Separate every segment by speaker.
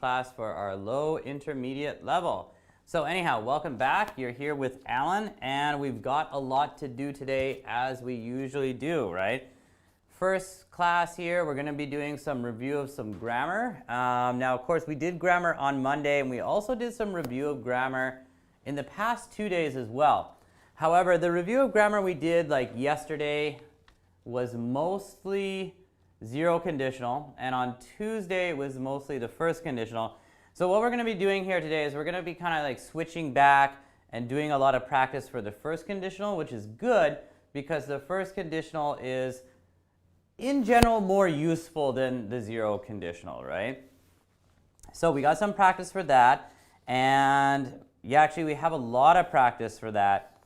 Speaker 1: class for our low intermediate level. So anyhow, welcome back. You're here with Allan, and we've got a lot to do today as we usually do, right? First class here, we're going to be doing some review of some grammar. Now, of course, we did grammar on Monday, and we also did some review of grammar in the past 2 days as well. However, the review of grammar we did like yesterday was mostly zero conditional, and on Tuesday it was mostly the first conditional. So what we're going to be doing here today is we're going to be kind of like switching back and doing a lot of practice for the first conditional, which is good because the first conditional is in general more useful than the zero conditional, right? So we got some practice for that, and yeah, actually we have a lot of practice for that,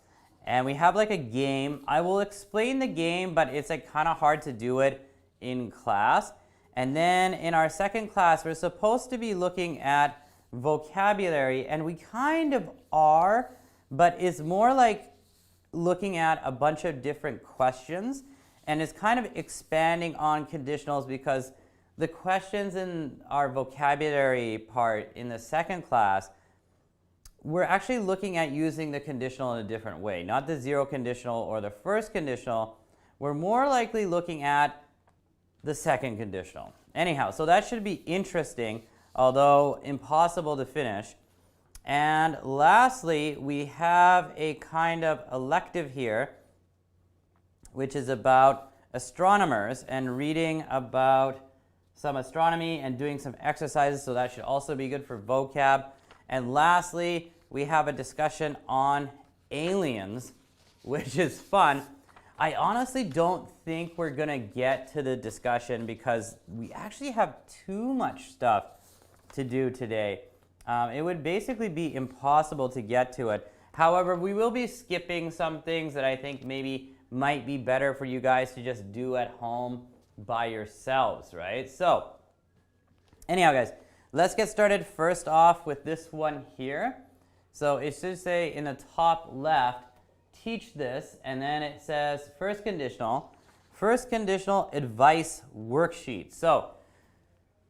Speaker 1: and we have like a game. I will explain the game, but it's like kind of hard to do it in class. And then in our second class, we're supposed to be looking at vocabulary, and we kind of are, but it's more like looking at a bunch of different questions, and it's kind of expanding on conditionals because the questions in our vocabulary part in the second class, we're actually looking at using the conditional in a different way, not the zero conditional or the first conditional. We're more likely looking at the second conditional. Anyhow, so that should be interesting, although impossible to finish. And lastly, we have a kind of elective here, which is about astronomers and reading about some astronomy and doing some exercises, so that should also be good for vocab. And lastly, we have a discussion on aliens, which is fun. I honestly don't think we're going to get to the discussion because we actually have too much stuff to do today. It would basically be impossible to get to it. However, we will be skipping some things that I think maybe might be better for you guys to just do at home by yourselves, right? So, anyhow, guys, let's get started first off with this one here. So it should say in the top left, teach this, and then it says first conditional advice worksheet. So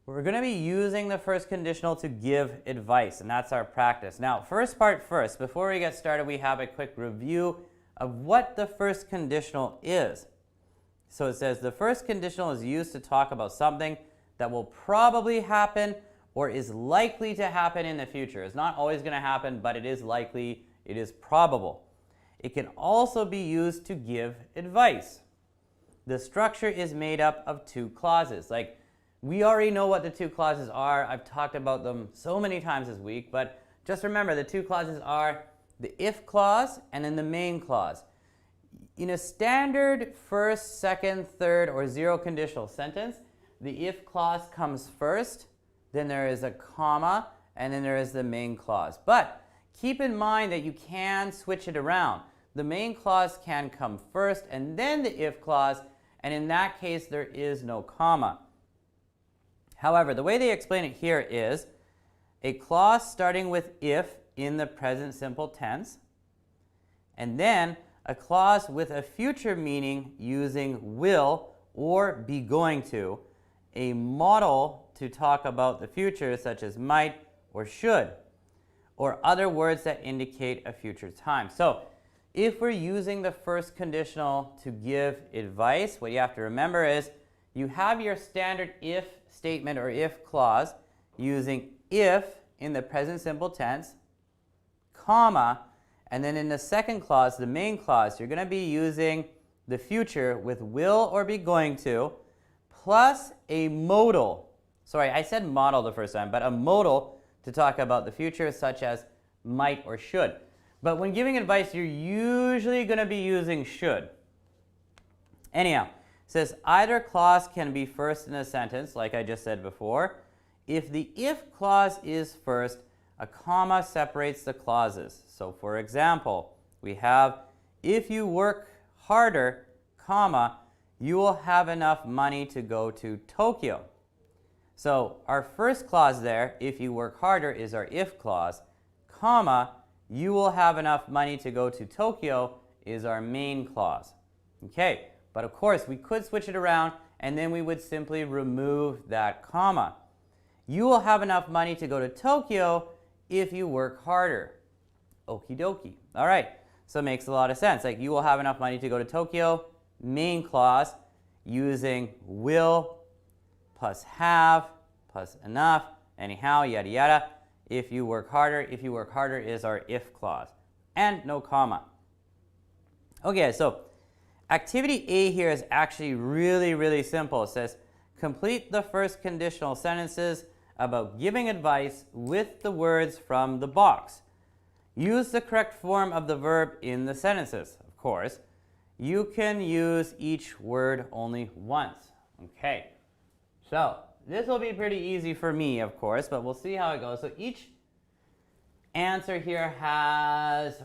Speaker 1: we're going to be using the first conditional to give advice, and that's our practice. Now, first part first, before we get started, we have a quick review of what the first conditional is. So it says the first conditional is used to talk about something that will probably happen or is likely to happen in the future. It's not always going to happen, but it is likely, it is probable. It can also be used to give advice. The structure is made up of two clauses. Like, we already know what the two clauses are. I've talked about them so many times this week, but just remember the two clauses are the if clause and then the main clause. In a standard first, second, third, or zero conditional sentence, the if clause comes first, then there is a comma, and then there is the main clause. But keep in mind that you can switch it around. The main clause can come first and then the if clause, and in that case there is no comma. However, the way they explain it here is a clause starting with if in the present simple tense, and then a clause with a future meaning using will or be going to, a modal to talk about the future such as might or should, or other words that indicate a future time. So if we're using the first conditional to give advice, what you have to remember is you have your standard if statement or if clause using if in the present simple tense, comma, and then in the second clause, the main clause, you're going to be using the future with will or be going to, plus a modal. Sorry, I said modal the first time, but a modal to talk about the future such as might or should. But when giving advice, you're usually going to be using should. Anyhow, it says either clause can be first in a sentence, like I just said before. If the if clause is first, a comma separates the clauses. So for example, we have if you work harder, comma, you will have enough money to go to Tokyo. So our first clause there, if you work harder, is our if clause, comma, you will have enough money to go to Tokyo is our main clause. Okay, but of course we could switch it around and then we would simply remove that comma. You will have enough money to go to Tokyo if you work harder. Okie dokie. All right, so it makes a lot of sense. Like, you will have enough money to go to Tokyo, main clause, using will plus have plus enough, anyhow, yada yada. If you work harder is our if clause. And no comma. Okay, so activity A here is actually really simple. It says, complete the first conditional sentences about giving advice with the words from the box. Use the correct form of the verb in the sentences, of course. You can use each word only once. Okay, so this will be pretty easy for me, of course, but we'll see how it goes. So each answer here has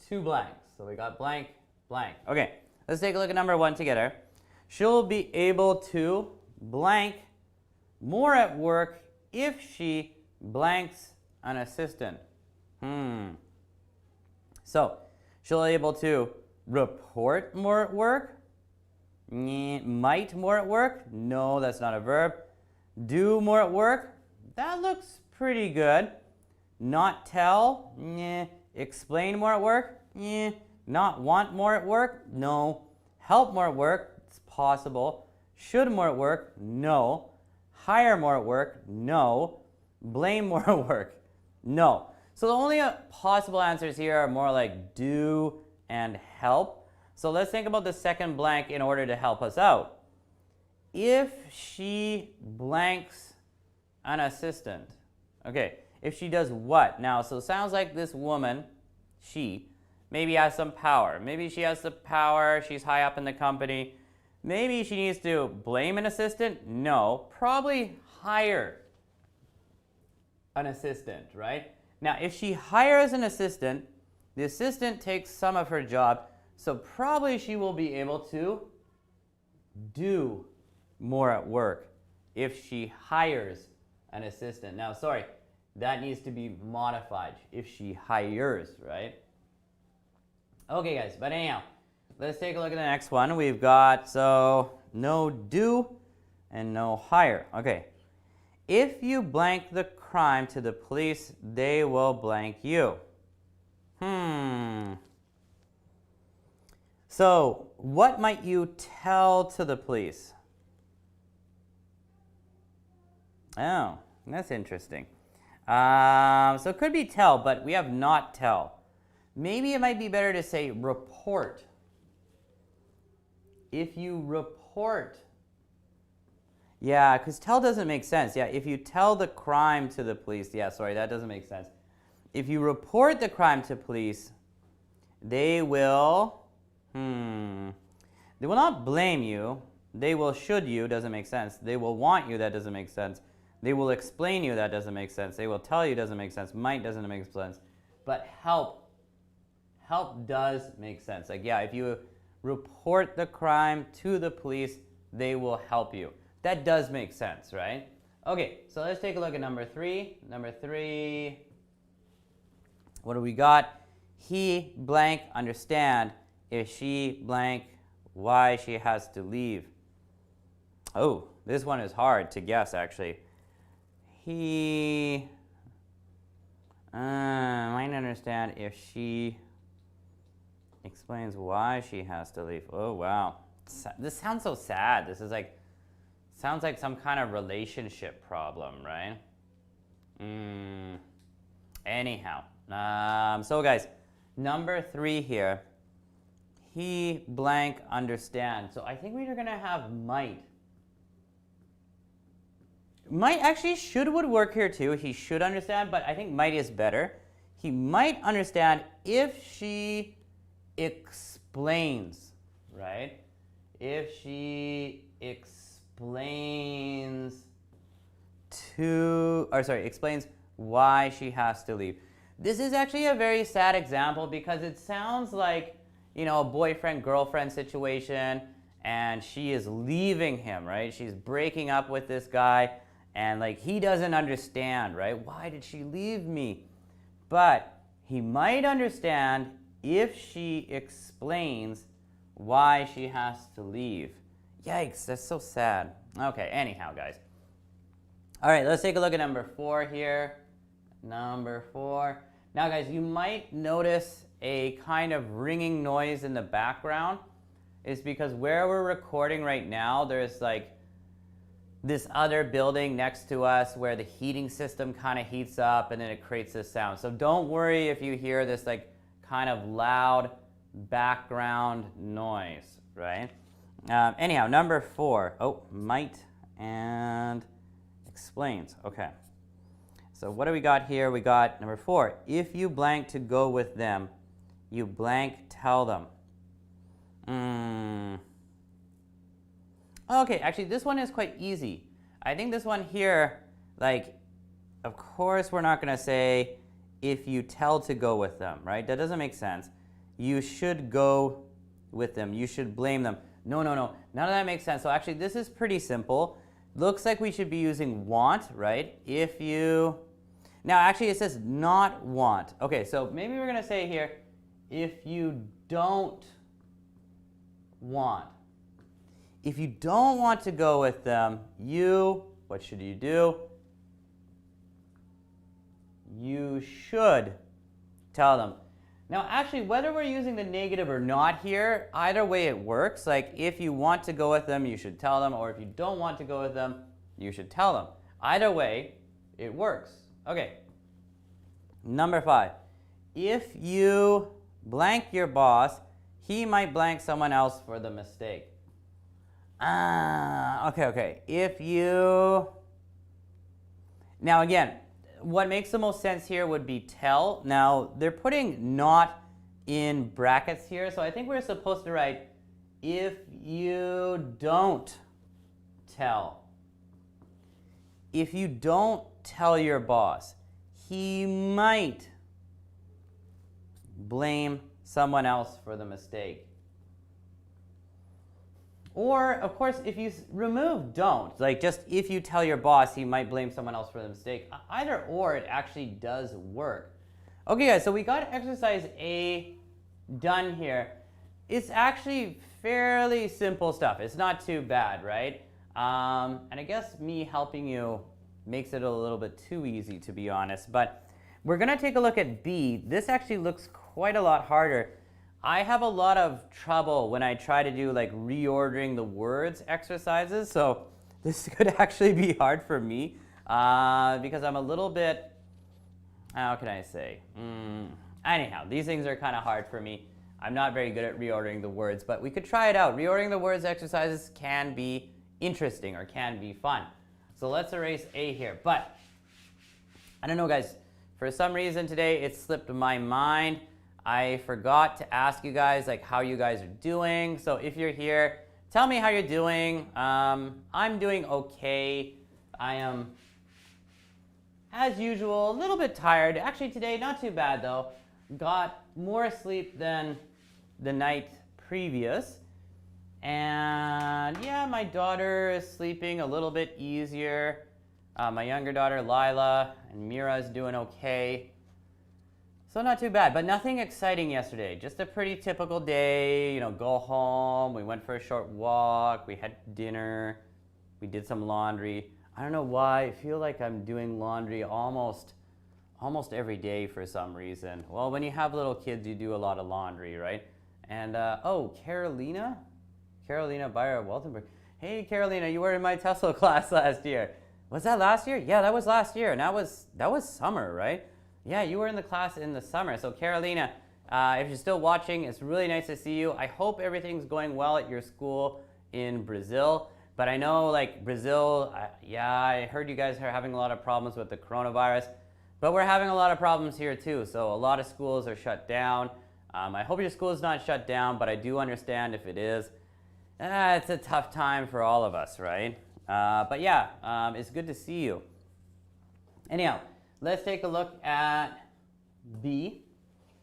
Speaker 1: 2 blanks. So we got blank, blank. Okay, let's take a look at number 1 together. She'll be able to blank more at work if she blanks an assistant. So she'll be able to report more at work. Might more at work. No, that's not a verb. Do more at work. That looks pretty good. Not tell. Explain more at work. Not want more at work. No. Help more at work. It's possible. Should more at work. No. Hire more at work. No. Blame more at work. No. So the only possible answers here are more like do and help. So let's think about the second blank in order to help us out. If she blanks an assistant. Okay, if she does what? Now, so it sounds like this woman, she, maybe has some power. Maybe she has the power, she's high up in the company. Maybe she needs to blame an assistant? No, probably hire an assistant, right? Now, if she hires an assistant, the assistant takes some of her job, so probably she will be able to do more at work if she hires an assistant. Now, sorry, that needs to be modified. If she hires, right? Okay, guys, but anyhow, let's take a look at the next one. We've got, so, no do and no hire. Okay. If you blank the crime to the police, they will blank you. So, what might you tell to the police? Oh, that's interesting. So it could be tell, but we have not tell. Maybe it might be better to say report. If you report. Yeah, because tell doesn't make sense. Yeah, if you tell the crime to the police. Yeah, sorry, that doesn't make sense. If you report the crime to police, they will, they will not blame you. They will should you, doesn't make sense. They will want you, that doesn't make sense. They will explain you, that doesn't make sense. They will tell you, doesn't make sense. Might doesn't make sense. But help does make sense. Like, yeah, if you report the crime to the police, they will help you. That does make sense, right? Okay, so let's take a look at number 3. Number 3, what do we got? He blank understand if she blank why she has to leave. Oh, this one is hard to guess, actually. He might understand if she explains why she has to leave. Oh, wow. This sounds so sad. This is like, sounds like some kind of relationship problem, right? Anyhow. So guys, number 3 here. He blank understand. So I think we're gonna have might. Might actually should would work here too. He should understand, but I think might is better. He might understand if she explains, right? If she explains explains why she has to leave. This is actually a very sad example because it sounds like, you know, a boyfriend-girlfriend situation and she is leaving him, right? She's breaking up with this guy and like he doesn't understand, right? Why did she leave me? But he might understand if she explains why she has to leave. Yikes, that's so sad. Okay, anyhow, guys. All right, let's take a look at number 4 here. Number 4. Now, guys, you might notice a kind of ringing noise in the background. It's because where we're recording right now, there's like this other building next to us where the heating system kind of heats up and then it creates this sound. So don't worry if you hear this like kind of loud background noise, right? Anyhow, number 4. Oh, might and explains. Okay. So what do we got here? We got number 4. If you blank to go with them, you blank tell them. Okay, actually this one is quite easy. I think this one here, like, of course we're not going to say if you tell to go with them, right? That doesn't make sense. You should go with them. You should blame them. No. None of that makes sense. So actually this is pretty simple. Looks like we should be using want, right? If you... Now actually it says not want. Okay, so maybe we're going to say here, if you don't want. If you don't want to go with them, what should you do? You should tell them. Now actually, whether we're using the negative or not here, either way it works. Like if you want to go with them, you should tell them, or if you don't want to go with them, you should tell them. Either way, it works. Okay. Number 5. If you blank your boss, he might blank someone else for the mistake. Okay. If you... Now again, what makes the most sense here would be tell. Now, they're putting not in brackets here, so I think we're supposed to write if you don't tell. If you don't tell your boss, he might blame someone else for the mistake. Or, of course, if you remove don't, like just if you tell your boss, he might blame someone else for the mistake. Either or, it actually does work. Okay, guys, so we got exercise A done here. It's actually fairly simple stuff. It's not too bad, right? And I guess me helping you makes it a little bit too easy, to be honest. But we're going to take a look at B. This actually looks quite a lot harder. I have a lot of trouble when I try to do like reordering the words exercises, so this could actually be hard for me because I'm a little bit, how can I say? Anyhow, these things are kind of hard for me. I'm not very good at reordering the words, but we could try it out. Reordering the words exercises can be interesting or can be fun. So let's erase A here. But I don't know, guys. For some reason today, it slipped my mind. I forgot to ask you guys like how you guys are doing. So if you're here, tell me how you're doing. I'm doing okay. I am, as usual, a little bit tired. Actually today, not too bad though. Got more sleep than the night previous. And yeah, my daughter is sleeping a little bit easier. My younger daughter, Lila, and Mira is doing okay. So not too bad, but nothing exciting yesterday. Just a pretty typical day, you know, go home, we went for a short walk, we had dinner, we did some laundry. I don't know why, I feel like I'm doing laundry almost every day for some reason. Well, when you have little kids, you do a lot of laundry, right? And, oh, Carolina Beyer-Weltenberg. Hey, Carolina, you were in my Tesla class last year. Was that last year? Yeah, that was last year, and that was summer, right? Yeah, you were in the class in the summer. So Carolina, if you're still watching, it's really nice to see you. I hope everything's going well at your school in Brazil. But I know like Brazil, yeah, I heard you guys are having a lot of problems with the coronavirus. But we're having a lot of problems here too. So a lot of schools are shut down. I hope your school is not shut down, but I do understand if it is. It's a tough time for all of us, right? But yeah, it's good to see you. Anyhow. Let's take a look at B.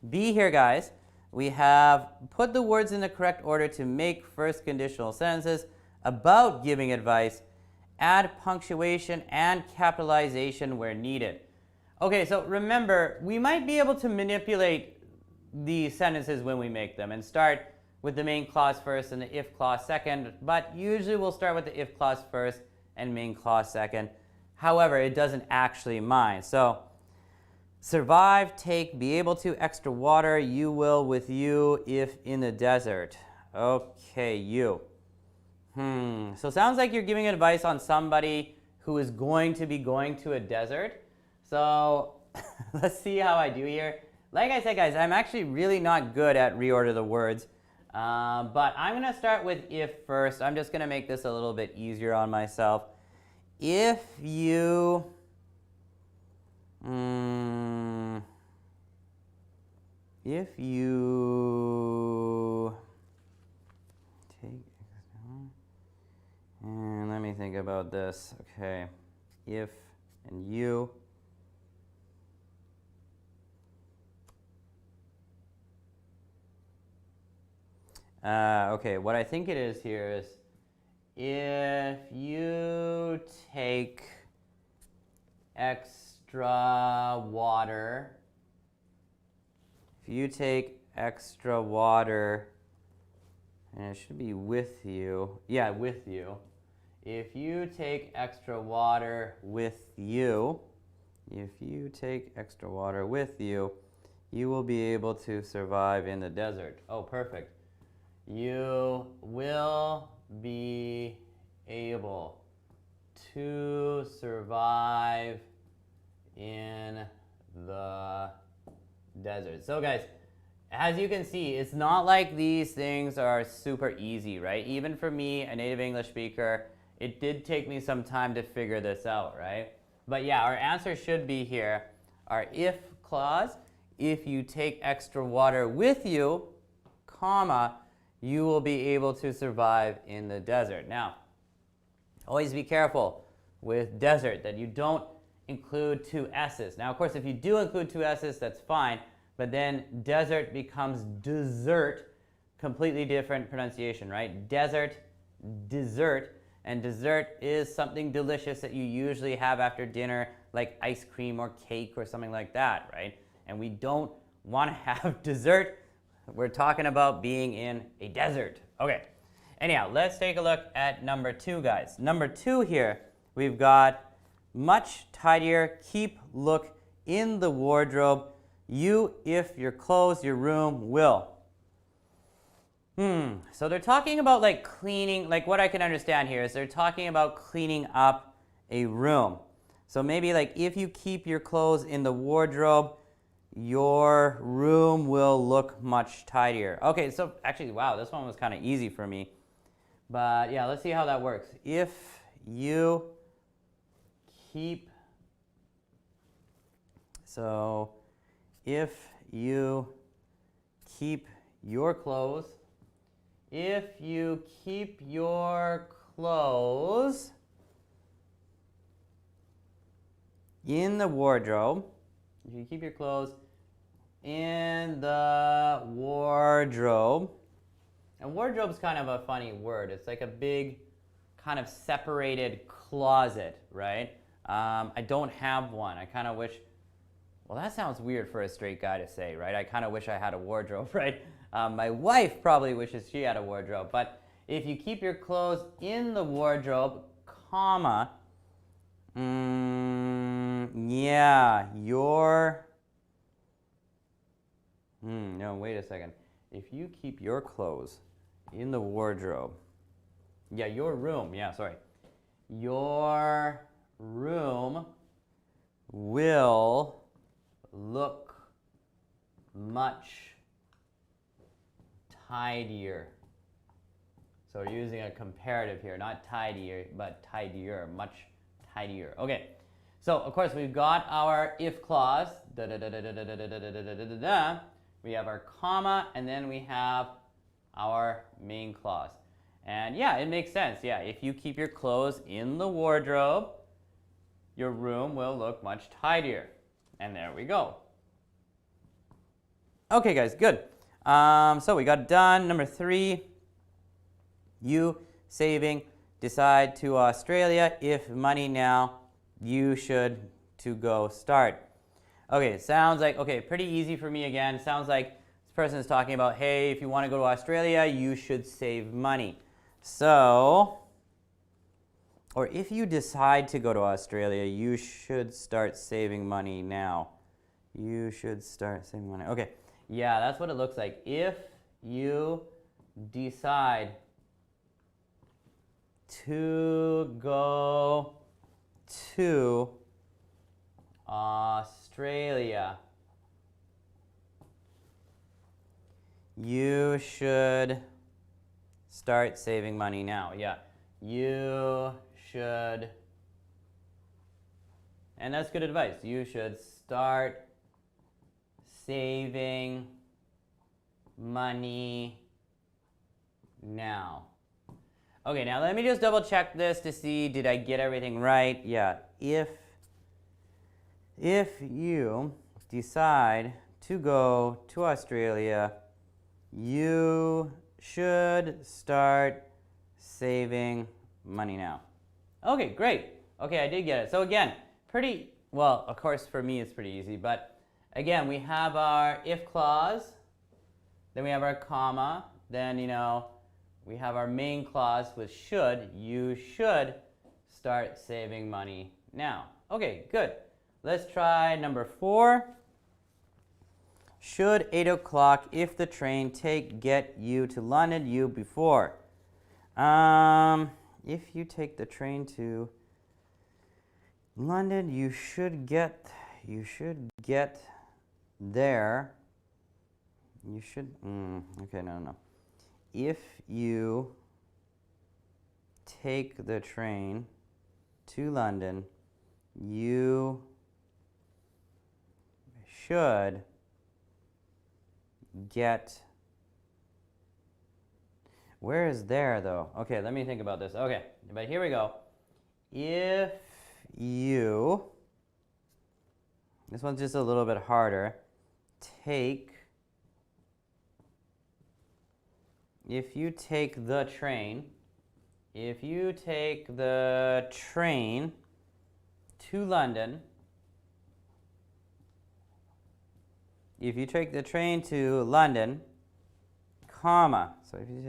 Speaker 1: B here, guys. We have put the words in the correct order to make first conditional sentences about giving advice, add punctuation and capitalization where needed. Okay, so remember, we might be able to manipulate these sentences when we make them and start with the main clause first and the if clause second, but usually we'll start with the if clause first and main clause second. However, it doesn't actually mind. So survive, take, be able to, extra water, you will with you if in the desert. Okay, you. So sounds like you're giving advice on somebody who is going to be going to a desert. So let's see how I do here. Like I said, guys, I'm actually really not good at reorder the words. But I'm going to start with if first. I'm just going to make this a little bit easier on myself. If you... if you take, and let me think about this. Okay, if and you. Okay, what I think it is here is if you take extra water, if you take extra water, and it should be with you, yeah, with you. If you take extra water with you, if you take extra water with you, you will be able to survive in the desert. Oh, perfect. You will be able to survive in the desert. So guys, as you can see, it's not like these things are super easy, right? Even for me, a native English speaker, it did take me some time to figure this out, right? But yeah, our answer should be here. Our if clause, if you take extra water with you, comma, you will be able to survive in the desert. Now, always be careful with desert that you don't include two S's. Now, of course, if you do include two S's, that's fine, but then desert becomes dessert, completely different pronunciation, right? Desert, dessert, and dessert is something delicious that you usually have after dinner, like ice cream or cake or something like that, right? And we don't want to have dessert. We're talking about being in a desert. Okay, anyhow, let's take a look at number 2, guys. Number 2 here, we've got much tidier, keep, look, in the wardrobe, you, if your clothes, your room, will. So they're talking about like cleaning, like what I can understand here is they're talking about cleaning up a room. So maybe like if you keep your clothes in the wardrobe, your room will look much tidier. Okay, so actually, wow, this one was kind of easy for me. But yeah, let's see how that works. If you keep, so if you keep your clothes, if you keep your clothes in the wardrobe, if you keep your clothes in the wardrobe, and wardrobe is kind of a funny word. It's like a big kind of separated closet, right? I don't have one. I kind of wish, well, that sounds weird for a straight guy to say, right? I kind of wish I had a wardrobe, right? My wife probably wishes she had a wardrobe. But if you keep your clothes in the wardrobe, comma, yeah, your, no, wait a second. If you keep your clothes in the wardrobe, yeah, your room, yeah, sorry. Your room will look much tidier. So we're using a comparative here, not tidier, but tidier, much tidier. Okay, so of course we've got our if clause, we have our comma, and then we have our main clause. And yeah, it makes sense. Yeah, if you keep your clothes in the wardrobe, your room will look much tidier. And there we go. Okay, guys, good. So we got done. Number 3, you saving, decide to Australia. If money now, you should to go start. Okay, sounds like, okay, pretty easy for me again. Sounds like this person is talking about, hey, if you want to go to Australia, you should save money. So, or if you decide to go to Australia, you should start saving money now. You should start saving money. Okay, yeah, that's what it looks like. If you decide to go to Australia, you should start saving money now. Yeah, you should, and that's good advice. You should start saving money now. Okay, now let me just double check this to see, did I get everything right? Yeah, if you decide to go to Australia, you should start saving money now. Okay, great. Okay, I did get it. So again, pretty, well, of course for me it's pretty easy, but again, we have our if clause, then we have our comma, then, we have our main clause with should. You should start saving money now. Okay, good. Let's try number 4. Should 8 o'clock if the train get you to London you before? If you take the train to London, you should get there. You should, okay, no. If you take the train to London, you should get, where is there though? Okay, let me think about this. Okay, but here we go. If you, this one's just a little bit harder, if you take the train to London, if you take the train to London, comma, so if you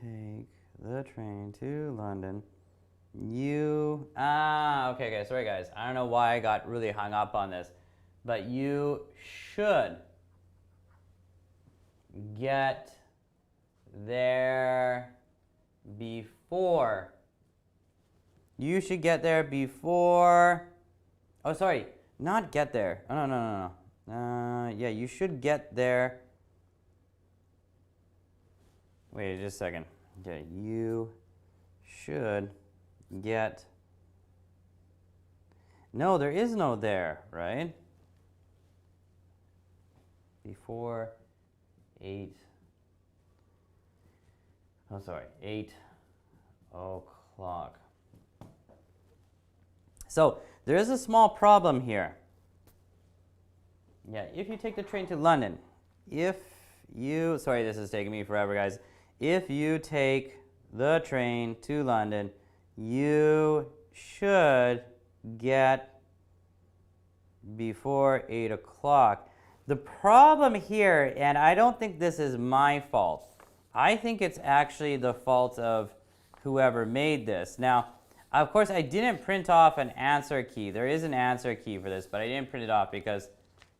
Speaker 1: take the train to London, you, okay, sorry guys, I don't know why I got really hung up on this, but you should get there before. You should get there before, oh sorry, not get there. Oh, no. Yeah, you should get there. Wait just a second. Okay, you should get. No, there is no there, right? Before 8. Oh, sorry, 8 o'clock. So there is a small problem here. Yeah, if you take the train to London, sorry, this is taking me forever, guys. If you take the train to London, you should get before 8 o'clock. The problem here, and I don't think this is my fault, I think it's actually the fault of whoever made this. Now, of course, I didn't print off an answer key. There is an answer key for this, but I didn't print it off because,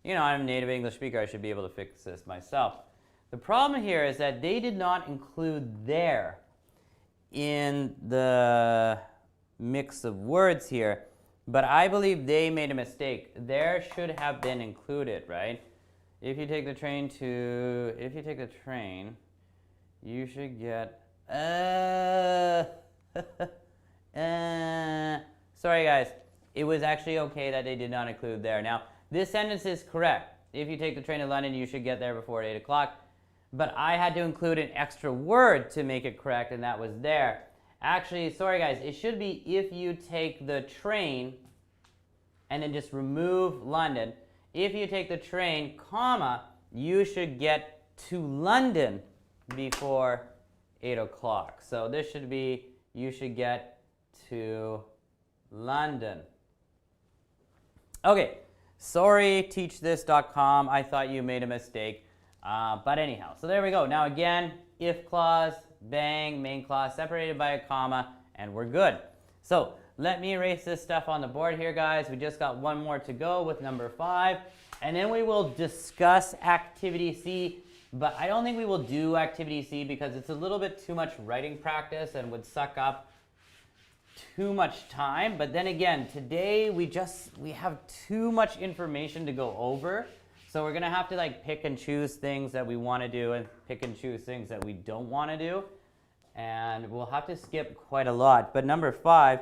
Speaker 1: I'm a native English speaker. I should be able to fix this myself. The problem here is that they did not include there in the mix of words here, but I believe they made a mistake. There should have been included, right? If you take the train, you should get, sorry guys, it was actually okay that they did not include there. Now, this sentence is correct. If you take the train to London, you should get there before 8 o'clock. But I had to include an extra word to make it correct, and that was there. Actually, sorry guys, it should be if you take the train, and then just remove London. If you take the train, comma, you should get to London before 8 o'clock. So this should be, you should get to London. Okay, sorry, teachthis.com. I thought you made a mistake. But anyhow, so there we go. Now again, if clause, bang, main clause separated by a comma, and we're good. So let me erase this stuff on the board here, guys. We just got one more to go with number 5. And then we will discuss activity C. But I don't think we will do activity C because it's a little bit too much writing practice and would suck up too much time. But then again, today we have too much information to go over. So we're going to have to like pick and choose things that we want to do and pick and choose things that we don't want to do. And we'll have to skip quite a lot. But number 5,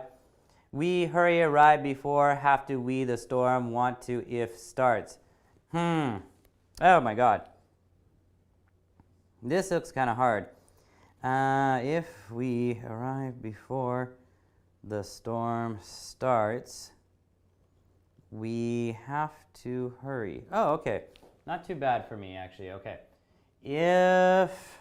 Speaker 1: we hurry arrive before, have to we the storm, want to if starts. Oh my God. This looks kind of hard. If we arrive before the storm starts, we have to hurry. Oh, okay. Not too bad for me, actually. Okay. If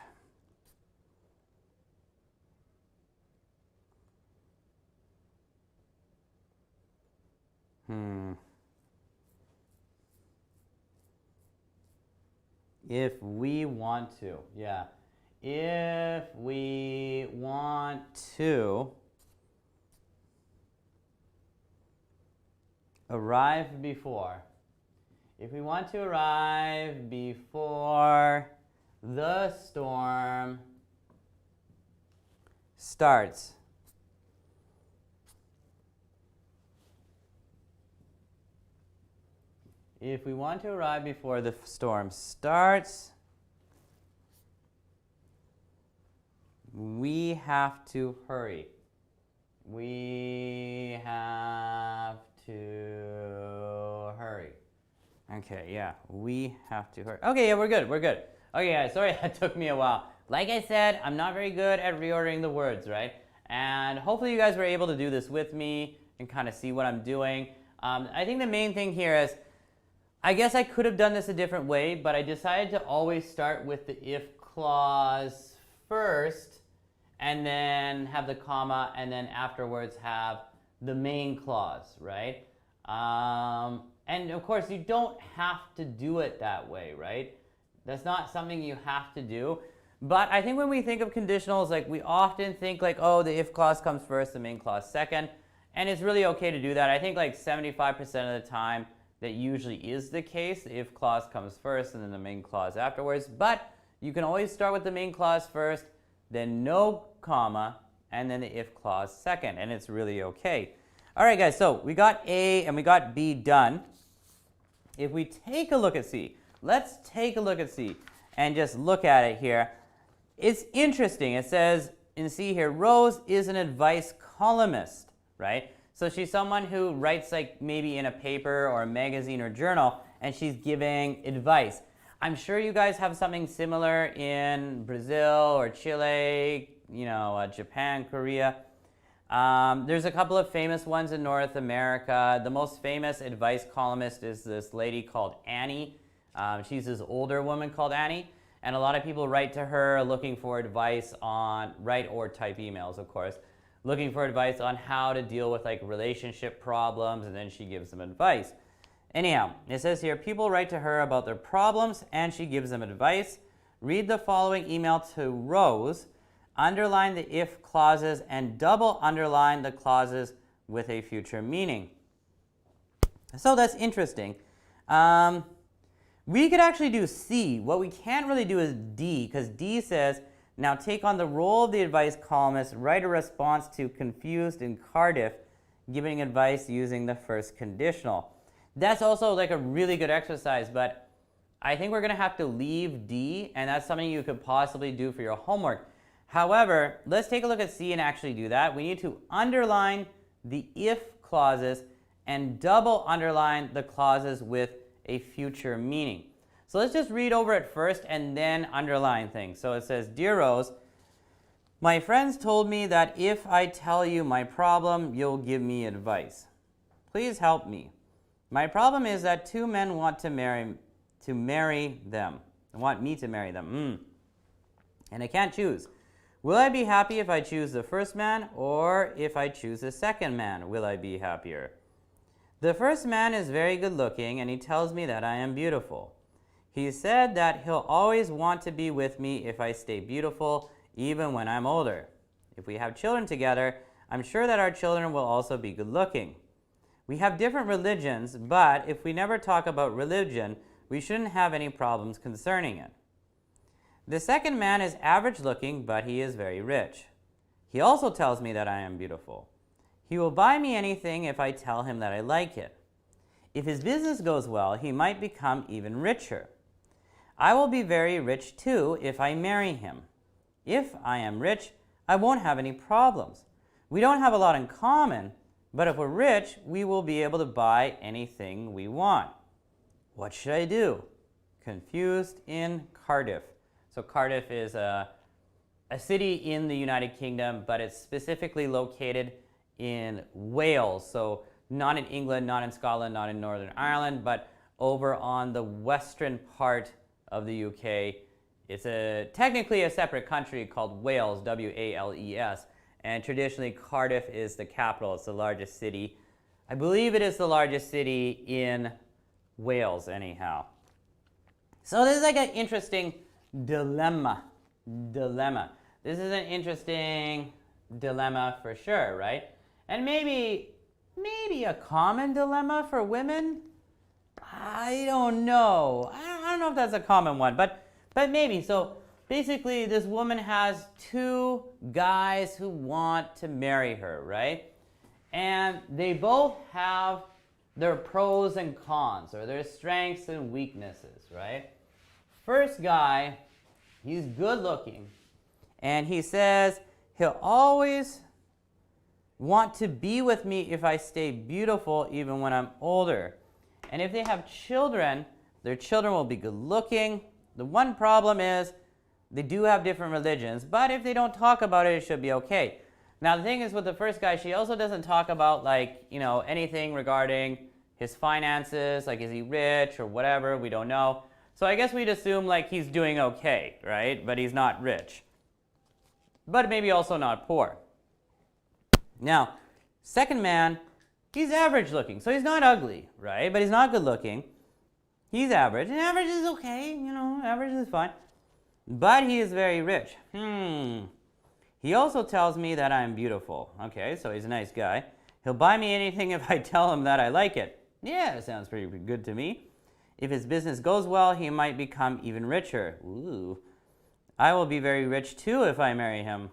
Speaker 1: if we want to, yeah. If we want to arrive before. If we want to arrive before the storm starts. If we want to arrive before the storm starts, we have to hurry. We have to hurry. Okay, yeah, we have to hurry. Okay, yeah, we're good, we're good. Okay, guys, sorry that took me a while. Like I said, I'm not very good at reordering the words, right? And hopefully you guys were able to do this with me and kind of see what I'm doing. I think the main thing here is, I guess I could have done this a different way, but I decided to always start with the if clause first, and then have the comma, and then afterwards have the main clause, right? And of course, you don't have to do it that way, right? That's not something you have to do. But I think when we think of conditionals, like we often think like, oh, the if clause comes first, the main clause second. And it's really okay to do that. I think like 75% of the time, that usually is the case. The if clause comes first and then the main clause afterwards. But you can always start with the main clause first, then no comma, and then the if clause second. And it's really okay. All right, guys, so we got A and we got B done. If we take a look at C, let's take a look at C and just look at it here. It's interesting. It says in C here, Rose is an advice columnist, right? So she's someone who writes like maybe in a paper or a magazine or journal, and she's giving advice. I'm sure you guys have something similar in Brazil or Chile, Japan, Korea. There's a couple of famous ones in North America. The most famous advice columnist is this lady called Annie. She's this older woman called Annie, and a lot of people write to her looking for advice on, write or type emails, of course, looking for advice on how to deal with like relationship problems, and then she gives them advice. Anyhow, it says here, people write to her about their problems and she gives them advice. Read the following email to Rose, underline the if clauses, and double underline the clauses with a future meaning. So that's interesting. We could actually do C. What we can't really do is D, because D says, now take on the role of the advice columnist, write a response to Confused in Cardiff, giving advice using the first conditional. That's also like a really good exercise, but I think we're going to have to leave D, and that's something you could possibly do for your homework. However, let's take a look at C and actually do that. We need to underline the if clauses and double underline the clauses with a future meaning. So let's just read over it first and then underline things. So it says, Dear Rose, my friends told me that if I tell you my problem, you'll give me advice. Please help me. My problem is that two men want to marry them. They want me to marry them. And I can't choose. Will I be happy if I choose the first man, or if I choose the second man, will I be happier? The first man is very good looking, and he tells me that I am beautiful. He said that he'll always want to be with me if I stay beautiful, even when I'm older. If we have children together, I'm sure that our children will also be good looking. We have different religions, but if we never talk about religion, we shouldn't have any problems concerning it. The second man is average looking, but he is very rich. He also tells me that I am beautiful. He will buy me anything if I tell him that I like it. If his business goes well, he might become even richer. I will be very rich too if I marry him. If I am rich, I won't have any problems. We don't have a lot in common, but if we're rich, we will be able to buy anything we want. What should I do? Confused in Cardiff. So Cardiff is a city in the United Kingdom, but it's specifically located in Wales. So not in England, not in Scotland, not in Northern Ireland, but over on the western part of the UK. It's technically a separate country called Wales, W-A-L-E-S, and traditionally Cardiff is the capital. It's the largest city. I believe it is the largest city in Wales anyhow. So this is like an interesting dilemma. This is an interesting dilemma for sure, right? And maybe a common dilemma for women? I don't know. I don't know if that's a common one, but maybe. So basically this woman has two guys who want to marry her, right? And they both have their pros and cons, or their strengths and weaknesses, right? First guy, he's good looking, and he says he'll always want to be with me if I stay beautiful even when I'm older. And if they have children, their children will be good looking. The one problem is they do have different religions, but if they don't talk about it, it should be okay. Now the thing is with the first guy, she also doesn't talk about anything regarding his finances, like is he rich or whatever, we don't know. So I guess we'd assume like he's doing okay, right? But he's not rich. But maybe also not poor. Now, second man, he's average looking. So he's not ugly, right? But he's not good looking. He's average. And average is okay, average is fine. But he is very rich. He also tells me that I'm beautiful. Okay, so he's a nice guy. He'll buy me anything if I tell him that I like it. Yeah, it sounds pretty good to me. If his business goes well, he might become even richer. Ooh. I will be very rich too if I marry him.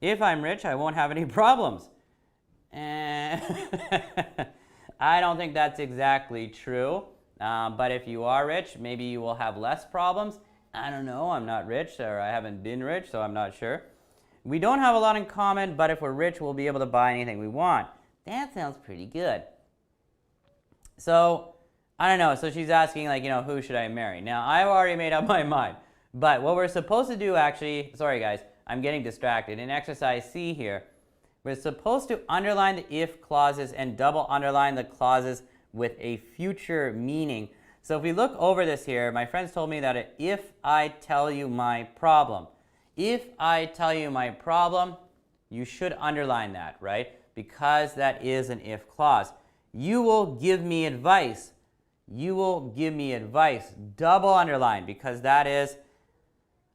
Speaker 1: If I'm rich, I won't have any problems. I don't think that's exactly true. But if you are rich, maybe you will have less problems. I don't know. I'm not rich, or I haven't been rich, so I'm not sure. We don't have a lot in common, but if we're rich, we'll be able to buy anything we want. That sounds pretty good. So, I don't know. So she's asking, who should I marry? Now, I've already made up my mind. But what we're supposed to do actually, sorry guys, I'm getting distracted. In exercise C here, we're supposed to underline the if clauses and double underline the clauses with a future meaning. So if we look over this here, my friends told me that if I tell you my problem. If I tell you my problem, you should underline that, right? Because that is an if clause. You will give me advice. You will give me advice. Double underline, because that is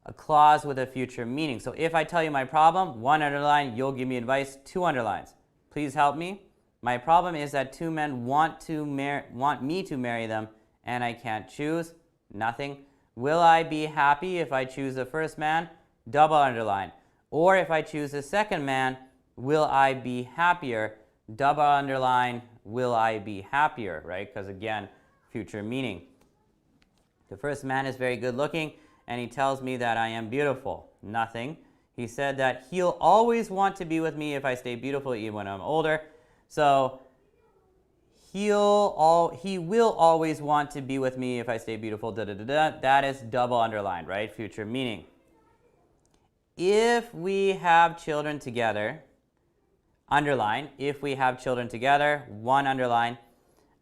Speaker 1: a clause with a future meaning. So if I tell you my problem, one underline, you'll give me advice, two underlines. Please help me. My problem is that two men want me to marry them, and I can't choose. Nothing. Will I be happy if I choose the first man? Double underline. Or if I choose the second man, will I be happier? Double underline, will I be happier, right? Because again, future meaning. The first man is very good looking, and he tells me that I am beautiful. Nothing. He said that he'll always want to be with me if I stay beautiful even when I'm older. So he will always want to be with me if I stay beautiful. That is double underlined, right? Future meaning. If we have children together, underline. If we have children together, one underline.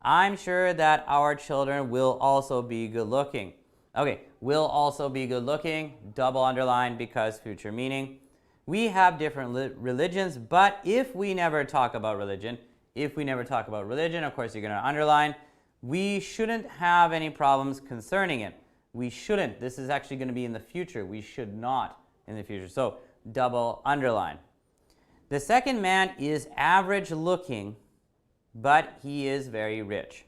Speaker 1: I'm sure that our children will also be good looking. Okay, will also be good looking, double underline because future meaning. We have different religions, but if we never talk about religion, of course you're going to underline. We shouldn't have any problems concerning it. We shouldn't. This is actually going to be in the future. We should not in the future. So double underline. The second man is average looking, but he is very rich.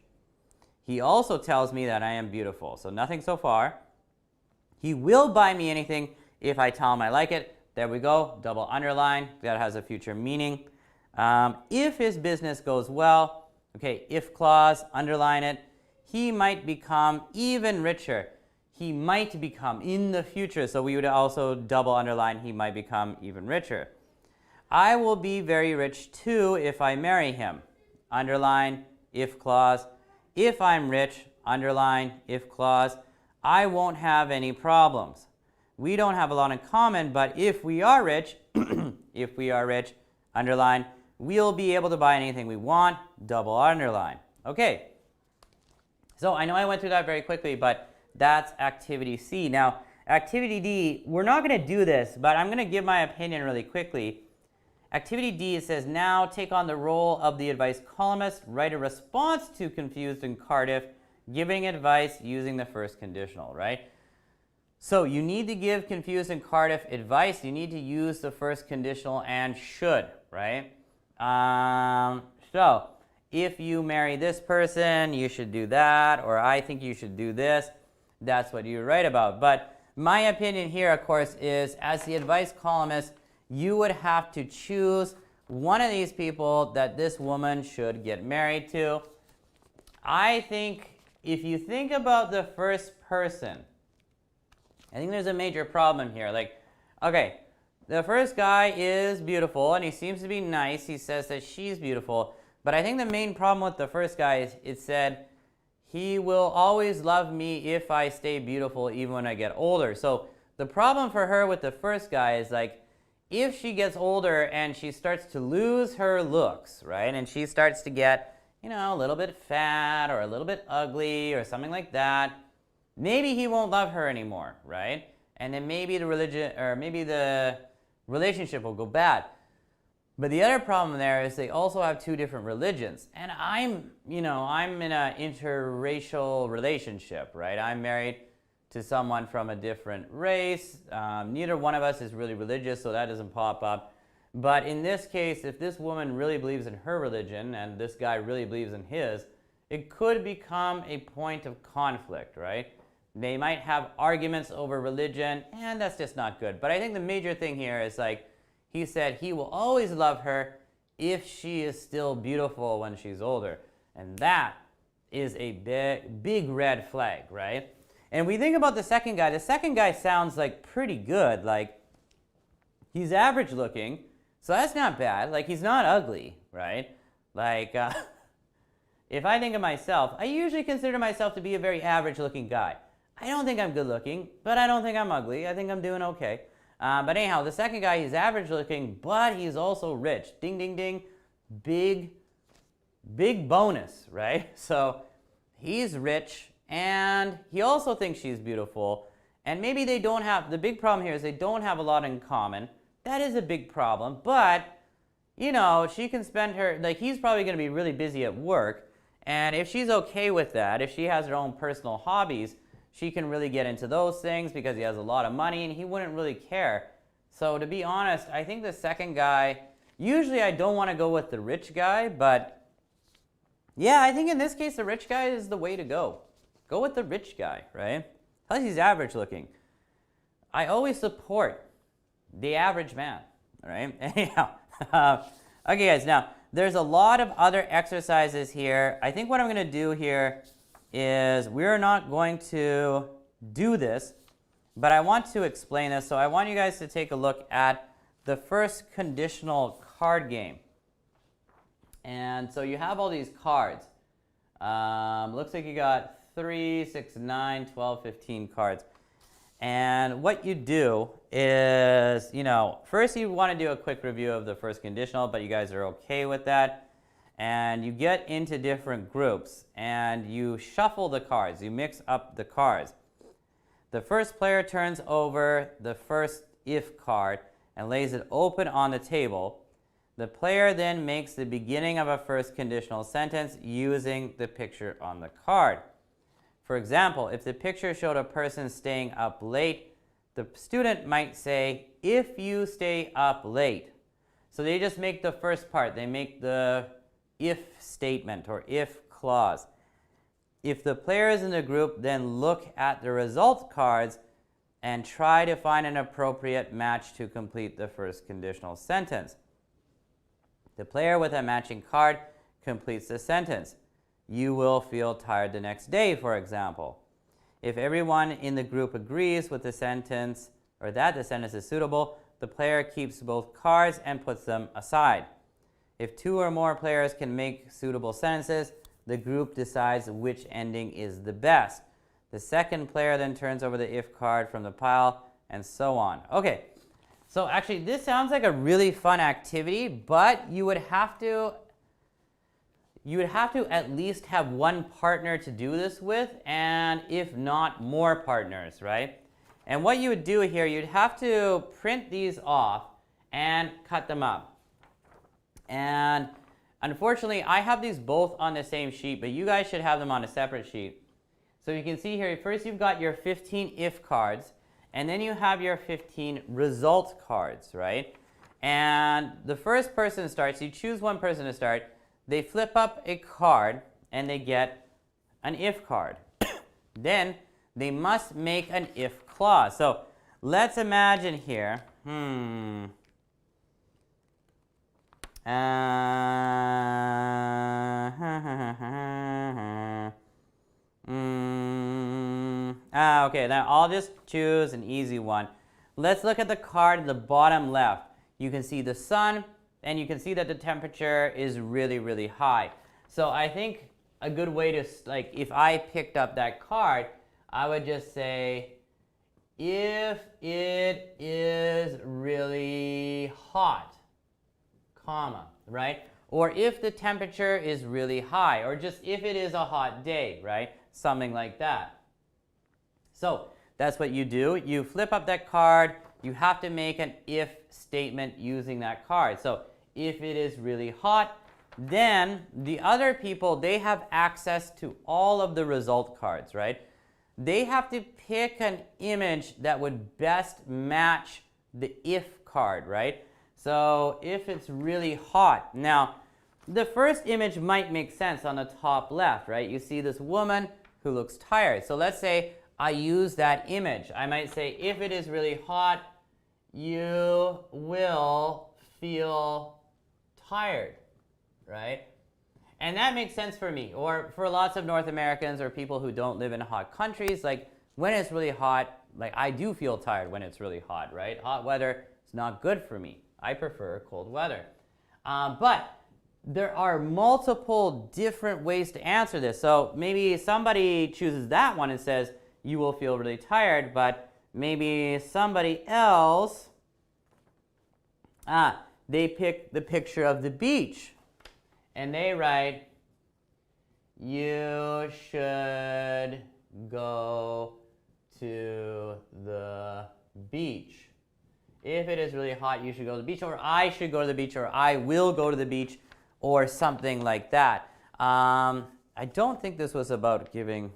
Speaker 1: He also tells me that I am beautiful. So nothing so far. He will buy me anything if I tell him I like it. There we go, double underline. That has a future meaning. If his business goes well, okay, if clause, underline it. He might become even richer. He might become in the future. So we would also double underline, he might become even richer. I will be very rich too if I marry him. Underline, if clause. If I'm rich, underline, if clause. I won't have any problems. We don't have a lot in common, but if we are rich, if we are rich, underline, we'll be able to buy anything we want, double underline. Okay. So I know I went through that very quickly, but that's activity C. Now, activity D, we're not going to do this, but I'm going to give my opinion really quickly. Activity D, it says, now take on the role of the advice columnist, write a response to Confused and Cardiff, giving advice using the first conditional, right? So you need to give Confused and Cardiff advice. You need to use the first conditional and should, right? So if you marry this person, you should do that, or I think you should do this. That's what you write about. But my opinion here, of course, is as the advice columnist, you would have to choose one of these people that this woman should get married to. I think if you think about the first person, I think there's a major problem here. Like, okay, the first guy is beautiful and he seems to be nice. He says that she's beautiful. But I think the main problem with the first guy is it said, he will always love me if I stay beautiful even when I get older. So the problem for her with the first guy is like, if she gets older and she starts to lose her looks, right? And she starts to get, you know, a little bit fat or a little bit ugly or something like that, maybe he won't love her anymore, right? And then maybe the relationship will go bad. But the other problem there is they also have two different religions. And I'm in an interracial relationship, right? I'm married to someone from a different race. Neither one of us is really religious, so that doesn't pop up. But in this case, if this woman really believes in her religion and this guy really believes in his, it could become a point of conflict, right? They might have arguments over religion, and that's just not good. But I think the major thing here is like, he said he will always love her if she is still beautiful when she's older. And that is a big red flag, right? And we think about the second guy sounds like pretty good. Like, he's average looking, so that's not bad. Like, he's not ugly, right? Like, if I think of myself, I usually consider myself to be a very average looking guy. I don't think I'm good looking, but I don't think I'm ugly. I think I'm doing okay. But anyhow, the second guy, he's average looking, but he's also rich. Ding, ding, ding. Big bonus, right? So he's rich, and he also thinks she's beautiful. And maybe they don't have, the big problem here is they don't have a lot in common. That is a big problem, but, you know, she can spend her, like, he's probably going to be really busy at work. And if she's okay with that, if she has her own personal hobbies, she can really get into those things because he has a lot of money and he wouldn't really care. So to be honest, I think the second guy, usually I don't want to go with the rich guy, but yeah, I think in this case the rich guy is the way to go. Go with the rich guy, right? Plus he's average looking. I always support the average man, right? Anyhow, okay guys, now there's a lot of other exercises here. I think what I'm going to do here is we're not going to do this, but I want to explain this. So I want you guys to take a look at the first conditional card game. And so you have all these cards. Looks like you got 3, 6, 9, 12, 15 cards. And what you do is, you know, first you want to do a quick review of the first conditional, but you guys are okay with that. And you get into different groups and you shuffle the cards. You mix up the cards. The first player turns over the first if card and lays it open on the table. The player then makes the beginning of a first conditional sentence using the picture on the card. For example, if the picture showed a person staying up late, the student might say, if you stay up late. So they just make the first part. They make the if statement or if clause. If the players in the group then look at the result cards and try to find an appropriate match to complete the first conditional sentence. The player with a matching card completes the sentence. You will feel tired the next day, for example. If everyone in the group agrees with the sentence, or that the sentence is suitable, the player keeps both cards and puts them aside. If 2 or more players can make suitable sentences, the group decides which ending is the best. The second player then turns over the if card from the pile, and so on. Okay, so actually this sounds like a really fun activity, but you would have to at least have one partner to do this with, and if not, more partners, right? And what you would do here, you'd have to print these off and cut them up. And unfortunately, I have these both on the same sheet, but you guys should have them on a separate sheet. So you can see here, first you've got your 15 if cards, and then you have your 15 result cards, right? And the first person starts, you choose one person to start, they flip up a card, and they get an if card. Then they must make an if clause. So let's imagine here, okay, now I'll just choose an easy one. Let's look at the card at the bottom left. You can see the sun, and you can see that the temperature is really, really high. So I think a good way to, like, if I picked up that card, I would just say, if it is really hot, comma, right? Or if the temperature is really high, or just if it is a hot day, right? Something like that. So that's what you do. You flip up that card. You have to make an if statement using that card. So if it is really hot, then the other people, they have access to all of the result cards, right? They have to pick an image that would best match the if card, right? So if it's really hot. Now, the first image might make sense on the top left, right? You see this woman who looks tired. So let's say I use that image. I might say, if it is really hot, you will feel tired, right? And that makes sense for me, or for lots of North Americans or people who don't live in hot countries. Like, when it's really hot, like, I do feel tired when it's really hot, right? Hot weather is not good for me. I prefer cold weather. But there are multiple different ways to answer this. So maybe somebody chooses that one and says, you will feel really tired, but maybe somebody else, they pick the picture of the beach, and they write, you should go to the beach. If it is really hot, you should go to the beach, or I should go to the beach, or I will go to the beach, or something like that. I don't think this was about giving...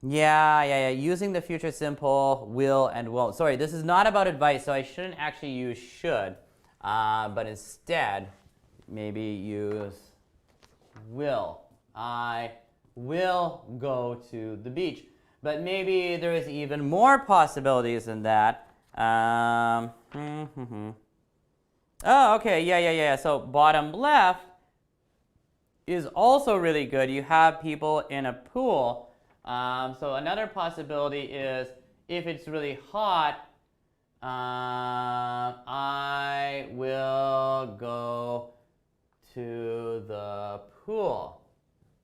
Speaker 1: Yeah, using the future simple, will and won't. Sorry, this is not about advice, so I shouldn't actually use should, but instead, maybe use will. I will go to the beach. But maybe there is even more possibilities than that. Oh, okay, yeah. So bottom left is also really good. You have people in a pool. So another possibility is, if it's really hot, I will go to the pool,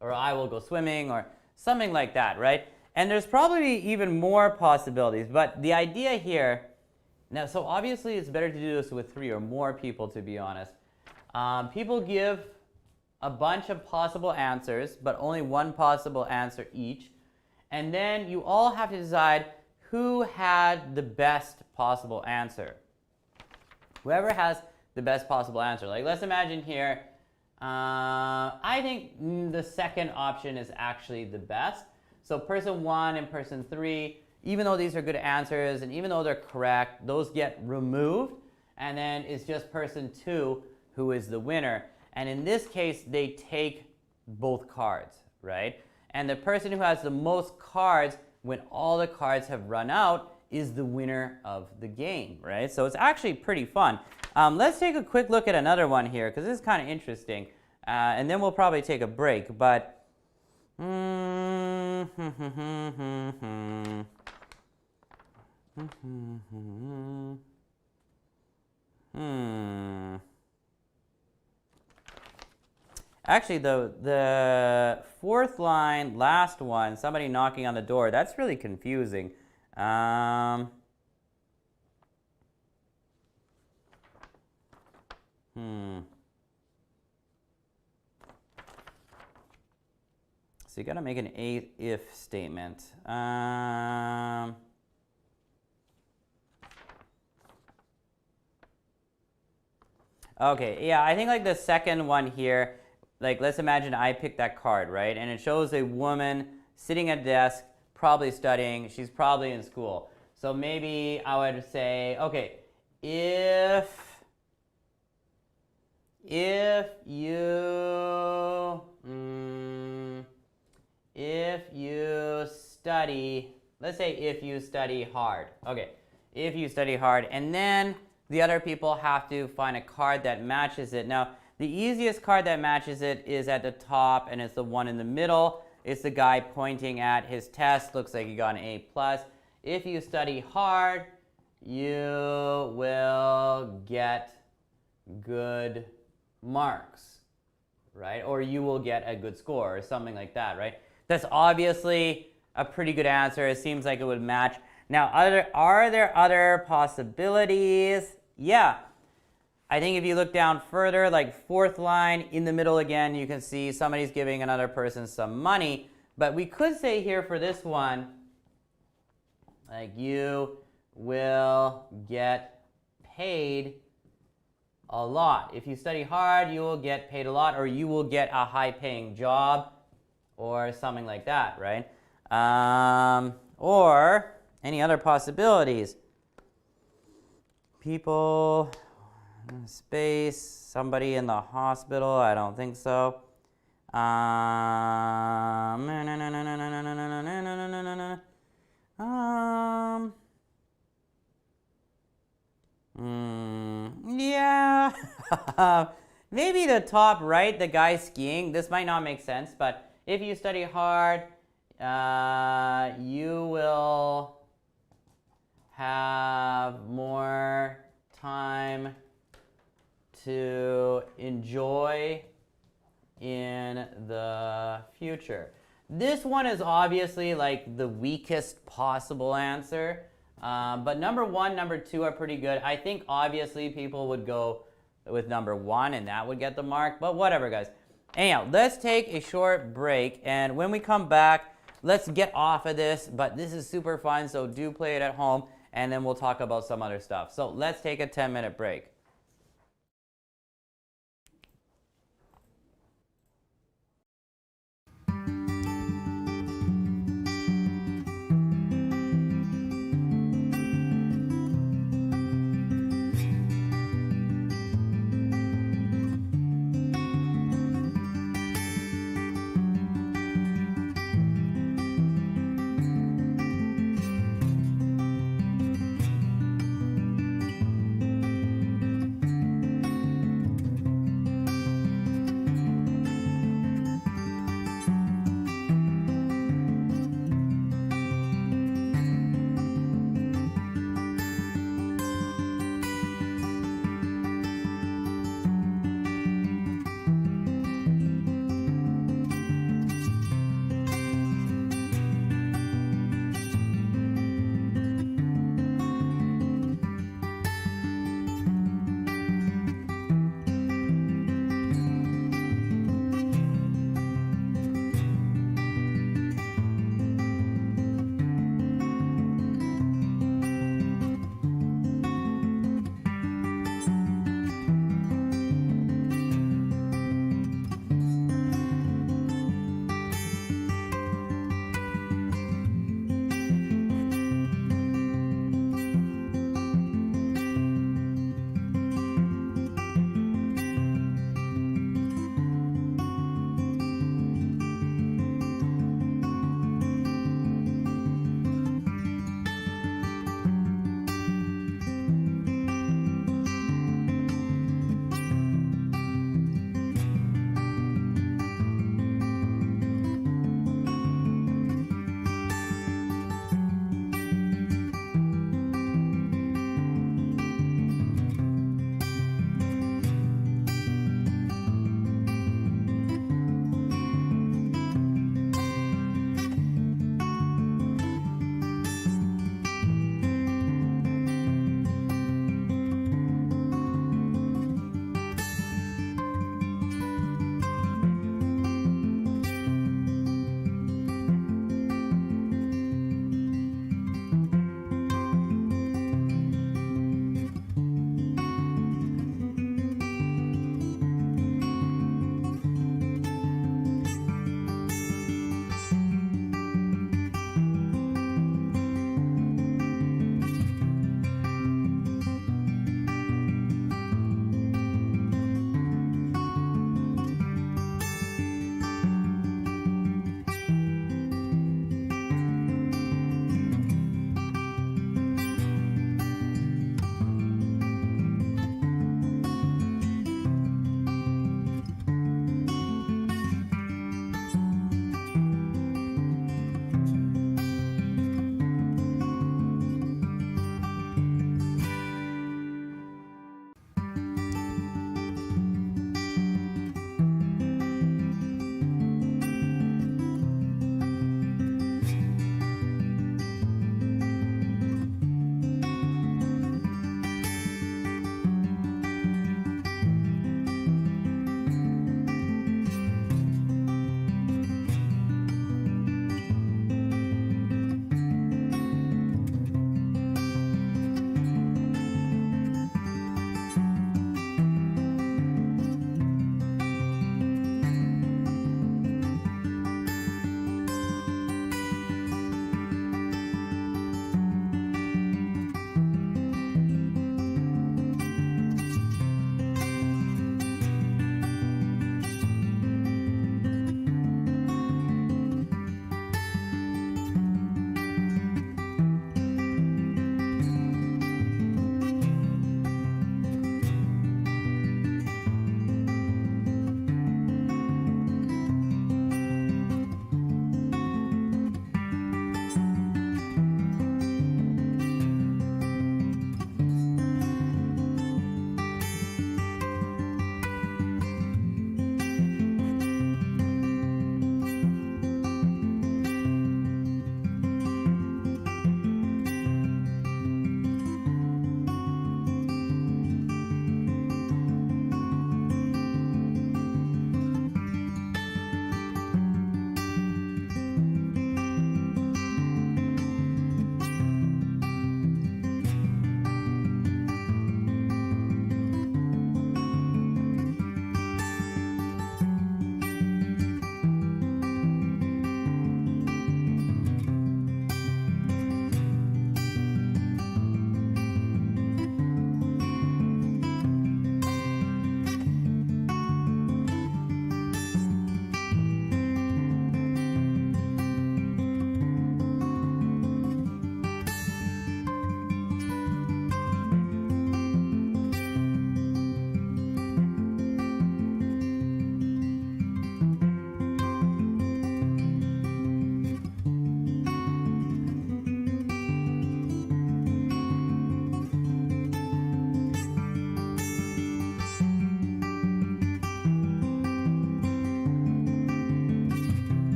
Speaker 1: or I will go swimming, or something like that, right? And there's probably even more possibilities, but the idea here, now, so obviously it's better to do this with 3 or more people, to be honest. People give a bunch of possible answers, but only one possible answer each. And then you all have to decide who had the best possible answer. Whoever has the best possible answer. Like, let's imagine here, I think the second option is actually the best. So person 1 and person 3, even though these are good answers and even though they're correct, those get removed, and then it's just person 2 who is the winner. And in this case, they take both cards, right? And the person who has the most cards when all the cards have run out is the winner of the game, right? So it's actually pretty fun. Let's take a quick look at another one here, because this is kind of interesting. And then we'll probably take a break, but Actually, the fourth line, last one, somebody knocking on the door, that's really confusing. So you got to make an if statement. Okay, yeah, I think like the second one here, like let's imagine I picked that card, right? And it shows a woman sitting at a desk, probably studying, she's probably in school. So maybe I would say, okay, if you study, let's say if you study hard. Okay, if you study hard, and then the other people have to find a card that matches it. Now, the easiest card that matches it is at the top, and it's the one in the middle. It's the guy pointing at his test. Looks like he got an A+. If you study hard, you will get good marks, right? Or you will get a good score or something like that, right? That's obviously a pretty good answer. It seems like it would match. Now, are there other possibilities? Yeah. I think if you look down further, like fourth line in the middle again, you can see somebody's giving another person some money. But we could say here for this one, like you will get paid a lot. If you study hard, you will get paid a lot, or you will get a high-paying job, or something like that, right? Or any other possibilities? People, space, somebody in the hospital, I don't think so. Yeah. Maybe the top right, the guy skiing. This might not make sense, but if you study hard, you will have more time to enjoy in the future. This one is obviously like the weakest possible answer, but number 1, number 2 are pretty good. I think obviously people would go with number 1 and that would get the mark, but whatever, guys. Anyhow, let's take a short break, and when we come back, let's get off of this, but this is super fun, so do play it at home, and then we'll talk about some other stuff. So let's take a 10-minute break.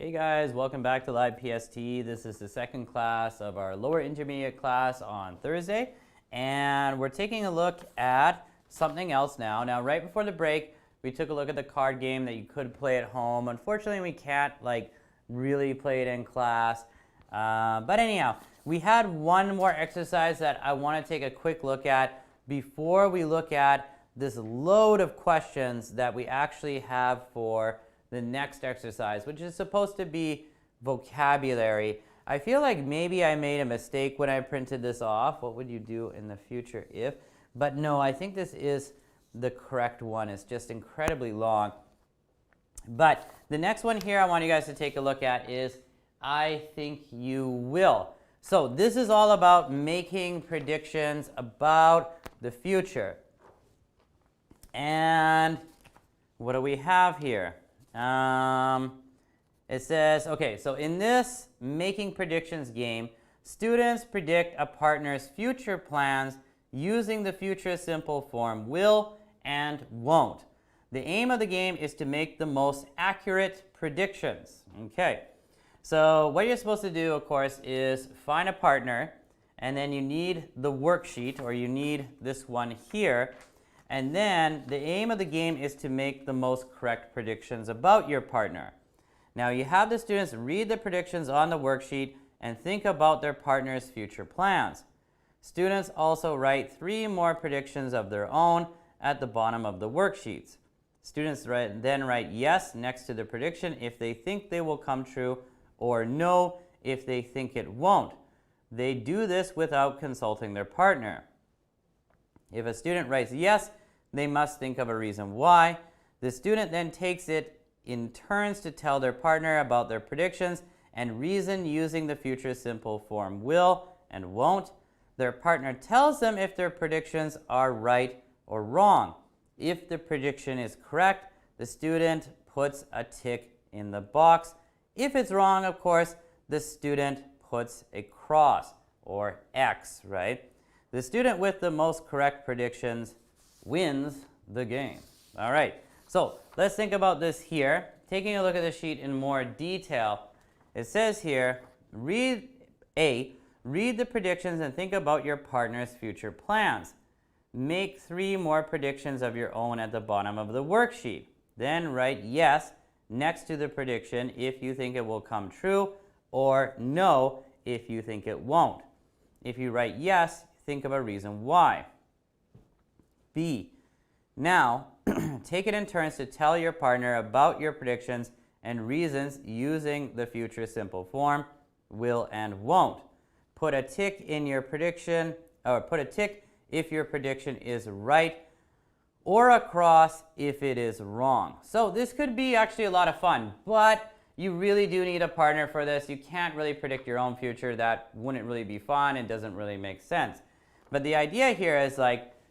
Speaker 1: Hey guys, welcome back to Live PST. This is the second class of our lower intermediate class on Thursday, and we're taking a look at something else now. Now, right before the break, we took a look at the card game that you could play at home. Unfortunately, we can't really play it in class. But anyhow, we had one more exercise that I want to take a quick look at before we look at this load of questions that we actually have for the next exercise, which is supposed to be vocabulary. I feel like maybe I made a mistake when I printed this off. What would you do in the future if? But no, I think this is the correct one. It's just incredibly long. But the next one here I want you guys to take a look at is I think you will. So this is all about making predictions about the future. And what do we have here? It says, okay, so in this making predictions game, students predict a partner's future plans using the future simple form will and won't. The aim of the game is to make the most accurate predictions. Okay, so what you're supposed to do, of course, is find a partner, and then you need the worksheet, or you need this one here. And then the aim of the game is to make the most correct predictions about your partner. Now you have the students read the predictions on the worksheet and think about their partner's future plans. Students also write 3 more predictions of their own at the bottom of the worksheets. Students then write yes next to the prediction if they think they will come true, or no if they think it won't. They do this without consulting their partner. If a student writes yes, they must think of a reason why. The student then takes it in turns to tell their partner about their predictions and reason using the future simple form will and won't. Their partner tells them if their predictions are right or wrong. If the prediction is correct, the student puts a tick in the box. If it's wrong, of course, the student puts a cross or X, right? The student with the most correct predictions wins the game. All right, so let's think about this here. Taking a look at the sheet in more detail, it says here, read the predictions and think about your partner's future plans. Make 3 more predictions of your own at the bottom of the worksheet. Then write yes next to the prediction if you think it will come true, or no if you think it won't. If you write yes, think of a reason why. B. Now, take it in turns to tell your partner about your predictions and reasons using the future simple form, will and won't. Put a tick in your prediction, or put a tick if your prediction is right, or a cross if it is wrong. So this could be actually a lot of fun, but you really do need a partner for this. You can't really predict your own future. That wouldn't really be fun. It doesn't really make sense. But the idea here is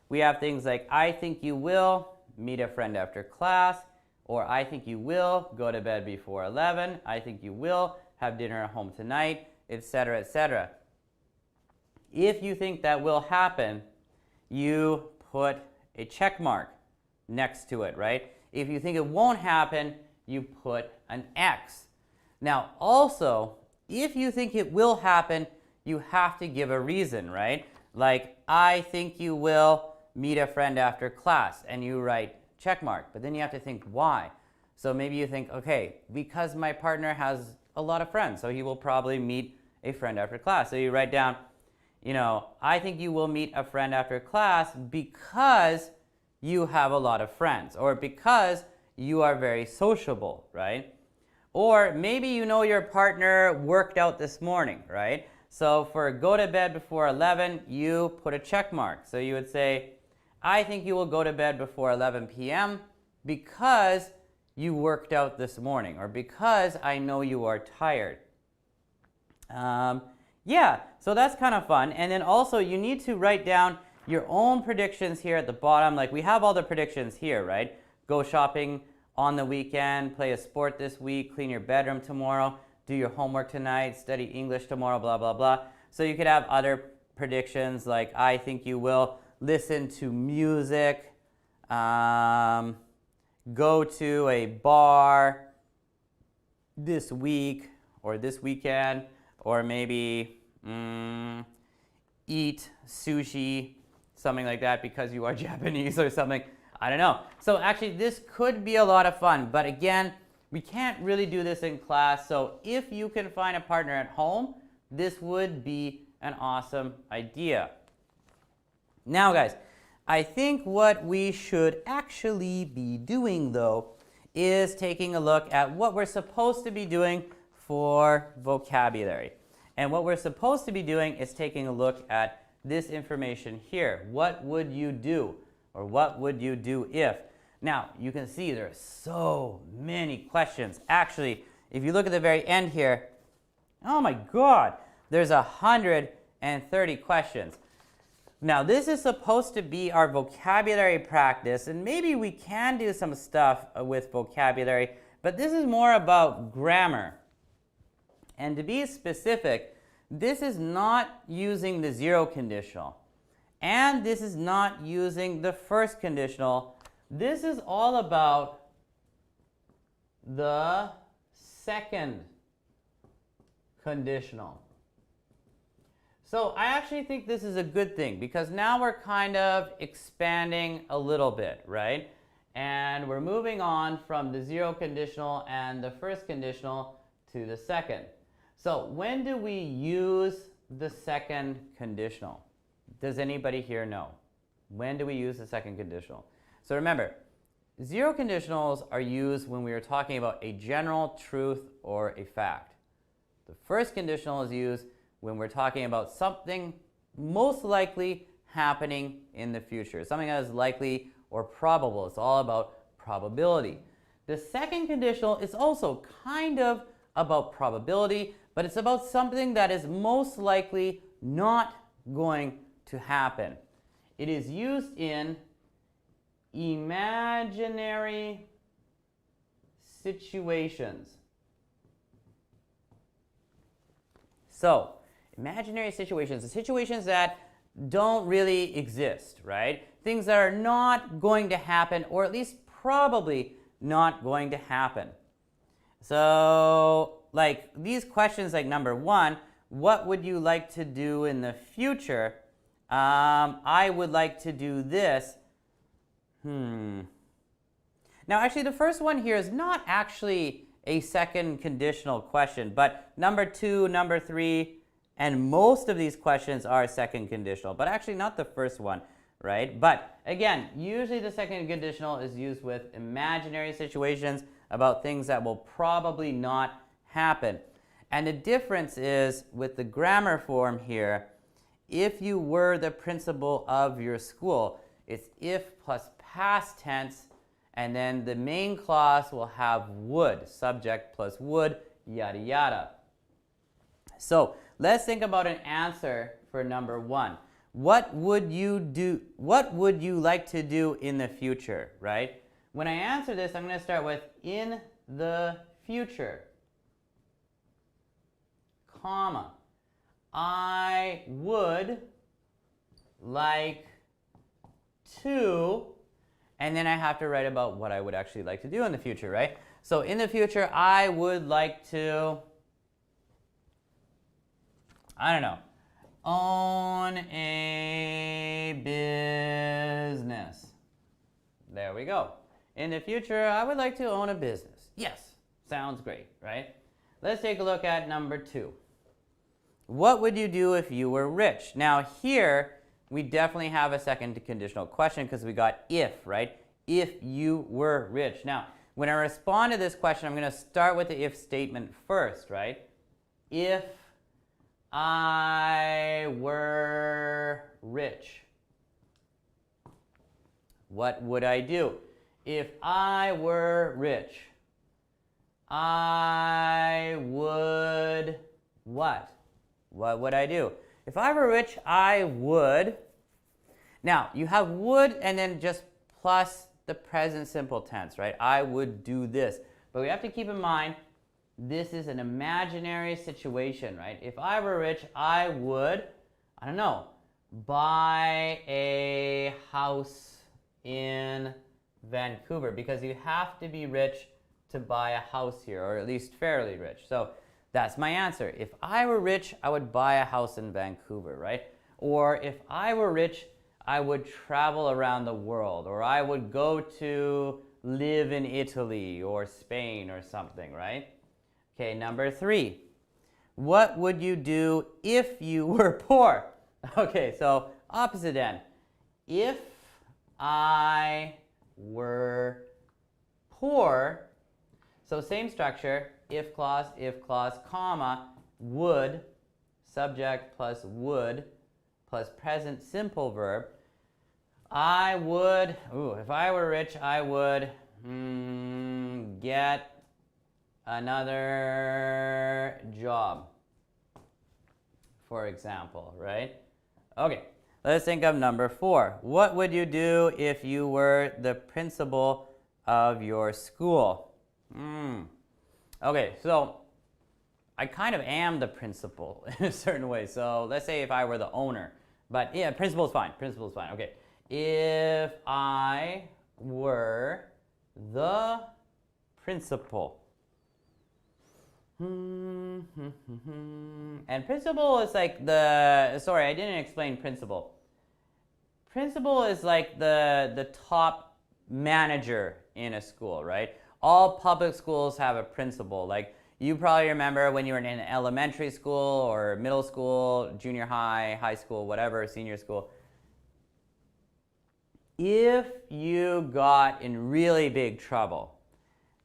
Speaker 1: we have things like, I think you will meet a friend after class, or I think you will go to bed before 11, I think you will have dinner at home tonight, etc., etc. If you think that will happen, you put a check mark next to it, right? If you think it won't happen, you put an X. Now, also, if you think it will happen, you have to give a reason, right? Like, I think you will meet a friend after class, and you write check mark, but then you have to think why. So maybe you think, okay, because my partner has a lot of friends, so he will probably meet a friend after class. So you write down, I think you will meet a friend after class because you have a lot of friends, or because you are very sociable, right? Or maybe your partner worked out this morning, right? So for go to bed before 11, you put a check mark. So you would say, I think you will go to bed before 11 p.m. because you worked out this morning, or because I know you are tired. Yeah, so that's kind of fun. And then also you need to write down your own predictions here at the bottom. Like we have all the predictions here, right? Go shopping on the weekend, play a sport this week, clean your bedroom tomorrow, do your homework tonight, study English tomorrow, blah, blah, blah. So you could have other predictions like I think you will listen to music, go to a bar, this week or this weekend, or maybe eat sushi, something like that, because you are Japanese or something. I don't know. So actually this could be a lot of fun, but again, we can't really do this in class. So if you can find a partner at home, this would be an awesome idea. Now guys, I think what we should actually be doing though is taking a look at what we're supposed to be doing for vocabulary. And what we're supposed to be doing is taking a look at this information here. What would you do? Or what would you do if? Now, you can see there are so many questions. Actually, if you look at the very end here, oh my God, there's 130 questions. Now, this is supposed to be our vocabulary practice, and maybe we can do some stuff with vocabulary, but this is more about grammar. And to be specific, this is not using the zero conditional. And this is not using the first conditional. This is all about the second conditional. So I actually think this is a good thing, because now we're kind of expanding a little bit, right? And we're moving on from the zero conditional and the first conditional to the second. So when do we use the second conditional? Does anybody here know? When do we use the second conditional? So remember, zero conditionals are used when we are talking about a general truth or a fact. The first conditional is used when we're talking about something most likely happening in the future, something that is likely or probable. It's all about probability. The second conditional is also kind of about probability, but it's about something that is most likely not going to happen. It is used in imaginary situations. So, imaginary situations, the situations that don't really exist, right? Things that are not going to happen, or at least probably not going to happen. So, like these questions, like number one, what would you like to do in the future? I would like to do this. Now, actually, the first one here is not actually a second conditional question, but number two, number three, and most of these questions are second conditional, but actually not the first one, right? But again, usually the second conditional is used with imaginary situations about things that will probably not happen. And the difference is with the grammar form here, if you were the principal of your school, it's if plus past tense, and then the main clause will have would, subject plus would, yada yada. So let's think about an answer for number one. What would you do? What would you like to do in the future, right? When I answer this, I'm going to start with in the future, comma, I would like to, and then I have to write about what I would actually like to do in the future, right? So in the future, I would like to, I don't know, own a business. There we go. In the future, I would like to own a business. Yes, sounds great, right? Let's take a look at number two. What would you do if you were rich? Now here, we definitely have a second conditional question because we got if, right? If you were rich. Now, when I respond to this question, I'm going to start with the if statement first, right? If I were rich, what would I do? If I were rich, I would what? What would I do? If I were rich, I would. Now, you have would and then just plus the present simple tense, right? I would do this. But we have to keep in mind, this is an imaginary situation, right? If I were rich, I would, I don't know, buy a house in Vancouver, because you have to be rich to buy a house here, or at least fairly rich. So that's my answer. If I were rich, I would buy a house in Vancouver, right? Or if I were rich, I would travel around the world, or I would go to live in Italy or Spain or something, right? Okay, number 3. What would you do if you were poor? Okay, so opposite end. If I were poor, so same structure, if clause, comma, would, subject plus would, plus present simple verb. I would, if I were rich, I would get another job, for example, right? Okay, let's think of number 4. What would you do if you were the principal of your school? Okay, so I kind of am the principal in a certain way. So let's say if I were the owner. But yeah, principal is fine. Principal is fine. Okay. If I were the principal. And principal is like sorry, I didn't explain principal. Principal is like the top manager in a school, right? All public schools have a principal. Like, you probably remember when you were in elementary school or middle school, junior high, high school, whatever, senior school. If you got in really big trouble,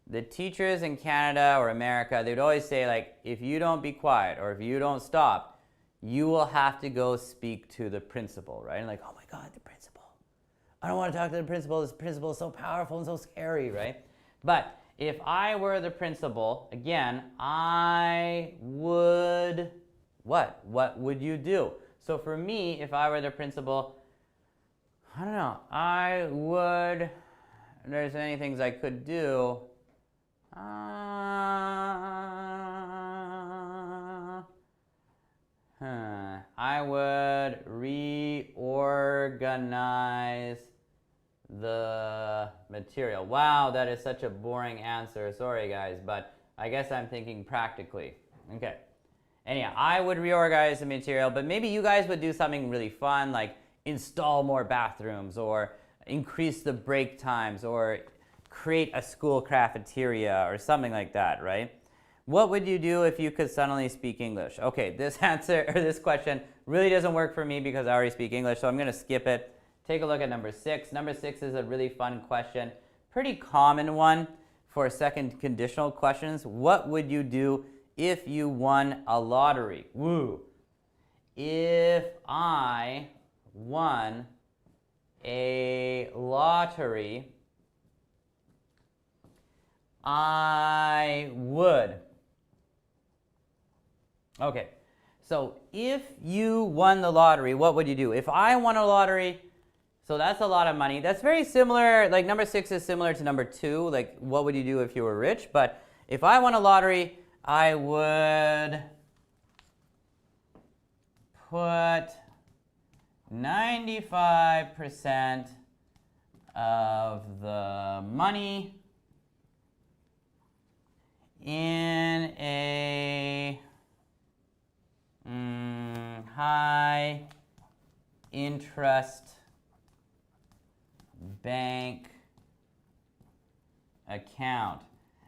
Speaker 1: the teachers in Canada or America, they would always say, like, if you don't be quiet or if you don't stop, you will have to go speak to the principal, right? And like, oh my God, the principal. I don't want to talk to the principal. This principal is so powerful and so scary, right? But if I were the principal, again, I would, what? What would you do? So for me, if I were the principal, I don't know, I would, there's many things I could do. I would reorganize the material. Wow, that is such a boring answer. Sorry, guys, but I guess I'm thinking practically. Okay. Anyhow, I would reorganize the material, but maybe you guys would do something really fun, like install more bathrooms, or increase the break times, or create a school cafeteria, or something like that, right? What would you do if you could suddenly speak English? Okay, this answer, or this question really doesn't work for me because I already speak English, so I'm going to skip it. Take a look at number 6. Number 6 is a really fun question. Pretty common one for second conditional questions. What would you do if you won a lottery? Woo! If I won a lottery, I would. Okay, so if you won the lottery, what would you do? If I won a lottery, so that's a lot of money. That's very similar, like number 6 is similar to number 2, like what would you do if you were rich? But if I won a lottery, I would put 95% of the money in a high interest bank account.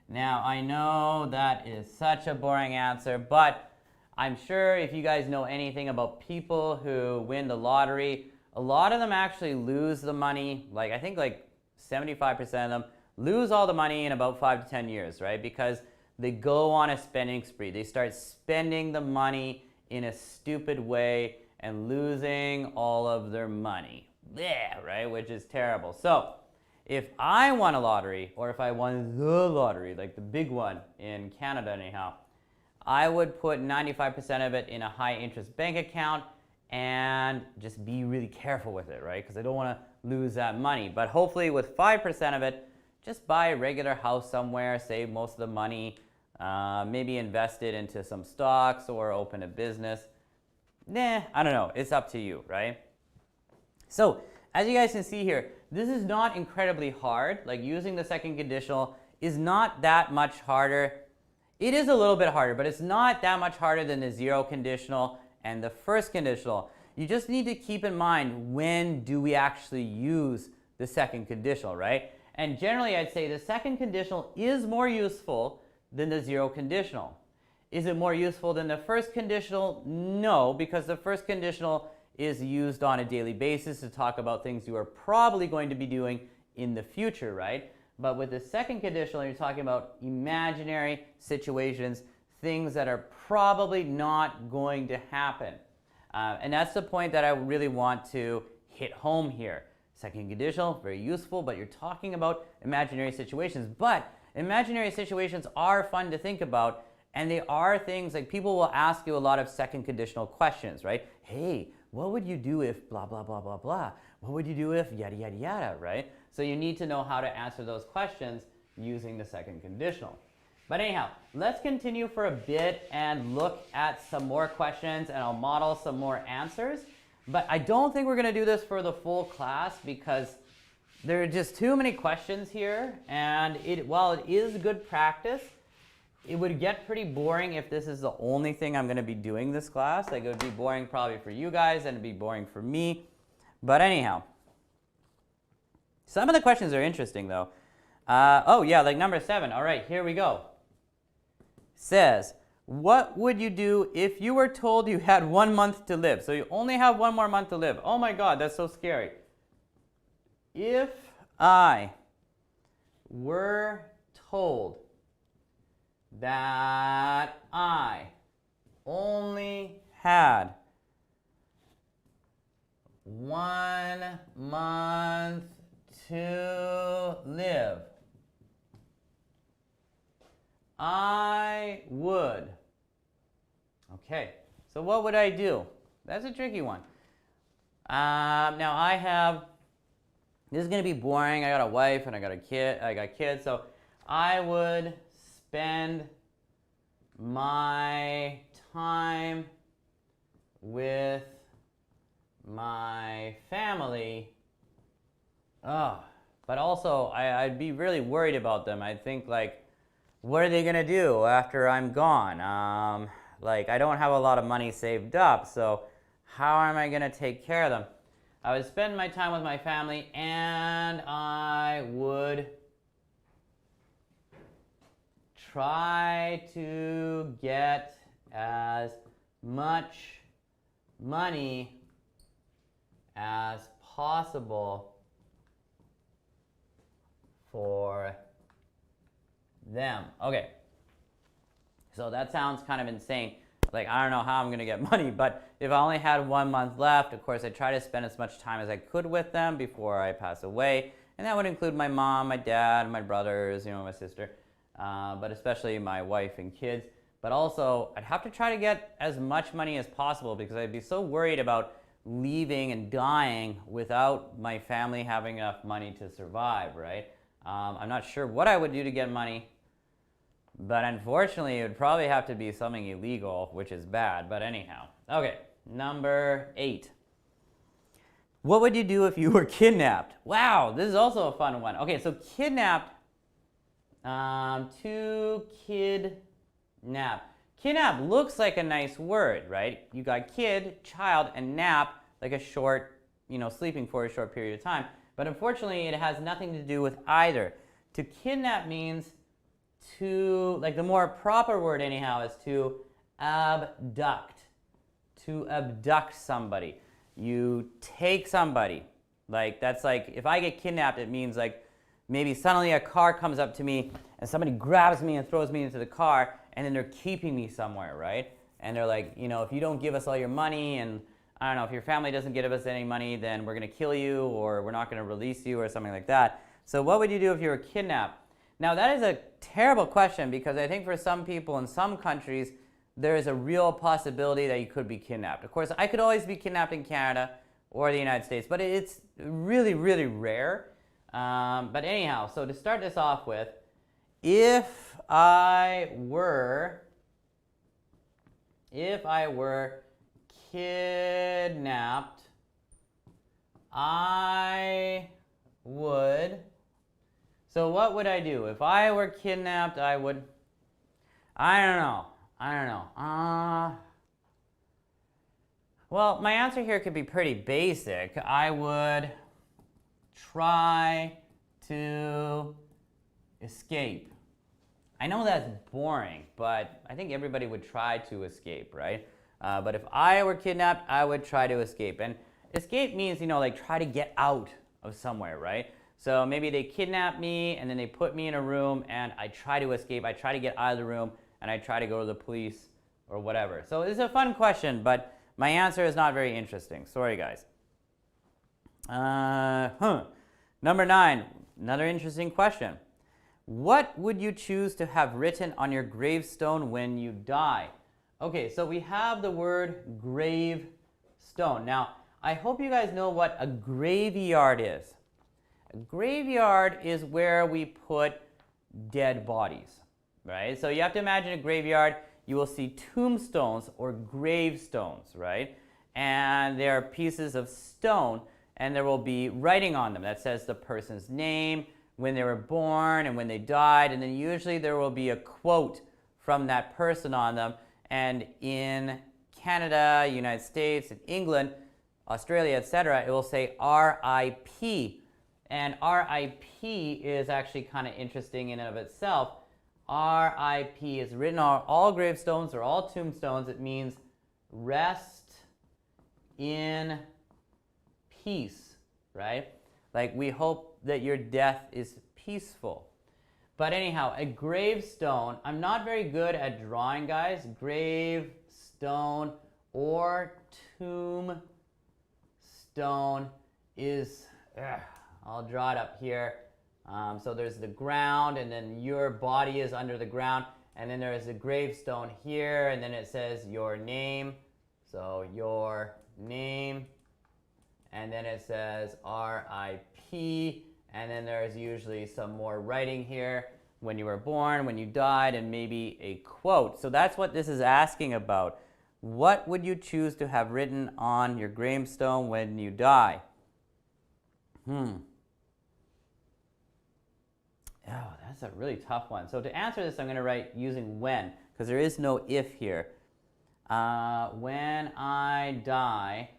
Speaker 1: Now, I know that is such a boring answer, but I'm sure if you guys know anything about people who win the lottery, a lot of them actually lose the money. Like, I think like 75% of them lose all the money in about 5 to 10 years, right? Because they go on a spending spree. They start spending the money in a stupid way and losing all of their money. Yeah, right? Which is terrible. So if I won a lottery, or if I won the lottery, like the big one in Canada anyhow, I would put 95% of it in a high interest bank account and just be really careful with it, right? Because I don't want to lose that money. But hopefully with 5% of it, just buy a regular house somewhere, save most of the money, maybe invest it into some stocks or open a business. I don't know. It's up to you, right? So as you guys can see here, this is not incredibly hard. Like, using the second conditional is not that much harder. It is a little bit harder, but it's not that much harder than the zero conditional and the first conditional. You just need to keep in mind, when do we actually use the second conditional, right? And generally, I'd say the second conditional is more useful than the zero conditional. Is it more useful than the first conditional? No, because the first conditional is used on a daily basis to talk about things you are probably going to be doing in the future, right? But with the second conditional, you're talking about imaginary situations, things that are probably not going to happen. And that's the point that I really want to hit home here. Second conditional, very useful, but you're talking about imaginary situations. But imaginary situations are fun to think about, and they are things like people will ask you a lot of second conditional questions, right? Hey, what would you do if blah, blah, blah, blah, blah? What would you do if yada, yada, yada, right? So you need to know how to answer those questions using the second conditional. But anyhow, let's continue for a bit and look at some more questions, and I'll model some more answers. But I don't think we're going to do this for the full class because there are just too many questions here. And while it is good practice, it would get pretty boring if this is the only thing I'm going to be doing this class. Like, it would be boring probably for you guys, and it'd be boring for me. But anyhow, some of the questions are interesting, though. Oh, yeah, like number 7. All right, here we go. Says, what would you do if you were told you had 1 month to live? So you only have 1 more month to live. Oh my God, that's so scary. If I were told that I only had 1 month to live, I would. Okay, so what would I do? That's a tricky one. Now this is going to be boring. I got a wife and I got kids, so I would spend my time with my family. But also I'd be really worried about them. I'd think, like, what are they going to do after I'm gone? Like, I don't have a lot of money saved up, so how am I going to take care of them? I would spend my time with my family, and I would try to get as much money as possible for them. Okay, so that sounds kind of insane. Like, I don't know how I'm going to get money, but if I only had 1 month left, of course, I'd try to spend as much time as I could with them before I pass away. And that would include my mom, my dad, my brothers, my sister, but especially my wife and kids. But also, I'd have to try to get as much money as possible because I'd be so worried about leaving and dying without my family having enough money to survive, right? I'm not sure what I would do to get money. But unfortunately, it would probably have to be something illegal, which is bad. But anyhow. Okay, number 8. What would you do if you were kidnapped? Wow, this is also a fun one. Okay, so kidnapped. To kidnap. Kidnap looks like a nice word, right? You got kid, child, and nap, like a short, sleeping for a short period of time. But unfortunately, it has nothing to do with either. To kidnap means to, like, the more proper word anyhow is to abduct. To abduct somebody. You take somebody. Like, that's like, if I get kidnapped, it means like maybe suddenly a car comes up to me and somebody grabs me and throws me into the car, and then they're keeping me somewhere, right? And they're like, if you don't give us all your money, and I don't know, if your family doesn't give us any money, then we're going to kill you, or we're not going to release you, or something like that. So what would you do if you were kidnapped? Now, that is a terrible question because I think for some people in some countries, there is a real possibility that you could be kidnapped. Of course, I could always be kidnapped in Canada or the United States, but it's really, really rare. But anyhow, so to start this off with, if I were kidnapped, I would. So what would I do? If I were kidnapped, I would, I don't know. Well, my answer here could be pretty basic. I would try to escape. I know that's boring, but I think everybody would try to escape, right? But if I were kidnapped, I would try to escape. And escape means, like try to get out of somewhere, right? So maybe they kidnap me and then they put me in a room and I try to escape. I try to get out of the room and I try to go to the police or whatever. So it's a fun question, but my answer is not very interesting. Sorry, guys. Number 9, another interesting question. What would you choose to have written on your gravestone when you die? Okay, so we have the word gravestone. Now, I hope you guys know what a graveyard is. A graveyard is where we put dead bodies, right? So you have to imagine a graveyard. You will see tombstones or gravestones, right? And they are pieces of stone, and there will be writing on them that says the person's name, when they were born, and when they died, and then usually there will be a quote from that person on them. And in Canada, United States, and England, Australia, etc., it will say RIP. And RIP is actually kind of interesting in and of itself. RIP is written on all gravestones or all tombstones. It means rest in peace, right? Like we hope that your death is peaceful. But anyhow, a gravestone, I'm not very good at drawing, guys. Gravestone or tombstone is, I'll draw it up here. So there's the ground, and then your body is under the ground, and then there's a gravestone here, and then it says your name. So your name, and then it says RIP, and then there's usually some more writing here, when you were born, when you died, and maybe a quote. So that's what this is asking about. What would you choose to have written on your gravestone when you die? Oh, that's a really tough one. So to answer this, I'm going to write using when, because there is no if here. When I die,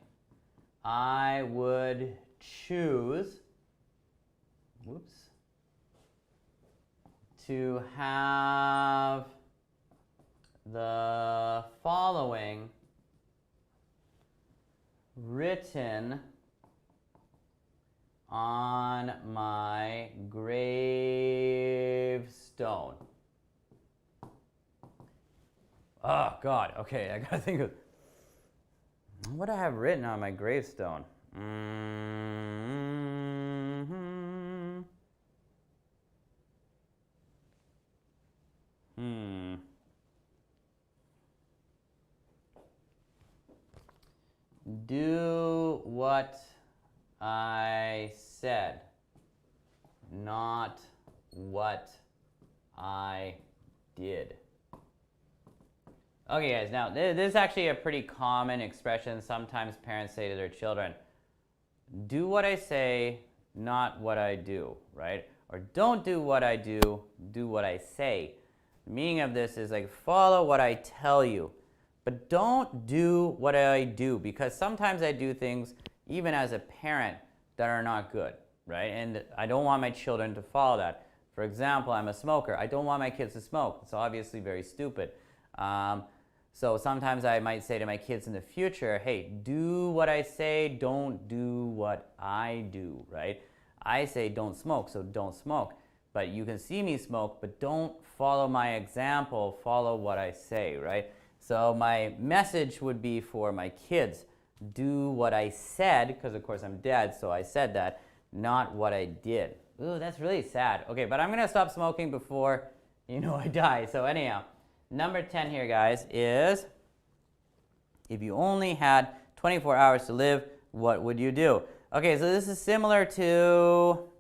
Speaker 1: I would choose, to have the following written on my gravestone. Oh, God. Okay, I gotta think of what do I have written on my gravestone. Do what I said, not what I did. Okay, guys, now this is actually a pretty common expression. Sometimes parents say to their children, do what I say, not what I do, right? Or don't do what I do what I say. The meaning of this is like follow what I tell you, but don't do what I do, because sometimes I do things even as a parent that are not good, right? And I don't want my children to follow that. For example, I'm a smoker. I don't want my kids to smoke. It's obviously very stupid. So sometimes I might say to my kids in the future, hey, do what I say, don't do what I do, right? I say don't smoke, so don't smoke. But you can see me smoke, but don't follow my example, follow what I say, right? So my message would be for my kids, do what I said, because of course I'm dead, so I said that, not what I did. Ooh, that's really sad. Okay, but I'm going to stop smoking before, I die. So anyhow, number 10 here, guys, is if you only had 24 hours to live, what would you do? Okay, so this is similar to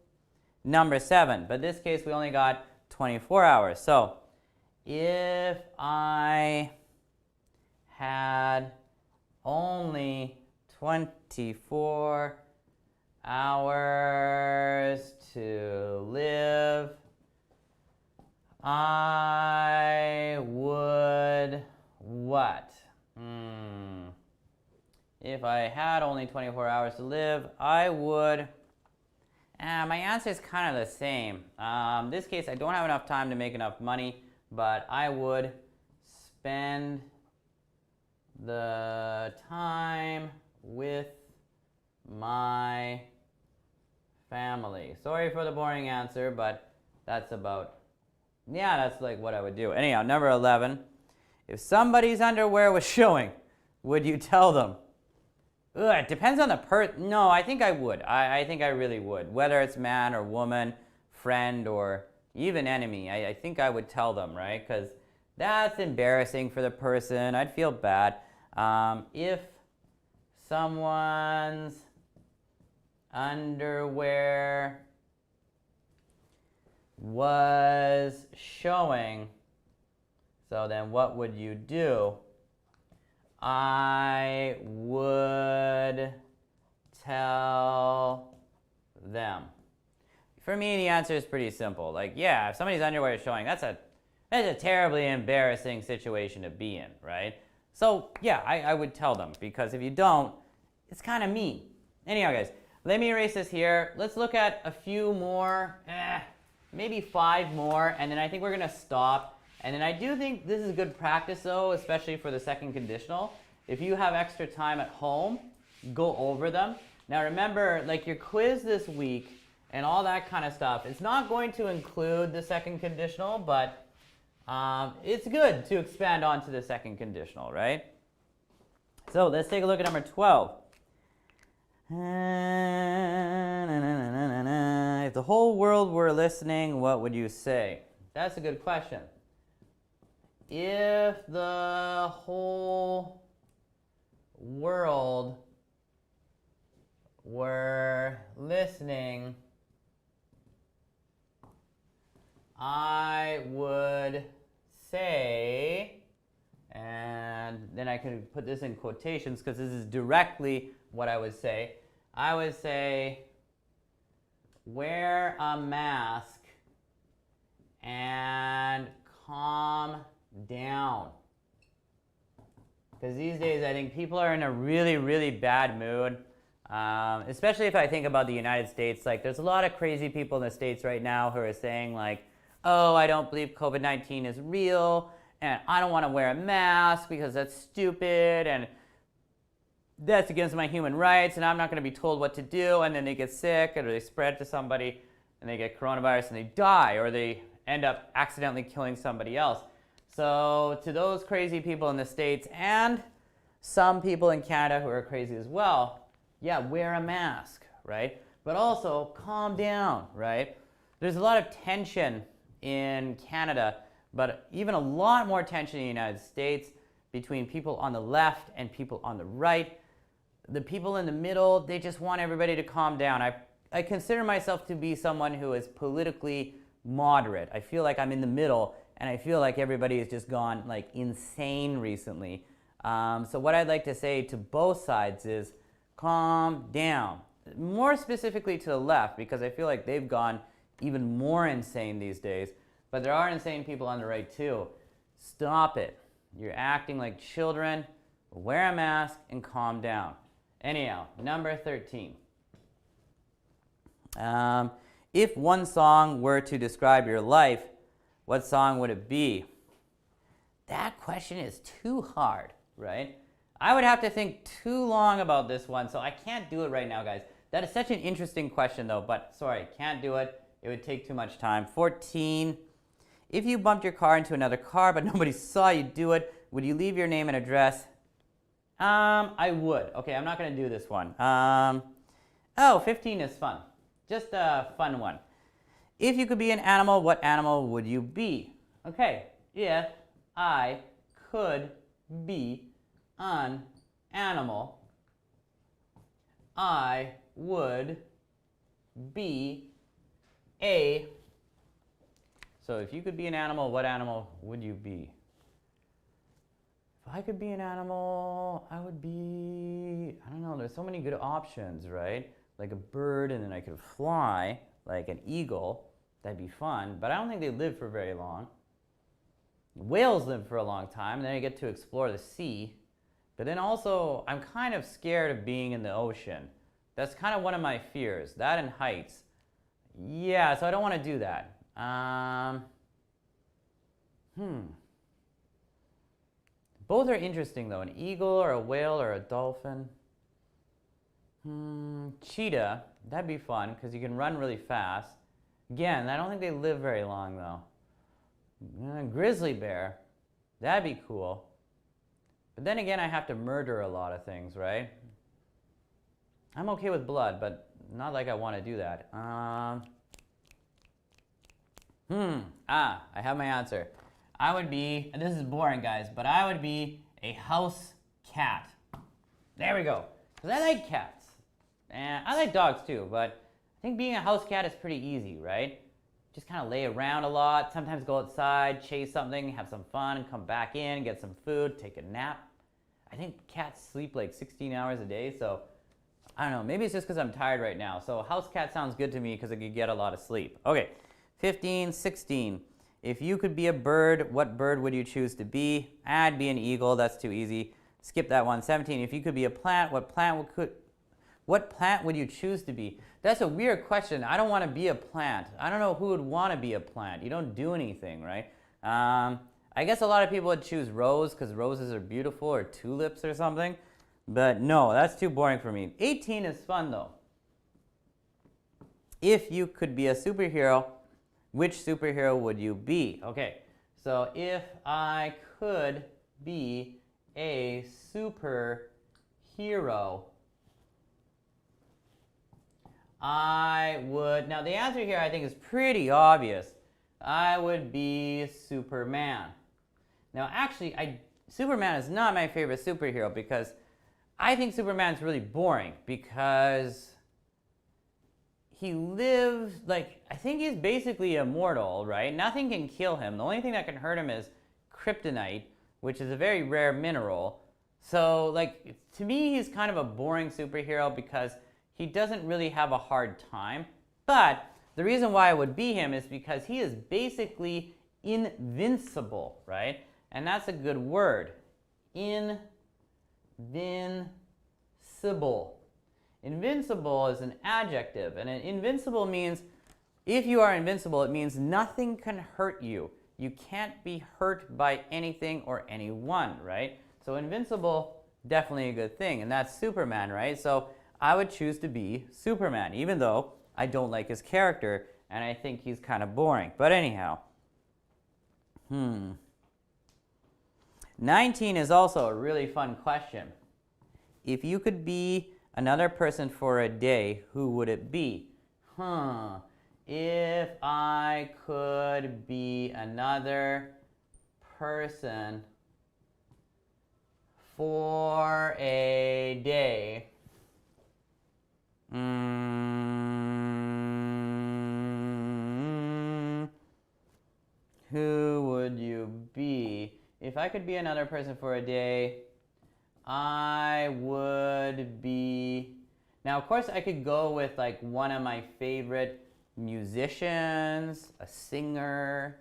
Speaker 1: number 7, but in this case we only got 24 hours. So if I had only 24 hours to live, I would what? If I had only 24 hours to live, I would... my answer is kind of the same. In this case, I don't have enough time to make enough money, but I would spend the time with my family. Sorry for the boring answer, but that's about, yeah, that's like what I would do. Anyhow, number 11. If somebody's underwear was showing, would you tell them? It depends on the person. No, I think I would. I think I really would. Whether it's man or woman, friend or even enemy, I think I would tell them, right? Because that's embarrassing for the person. I'd feel bad. If someone's underwear was showing, so then what would you do? I would tell them. For me, the answer is pretty simple. Like, yeah, if somebody's underwear is showing, that's a terribly embarrassing situation to be in, right? So, yeah, I would tell them, because if you don't, it's kind of mean. Anyhow, guys, let me erase this here. Let's look at a few more, maybe 5 more, and then I think we're going to stop. And then I do think this is good practice, though, especially for the second conditional. If you have extra time at home, go over them. Now remember, like your quiz this week and all that kind of stuff, it's not going to include the second conditional, but it's good to expand onto the second conditional, right? So let's take a look at number 12. If the whole world were listening, what would you say? That's a good question. If the whole world were listening, I would say, and then I can put this in quotations because this is directly what I would say. I would say, wear a mask and calm down. Because these days I think people are in a really, really bad mood. Especially if I think about the United States. Like, there's a lot of crazy people in the States right now who are saying like, oh, I don't believe COVID-19 is real, and I don't want to wear a mask because that's stupid, and that's against my human rights, and I'm not going to be told what to do. And then they get sick, or they spread to somebody, and they get coronavirus, and they die, or they end up accidentally killing somebody else. So to those crazy people in the States, and some people in Canada who are crazy as well, yeah, wear a mask, right? But also calm down, right? There's a lot of tension in Canada, but even a lot more tension in the United States between people on the left and people on the right. The people in the middle, they just want everybody to calm down. I consider myself to be someone who is politically moderate. I feel like I'm in the middle, and I feel like everybody has just gone like insane recently. So what I'd like to say to both sides is calm down. More specifically to the left, because I feel like they've gone even more insane these days. But there are insane people on the right too. Stop it. You're acting like children. Wear a mask and calm down. Anyhow, number 13. If one song were to describe your life, what song would it be? That question is too hard, right? I would have to think too long about this one, so I can't do it right now, guys. That is such an interesting question, though, but sorry, can't do it. It would take too much time. 14. If you bumped your car into another car, but nobody saw you do it, would you leave your name and address? I would. Okay, I'm not going to do this one. 15 is fun. Just a fun one. If you could be an animal, what animal would you be? Okay, if I could be an animal, I would be a... So if you could be an animal, what animal would you be? If I could be an animal, I would be... I don't know, there's so many good options, right? like a bird, and then I could fly like an eagle. That'd be fun, but I don't think they live for very long. Whales live for a long time, and then I get to explore the sea. But then also, I'm kind of scared of being in the ocean. That's kind of one of my fears, that and heights. Yeah, so I don't want to do that. Both are interesting though, an eagle or a whale or a dolphin. Cheetah, that'd be fun because you can run really fast. Again, I don't think they live very long though. Grizzly bear, that'd be cool. But then again, I have to murder a lot of things, right? I'm okay with blood, but not like I want to do that. I have my answer. I would be, and this is boring guys, but I would be a house cat. There we go. Because I like cats. And I like dogs too, but I think being a house cat is pretty easy, right? Just kind of lay around a lot, sometimes go outside, chase something, have some fun, come back in, get some food, take a nap. I think cats sleep like 16 hours a day, so I don't know, maybe it's just because I'm tired right now. So house cat sounds good to me because I could get a lot of sleep. Okay, 15, 16. If you could be a bird, what bird would you choose to be? I'd be an eagle, that's too easy. Skip that one. 17, if you could be a plant, what plant would you choose to be? That's a weird question. I don't want to be a plant. I don't know who would want to be a plant. You don't do anything, right? I guess a lot of people would choose rose because roses are beautiful, or tulips or something. But no, that's too boring for me. 18 is fun though. If you could be a superhero, which superhero would you be? Okay, so if I could be a superhero, I would, now the answer here I think is pretty obvious. I would be Superman. Now actually, Superman is not my favorite superhero because I think Superman's really boring because he lives, like, I think he's basically immortal, right? Nothing can kill him. The only thing that can hurt him is kryptonite, which is a very rare mineral. So, like, to me, he's kind of a boring superhero because he doesn't really have a hard time. But the reason why I would be him is because he is basically invincible, right? And that's a good word. Invincible. Invincible is an adjective, and an invincible means, if you are invincible, it means nothing can hurt you. You can't be hurt by anything or anyone, right? So invincible, definitely a good thing, and that's Superman, right? So I would choose to be Superman, even though I don't like his character, and I think he's kind of boring. But anyhow, 19 is also a really fun question. If you could be another person for a day, who would it be? If I could be another person for a day, who would you be? If I could be another person for a day, I would be, now of course I could go with like one of my favorite musicians, a singer,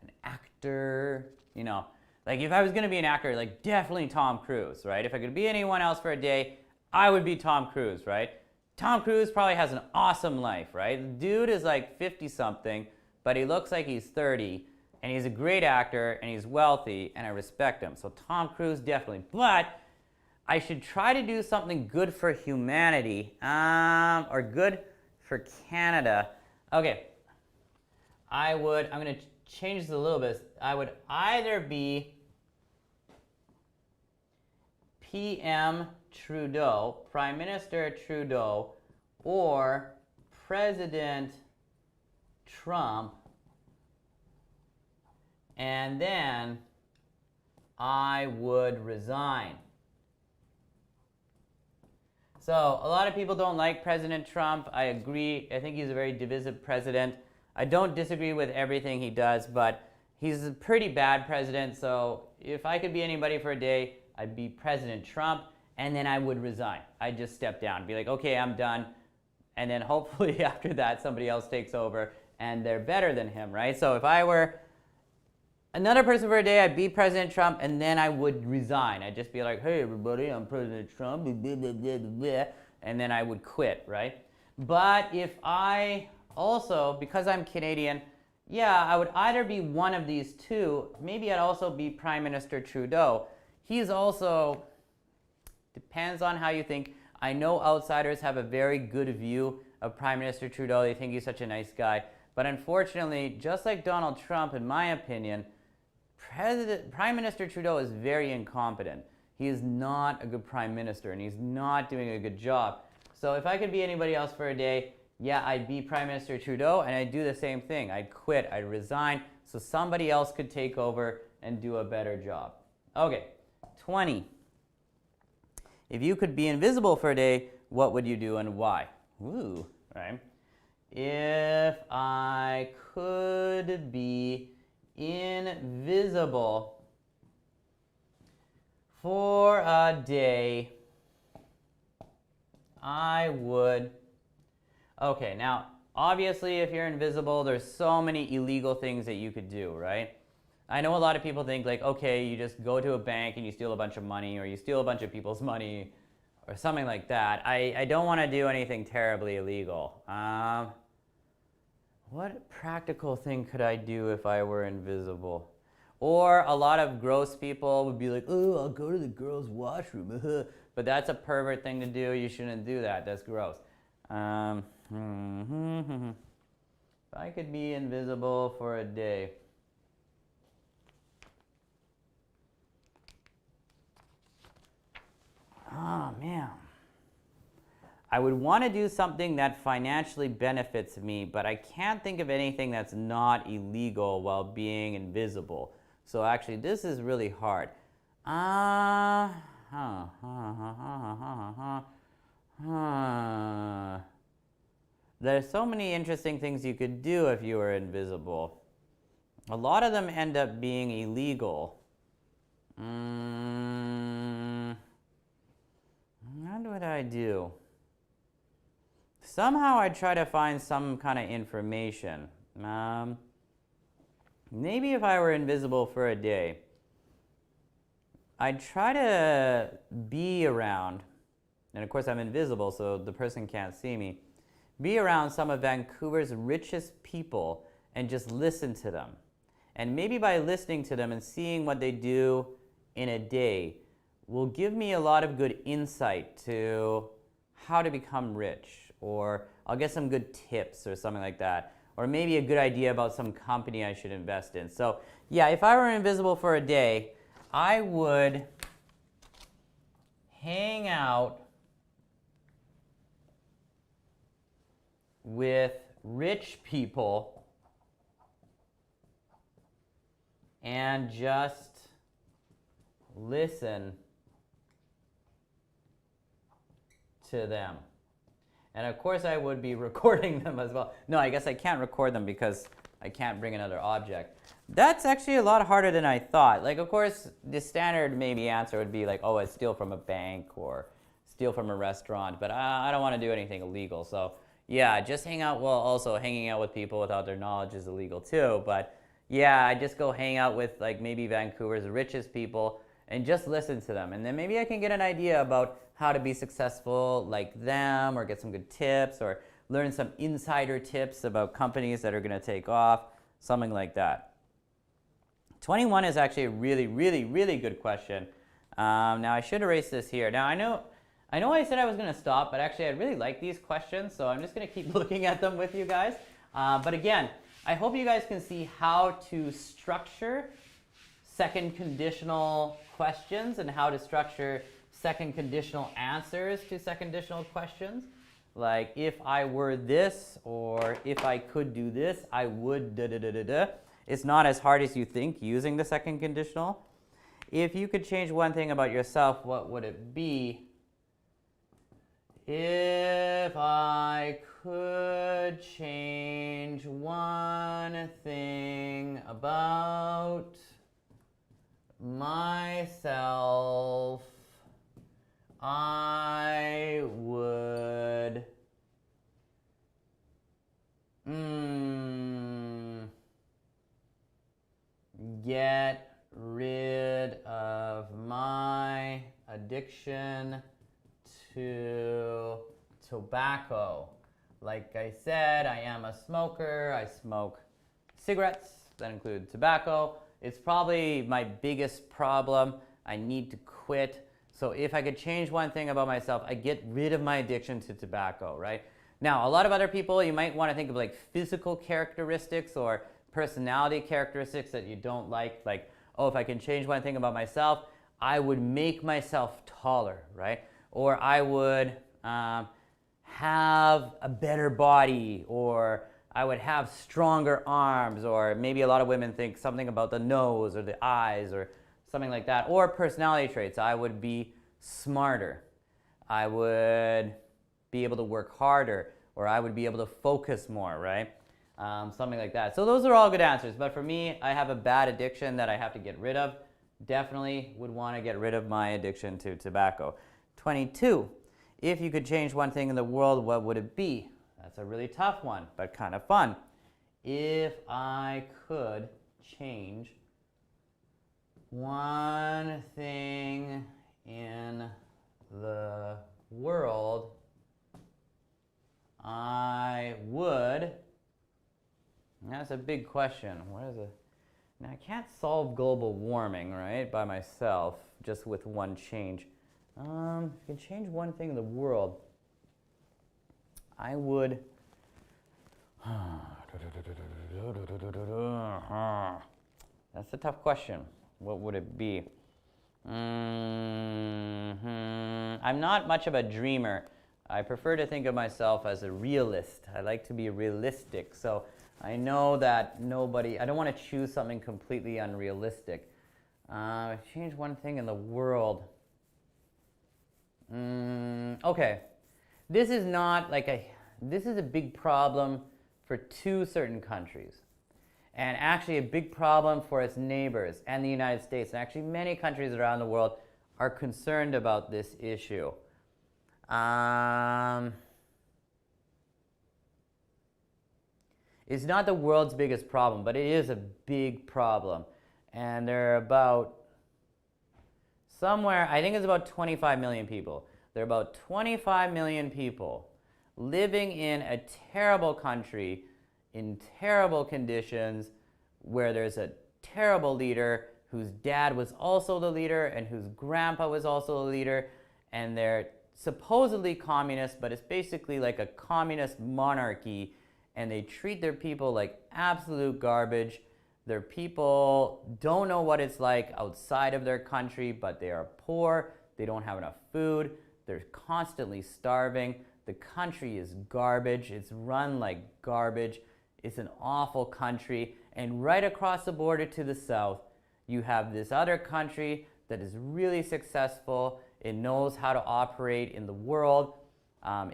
Speaker 1: an actor, you know. Like if I was gonna be an actor, like definitely Tom Cruise, right? If I could be anyone else for a day, I would be Tom Cruise, right? Tom Cruise probably has an awesome life, right? The dude is like 50 something, but he looks like he's 30, and he's a great actor, and he's wealthy, and I respect him. So Tom Cruise definitely, but I should try to do something good for humanity, or good for Canada. Okay, I'm gonna change this a little bit. I would either be PM Trudeau, Prime Minister Trudeau, or President Trump, and then I would resign. So a lot of people don't like President Trump. I agree. I think he's a very divisive president. I don't disagree with everything he does, but he's a pretty bad president. So if I could be anybody for a day, I'd be President Trump, and then I would resign. I'd just step down, be like, okay, I'm done. and then hopefully after that somebody else takes over and they're better than him, right? So if I were another person for a day, I'd be President Trump, and then I would resign. I'd just be like, hey everybody, I'm President Trump, blah, blah, blah, blah, blah, and then I would quit, right? But if I also, because I'm Canadian, yeah, I would either be one of these two. Maybe I'd also be Prime Minister Trudeau. He's also, depends on how you think. I know outsiders have a very good view of Prime Minister Trudeau. They think he's such a nice guy. But unfortunately, just like Donald Trump, in my opinion, Prime Minister Trudeau is very incompetent. He is not a good Prime Minister, and he's not doing a good job. So if I could be anybody else for a day, yeah, I'd be Prime Minister Trudeau, and I'd do the same thing. I'd quit, I'd resign, so somebody else could take over and do a better job. Okay, 20. If you could be invisible for a day, what would you do and why? Ooh, right. If I could be invisible for a day, I would... Okay, now, obviously, if you're invisible, there's so many illegal things that you could do, right? I know a lot of people think, like, okay, you just go to a bank and you steal a bunch of money, or you steal a bunch of people's money, or something like that. I don't want to do anything terribly illegal. What practical thing could I do if I were invisible? Or a lot of gross people would be like, oh, I'll go to the girls' washroom. But that's a pervert thing to do. You shouldn't do that. That's gross. If I could be invisible for a day. Oh, man. I would want to do something that financially benefits me, but I can't think of anything that's not illegal while being invisible. So actually, this is really hard. There's so many interesting things you could do if you were invisible. A lot of them end up being illegal. What would I do? Somehow I'd try to find some kind of information. Maybe if I were invisible for a day, I'd try to be around, and of course I'm invisible so the person can't see me, be around some of Vancouver's richest people and just listen to them. And maybe by listening to them and seeing what they do in a day will give me a lot of good insight to how to become rich, or I'll get some good tips or something like that, or maybe a good idea about some company I should invest in. So yeah, if I were invisible for a day, I would hang out with rich people and just listen to them. And of course I would be recording them as well. No, I guess I can't record them because I can't bring another object. That's actually a lot harder than I thought. Like, of course, the standard maybe answer would be like, oh, I steal from a bank or steal from a restaurant, but I don't want to do anything illegal. So yeah, just hang out. Well, also hanging out with people without their knowledge is illegal too. But yeah, I just go hang out with like maybe Vancouver's richest people and just listen to them. And then maybe I can get an idea about how to be successful like them, or get some good tips, or learn some insider tips about companies that are going to take off, something like that. 21 is actually a really, really, really good question. Now I should erase this here. Now I know I said I was going to stop, but actually I really like these questions, so I'm just going to keep looking at them with you guys. But again, I hope you guys can see how to structure second conditional questions and how to structure second conditional answers to second conditional questions. Like, if I were this, or if I could do this, I would da da da da da. It's not as hard as you think using the second conditional. If you could change one thing about yourself, what would it be? If I could change one thing about myself, I would Get rid of my addiction to tobacco. Like I said, I am a smoker. I smoke cigarettes that include tobacco. It's probably my biggest problem. I need to quit. So if I could change one thing about myself, I get rid of my addiction to tobacco, right? Now, a lot of other people, you might want to think of like physical characteristics or personality characteristics that you don't like, oh, if I can change one thing about myself, I would make myself taller, right? Or I would have a better body, or I would have stronger arms, or maybe a lot of women think something about the nose or the eyes or something like that. Or personality traits, I would be smarter, I would be able to work harder, or I would be able to focus more, right? Something like that. So those are all good answers, but for me, I have a bad addiction that I have to get rid of. Definitely would want to get rid of my addiction to tobacco. 22. If you could change one thing in the world, what would it be? That's a really tough one, but kind of fun. If I could change one thing in the world, I would. That's a big question. Now, I can't solve global warming, right, by myself, just with one change. If I can change one thing in the world, I would. That's a tough question. What would it be? I'm not much of a dreamer. I prefer to think of myself as a realist. I like to be realistic. So I know that I don't want to choose something completely unrealistic. Change one thing in the world. Okay. This is a big problem for two certain countries. And actually a big problem for its neighbors and the United States. And actually many countries around the world are concerned about this issue. It's not the world's biggest problem, but it is a big problem. And there are about I think it's about 25 million people. There are about 25 million people living in a terrible country, in terrible conditions, where there's a terrible leader whose dad was also the leader and whose grandpa was also the leader, and they're supposedly communist, but it's basically like a communist monarchy, and they treat their people like absolute garbage. Their people don't know what it's like outside of their country, but they are poor, they don't have enough food, they're constantly starving. The country is garbage, it's run like garbage, it's an awful country, and right across the border to the south, you have this other country that is really successful. It knows how to operate in the world.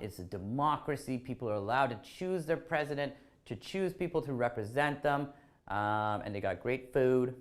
Speaker 1: It's a democracy. People are allowed to choose their president, to choose people to represent them, and they got great food,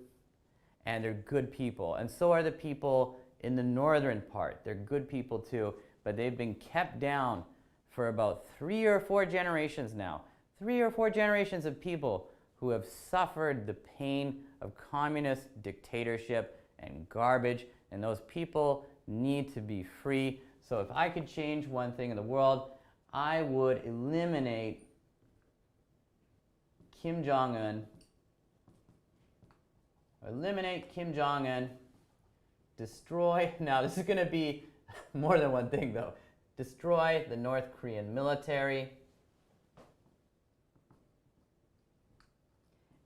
Speaker 1: and they're good people. And so are the people in the northern part. They're good people too, but they've been kept down for about 3 or 4 generations now. 3 or 4 generations of people who have suffered the pain of communist dictatorship and garbage, and those people need to be free. So if I could change one thing in the world, I would eliminate Kim Jong-un. Eliminate Kim Jong-un. Destroy, now this is going to be more than one thing though. Destroy the North Korean military.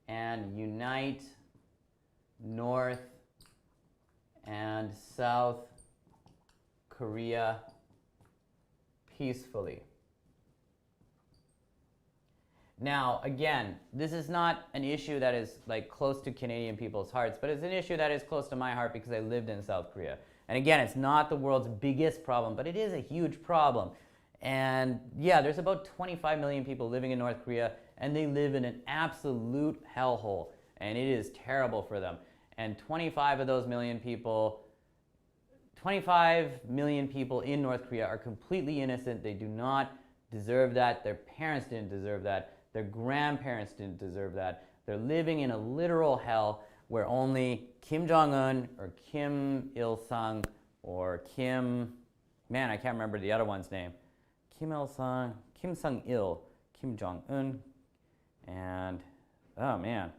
Speaker 1: And unite North and South Korea peacefully. Now, again, this is not an issue that is like close to Canadian people's hearts, but it's an issue that is close to my heart because I lived in South Korea. And again, it's not the world's biggest problem, but it is a huge problem. And yeah, there's about 25 million people living in North Korea, and they live in an absolute hellhole, and it is terrible for them. And 25 million people in North Korea are completely innocent. They do not deserve that. Their parents didn't deserve that. Their grandparents didn't deserve that. They're living in a literal hell where only Kim Jong-un or Kim Il-sung or man, I can't remember the other one's name. Kim Il-sung, Kim Sung-il, Kim Jong-un, and, oh man.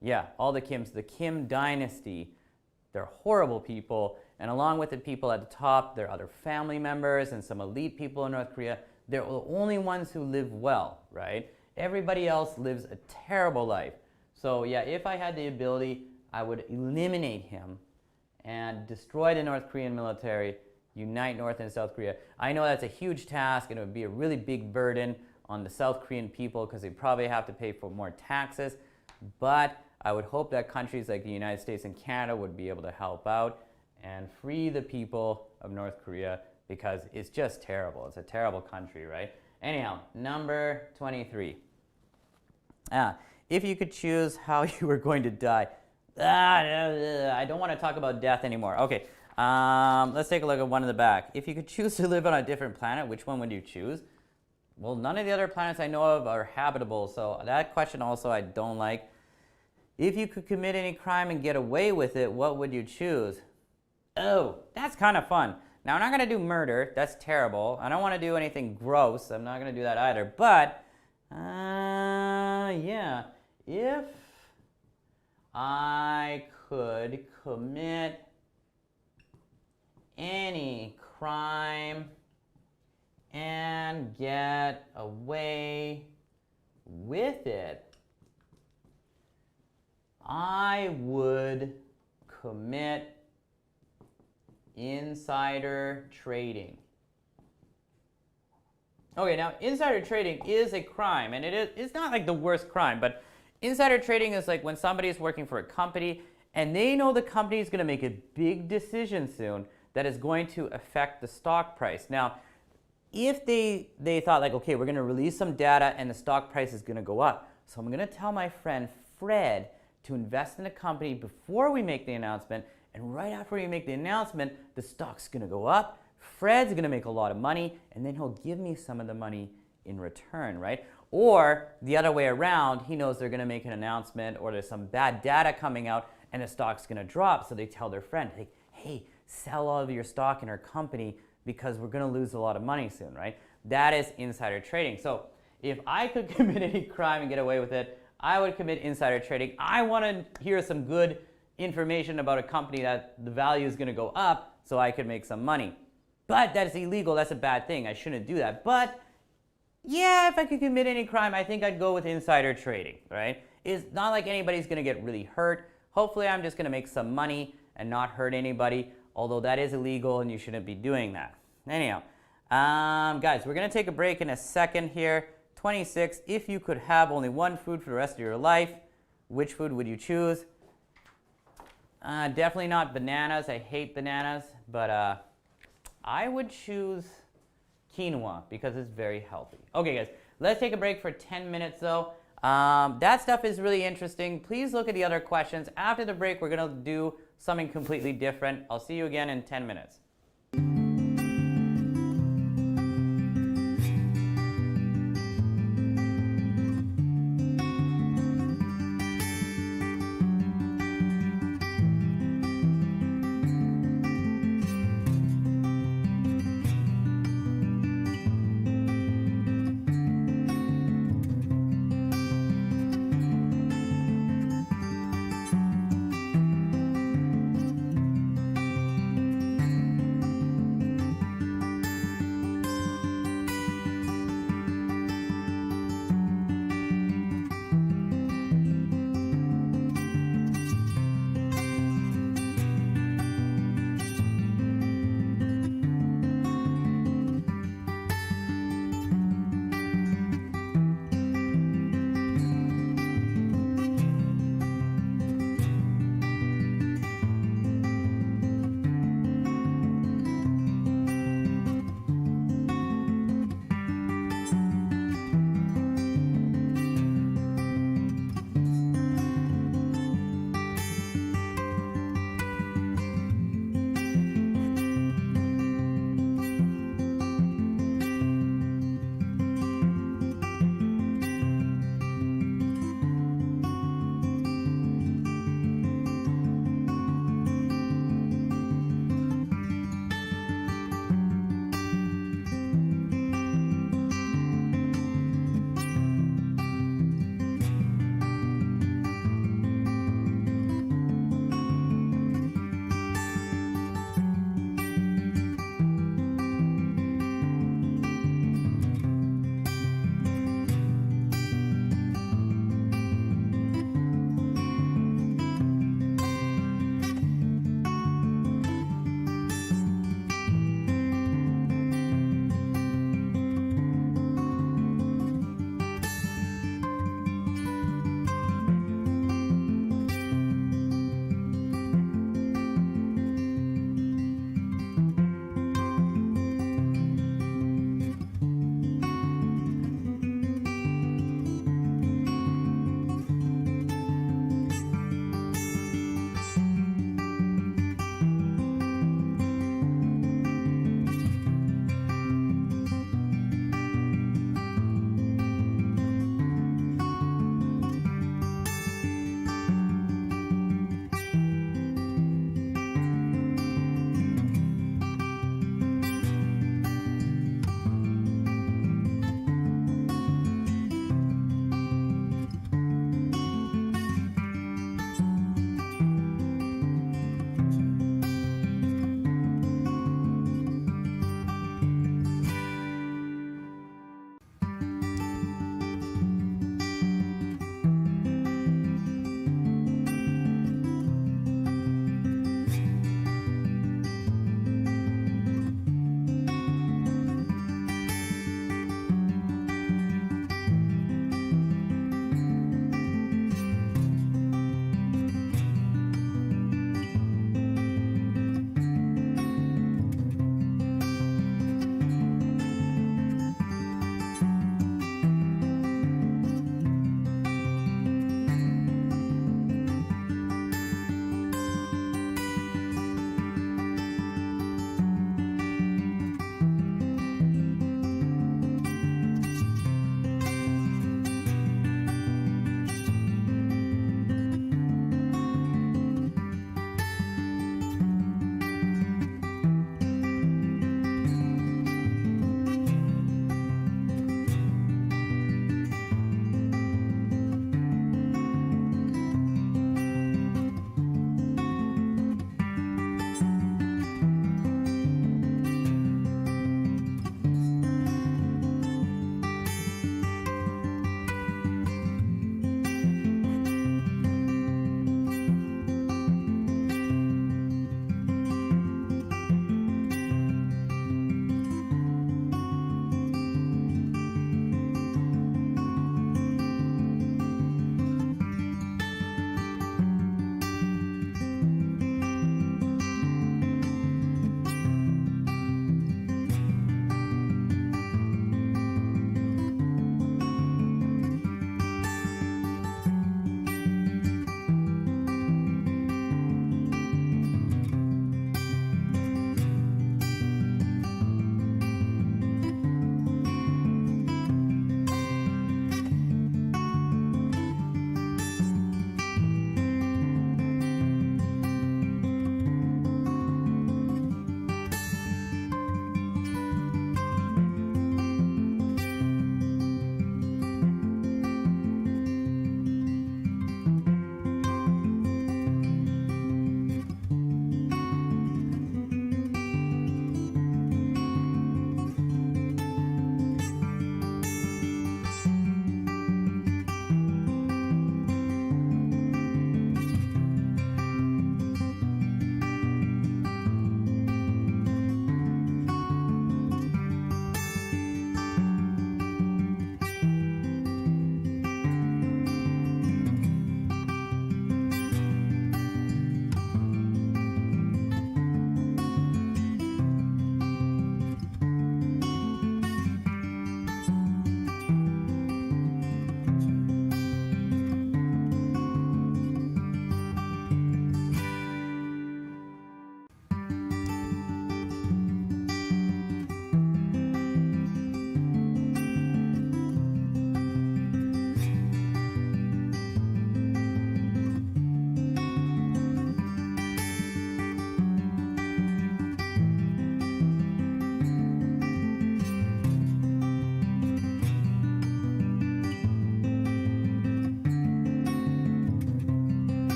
Speaker 1: Yeah, all the Kims, the Kim dynasty, they're horrible people. And along with the people at the top, there are other family members and some elite people in North Korea. They're the only ones who live well, right? Everybody else lives a terrible life. So yeah, if I had the ability, I would eliminate him and destroy the North Korean military, unite North and South Korea. I know that's a huge task and it would be a really big burden on the South Korean people because they probably have to pay for more taxes, but I would hope that countries like the United States and Canada would be able to help out and free the people of North Korea because it's just terrible. It's a terrible country, right? Anyhow, number 23. If you could choose how you were going to die. I don't want to talk about death anymore. Okay, let's take a look at one in the back. If you could choose to live on a different planet, which one would you choose? Well, none of the other planets I know of are habitable, so that question also I don't like. If you could commit any crime and get away with it, what would you choose? Oh, that's kind of fun. Now, I'm not going to do murder. That's terrible. I don't want to do anything gross. I'm not going to do that either. But, yeah, if I could commit any crime and get away with it, I would commit insider trading. Okay, now insider trading is a crime, and it's not like the worst crime, but insider trading is like when somebody is working for a company and they know the company is going to make a big decision soon that is going to affect the stock price. Now, if they thought like, okay, we're going to release some data and the stock price is going to go up, so I'm going to tell my friend Fred to invest in a company before we make the announcement, and right after we make the announcement, the stock's going to go up, Fred's going to make a lot of money, and then he'll give me some of the money in return, right? Or the other way around, he knows they're going to make an announcement or there's some bad data coming out and the stock's going to drop, so they tell their friend, hey, sell all of your stock in our company because we're going to lose a lot of money soon, right? That is insider trading. So if I could commit any crime and get away with it, I would commit insider trading. I want to hear some good information about a company that the value is going to go up so I could make some money. But that's illegal. That's a bad thing. I shouldn't do that. But yeah, if I could commit any crime, I think I'd go with insider trading, right? It's not like anybody's going to get really hurt. Hopefully, I'm just going to make some money and not hurt anybody, although that is illegal and you shouldn't be doing that. Anyhow, guys, we're going to take a break in a second here. 26, if you could have only one food for the rest of your life, which food would you choose? Definitely not bananas. I hate bananas, but I would choose quinoa because it's very healthy. Okay, guys, let's take a break for 10 minutes though. That stuff is really interesting. Please look at the other questions. After the break, we're going to do something completely different. I'll see you again in 10 minutes.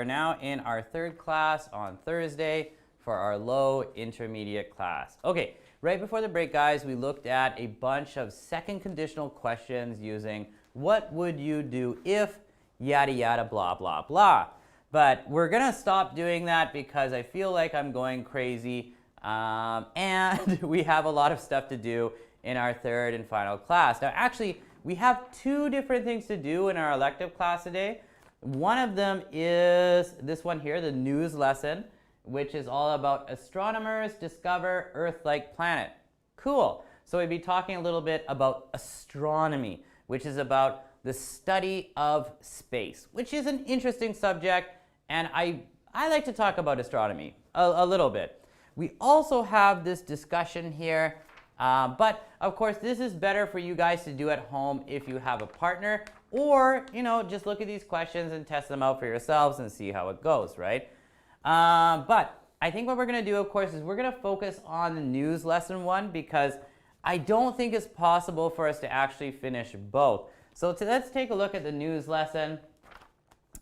Speaker 1: We're now in our third class on Thursday for our low intermediate class. Okay, right before the break, guys, we looked at a bunch of second conditional questions using what would you do if yada yada blah blah blah. But we're gonna stop doing that because I feel like I'm going crazy and we have a lot of stuff to do in our third and final class. Now actually, we have two different things to do in our elective class today. One of them is this one here, the news lesson, which is all about astronomers discover Earth-like planet. Cool. So we'd be talking a little bit about astronomy, which is about the study of space, which is an interesting subject, and I like to talk about astronomy a little bit. We also have this discussion here, but of course this is better for you guys to do at home if you have a partner, or just look at these questions and test them out for yourselves and see how it goes, right? But I think what we're going to do, of course, is we're going to focus on the news lesson one because I don't think it's possible for us to actually finish both. So let's take a look at the news lesson.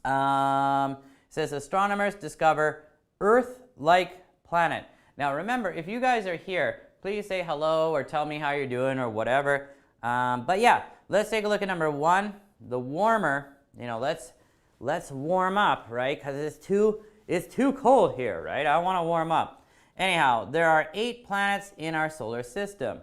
Speaker 1: It says astronomers discover Earth-like planet. Now remember, if you guys are here, please say hello or tell me how you're doing or whatever. But yeah, let's take a look at number one, the warmer. Let's warm up, right? Because it's too cold here, right? I want to warm up. Anyhow, there are 8 planets in our solar system.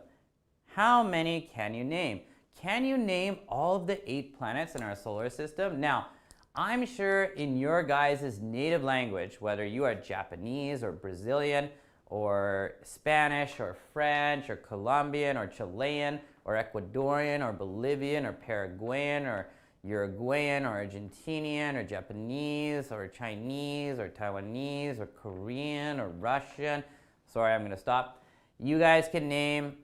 Speaker 1: How many can you name? Can you name all of the 8 planets in our solar system? Now, I'm sure in your guys' native language, whether you are Japanese or Brazilian or Spanish or French or Colombian or Chilean or Ecuadorian or Bolivian or Paraguayan or Uruguayan or Argentinian or Japanese or Chinese or Taiwanese or Korean or Russian. Sorry, I'm going to stop. You guys can name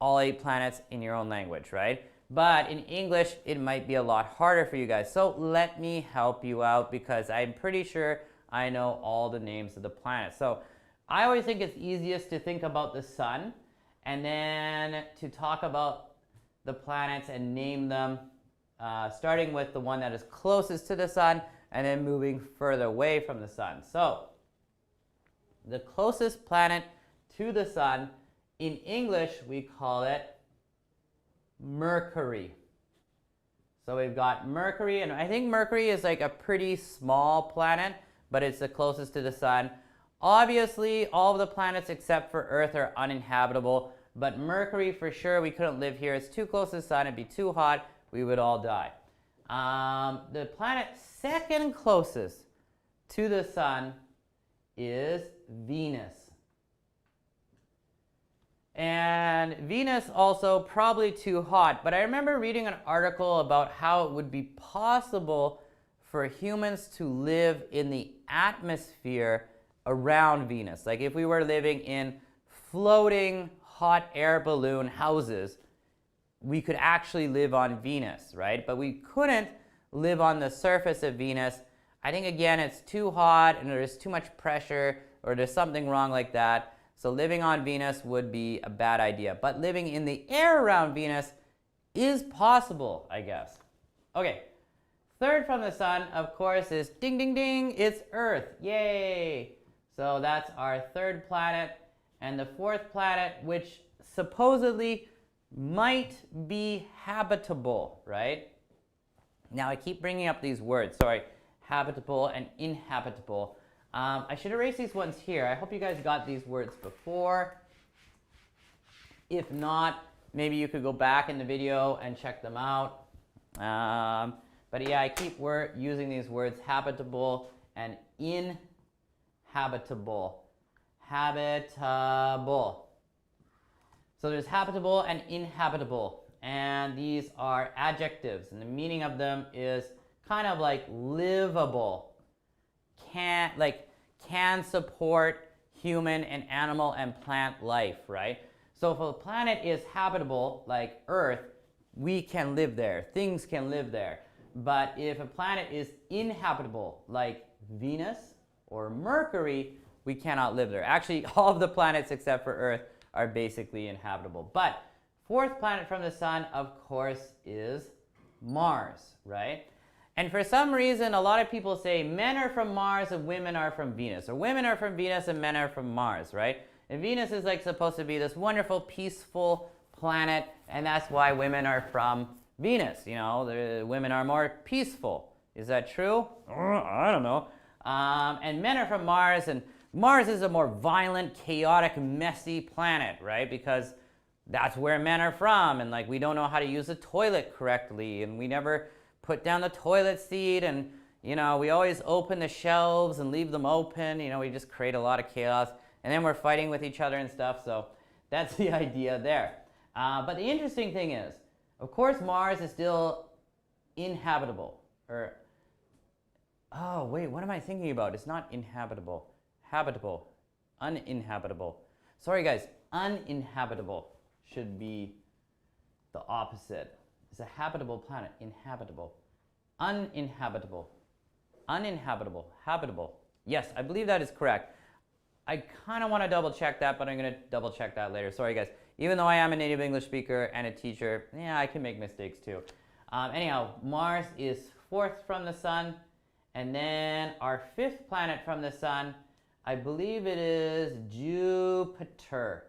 Speaker 1: all 8 planets in your own language, right? But in English, it might be a lot harder for you guys. So let me help you out because I'm pretty sure I know all the names of the planets. So I always think it's easiest to think about the sun and then to talk about the planets and name them, starting with the one that is closest to the sun and then moving further away from the sun. So the closest planet to the sun, in English, we call it Mercury. So we've got Mercury, and I think Mercury is like a pretty small planet, but it's the closest to the sun. Obviously, all of the planets except for Earth are uninhabitable, but Mercury for sure, we couldn't live here. It's too close to the sun, it'd be too hot, we would all die. The planet second closest to the sun is Venus. And Venus also probably too hot, but I remember reading an article about how it would be possible for humans to live in the atmosphere around Venus. Like if we were living in floating hot air balloon houses, we could actually live on Venus, right? But we couldn't live on the surface of Venus. I think again, it's too hot and there's too much pressure or there's something wrong like that. So living on Venus would be a bad idea. But living in the air around Venus is possible, I guess. Okay, third from the sun, of course, is ding, ding, ding, it's Earth. Yay! So that's our third planet. And the fourth planet, which supposedly might be habitable, right? Now I keep bringing up these words, sorry, habitable and inhabitable. I should erase these ones here. I hope you guys got these words before. If not, maybe you could go back in the video and check them out. But yeah, I keep using these words habitable and inhabitable. Habitable. So there's habitable and inhabitable. And these are adjectives. And the meaning of them is kind of like livable. Can support human and animal and plant life, right? So if a planet is habitable, like Earth, we can live there. Things can live there. But if a planet is inhabitable, like Venus or Mercury, we cannot live there. Actually, all of the planets except for Earth are basically inhabitable. But fourth planet from the sun, of course, is Mars, right? And for some reason, a lot of people say men are from Mars and women are from Venus, or women are from Venus and men are from Mars, right? And Venus is like supposed to be this wonderful, peaceful planet, and that's why women are from Venus. You know, the women are more peaceful. Is that true? I don't know. And men are from Mars, and Mars is a more violent, chaotic, messy planet, right? Because that's where men are from, and like we don't know how to use the toilet correctly, and we never put down the toilet seat, and you know, we always open the shelves and leave them open. You know, we just create a lot of chaos, and then we're fighting with each other and stuff. So that's the idea there. But the interesting thing is, of course, Mars is still inhabitable. Or, oh wait, what am I thinking about? It's not inhabitable. Habitable. Uninhabitable. Sorry guys, uninhabitable should be the opposite. It's a habitable planet. Inhabitable. Uninhabitable. Uninhabitable. Habitable. Yes, I believe that is correct. I kind of want to double check that, but I'm going to double check that later. Sorry guys. Even though I am a native English speaker and a teacher, yeah, I can make mistakes too. Anyhow, Mars is 4th from the sun, and then our 5th planet from the sun, I believe it is Jupiter.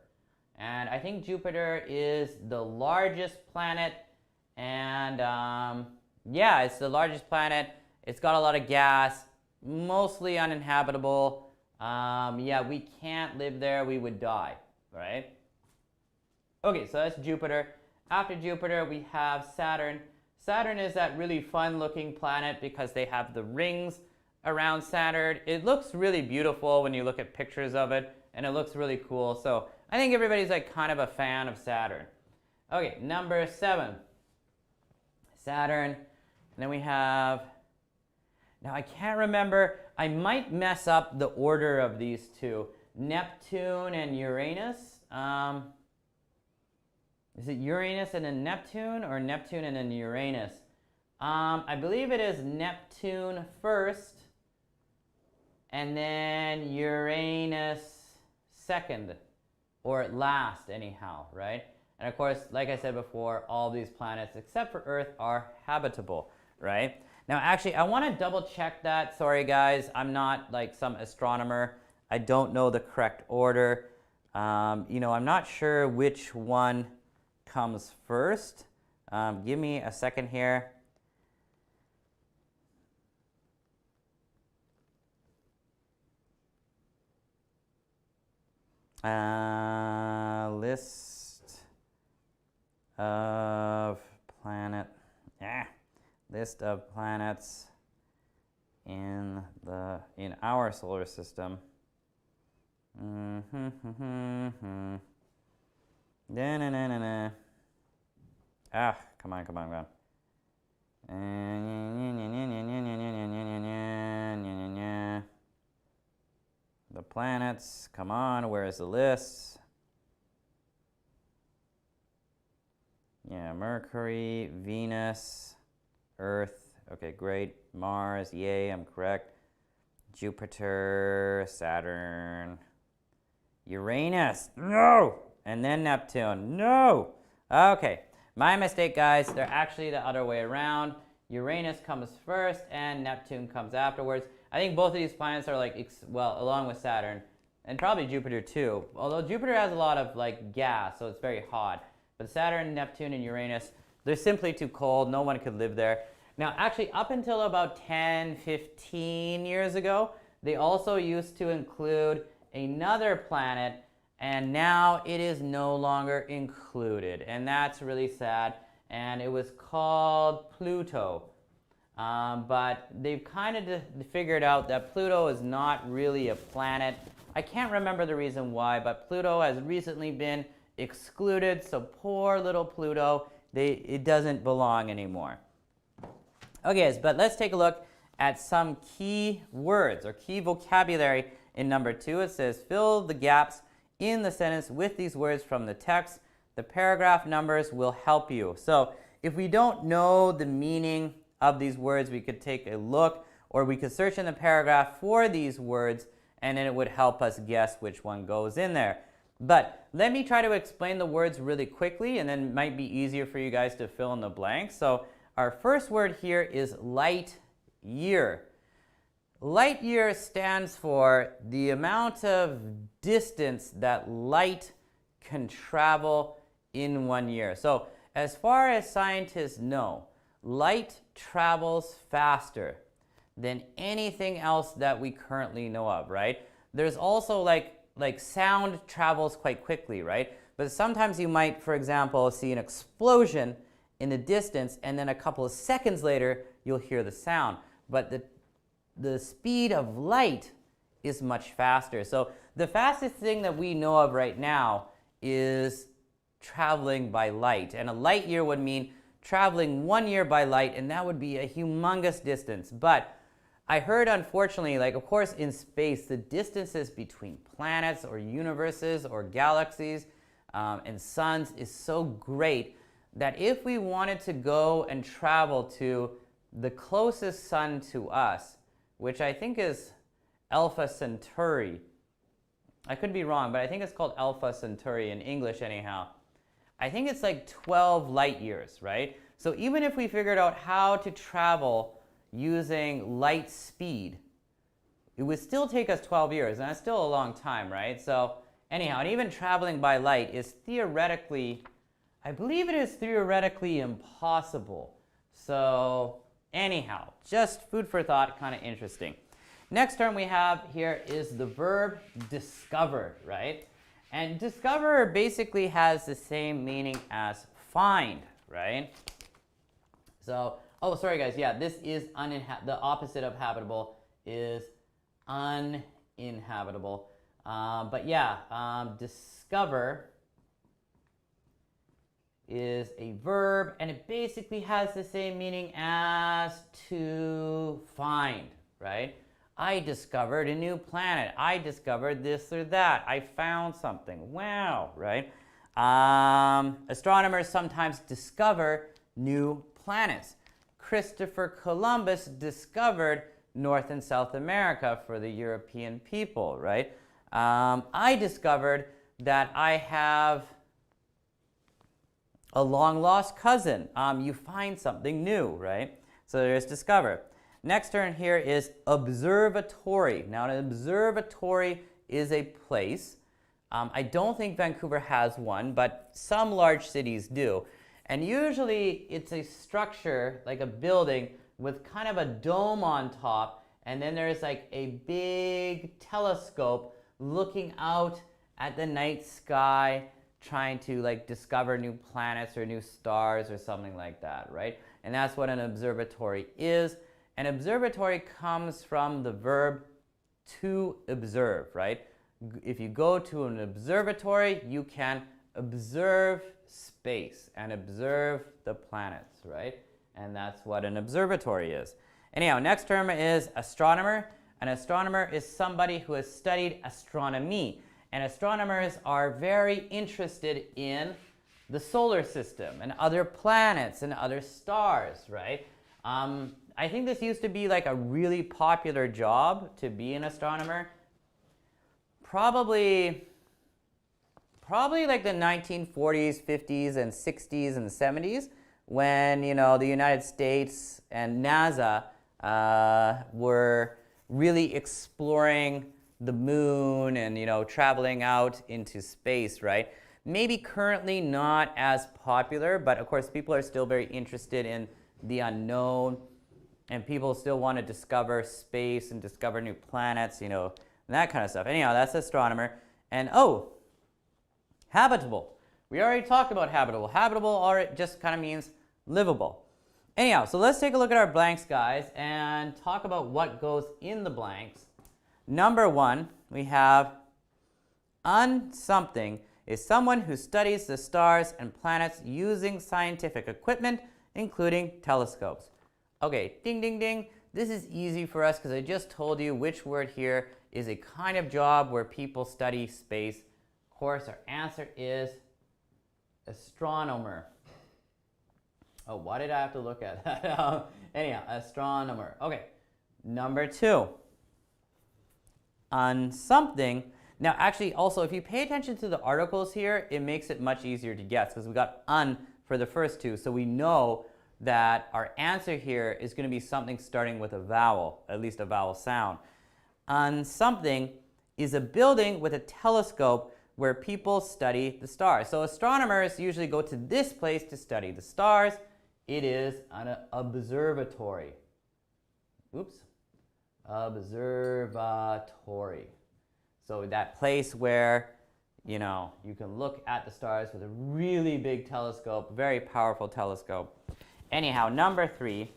Speaker 1: And I think Jupiter is the largest planet, and yeah, it's the largest planet. It's got a lot of gas, mostly uninhabitable. Yeah, we can't live there, we would die, right? Okay, so that's Jupiter. After Jupiter, we have Saturn. Saturn is that really fun-looking planet because they have the rings around Saturn. It looks really beautiful when you look at pictures of it, and it looks really cool. So I think everybody's like kind of a fan of Saturn. Okay, number 7. Saturn. And then we have, now I can't remember, I might mess up the order of these two. Neptune and Uranus. Is it Uranus and then Neptune, or Neptune and then Uranus? I believe it is Neptune first, and then Uranus second, or last anyhow, right? And of course, like I said before, all these planets except for Earth are habitable, right? Now actually, I want to double check that. Sorry guys, I'm not like some astronomer. I don't know the correct order. You know, I'm not sure which one comes first. Give me a second here. List of list of planets in our solar system. Come on. The planets, come on, where is the list? Yeah, Mercury, Venus, Earth, okay, great. Mars, yay, I'm correct. Jupiter, Saturn, Uranus, no! And then Neptune, no! Okay, my mistake, guys. They're actually the other way around. Uranus comes first and Neptune comes afterwards. I think both of these planets are like, well, along with Saturn, and probably Jupiter too. Although Jupiter has a lot of like gas, so it's very hot. But Saturn, Neptune, and Uranus, they're simply too cold. No one could live there. Now, actually, up until about 10, 15 years ago, they also used to include another planet, and now it is no longer included. And that's really sad. And it was called Pluto. But they've kind of figured out that Pluto is not really a planet. I can't remember the reason why, but Pluto has recently been excluded. So poor little Pluto, it doesn't belong anymore. Okay, but let's take a look at some key words or key vocabulary in number 2. It says, fill the gaps in the sentence with these words from the text. The paragraph numbers will help you. So if we don't know the meaning of these words, we could take a look, or we could search in the paragraph for these words, and then it would help us guess which one goes in there. But let me try to explain the words really quickly, and then it might be easier for you guys to fill in the blanks. So our first word here is light year. Light year stands for the amount of distance that light can travel in 1 year. So as far as scientists know, light travels faster than anything else that we currently know of, right? There's also like sound travels quite quickly, right? But sometimes you might, for example, see an explosion in the distance, and then a couple of seconds later, you'll hear the sound. But the speed of light is much faster. So the fastest thing that we know of right now is traveling by light. And a light year would mean traveling 1 year by light, and that would be a humongous distance. But I heard, unfortunately, like, of course, in space, the distances between planets or universes or galaxies and suns is so great that if we wanted to go and travel to the closest sun to us, which I think is Alpha Centauri, I could be wrong, but I think it's called Alpha Centauri in English anyhow. I think it's like 12 light years, right? So even if we figured out how to travel using light speed, it would still take us 12 years, and that's still a long time, right? So anyhow, and even traveling by light is theoretically, I believe it is theoretically impossible. So anyhow, just food for thought, kind of interesting. Next term we have here is the verb discover, right? And discover basically has the same meaning as find, right? So, oh, sorry guys, yeah, this is the opposite of habitable is uninhabitable. But yeah, discover is a verb, and it basically has the same meaning as to find, right? I discovered a new planet. I discovered this or that. I found something. Wow, right? Astronomers sometimes discover new planets. Christopher Columbus discovered North and South America for the European people, right? I discovered that I have a long-lost cousin. You find something new, right? So there's discover. Next term here is observatory. Now, an observatory is a place. I don't think Vancouver has one, but some large cities do. And usually it's a structure, like a building, with kind of a dome on top, and then there's like a big telescope looking out at the night sky, trying to like discover new planets or new stars or something like that, right? And that's what an observatory is. An observatory comes from the verb to observe, right? If you go to an observatory, you can observe space and observe the planets, right? And that's what an observatory is. Anyhow, next term is astronomer. An astronomer is somebody who has studied astronomy. And astronomers are very interested in the solar system and other planets and other stars, right? I think this used to be like a really popular job to be an astronomer. Probably like the 1940s, 50s, and 60s, and 70s, when, you know, the United States and NASA were really exploring the moon and, you know, traveling out into space, right? Maybe currently not as popular, but of course people are still very interested in the unknown, and people still want to discover space and discover new planets, you know, and that kind of stuff. Anyhow, that's astronomer. And oh, habitable. We already talked about habitable. Habitable just kind of means livable. Anyhow, so let's take a look at our blanks, guys, and talk about what goes in the blanks. Number one, we have something is someone who studies the stars and planets using scientific equipment, including telescopes. Okay, ding, ding, ding. This is easy for us because I just told you which word here is a kind of job where people study space. Of course, our answer is astronomer. Oh, why did I have to look at that? Anyhow, astronomer. Okay, number two. On something. Now, actually, also, if you pay attention to the articles here, it makes it much easier to guess because we got for the first two, so we know that our answer here is going to be something starting with a vowel, at least a vowel sound. Something is a building with a telescope where people study the stars. So astronomers usually go to this place to study the stars. It is an observatory. Oops. Observatory. So that place where, you know, you can look at the stars with a really big telescope, very powerful telescope. Anyhow, number 3,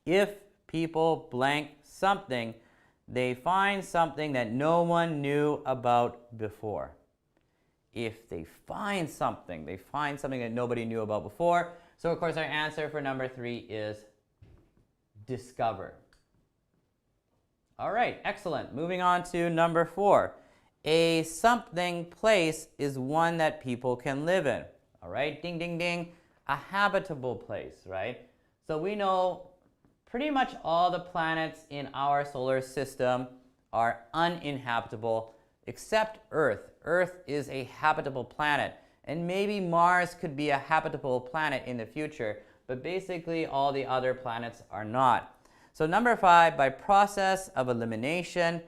Speaker 1: if people blank something, they find something that no one knew about before. If they find something that nobody knew about before. So of course our answer for number 3 is discover. All right, excellent. Moving on to number 4. A something place is one that people can live in. All right, ding, ding, ding. A habitable place, right? So we know pretty much all the planets in our solar system are uninhabitable except Earth. Earth is a habitable planet, and maybe Mars could be a habitable planet in the future, but basically all the other planets are not. So number 5, by process of elimination,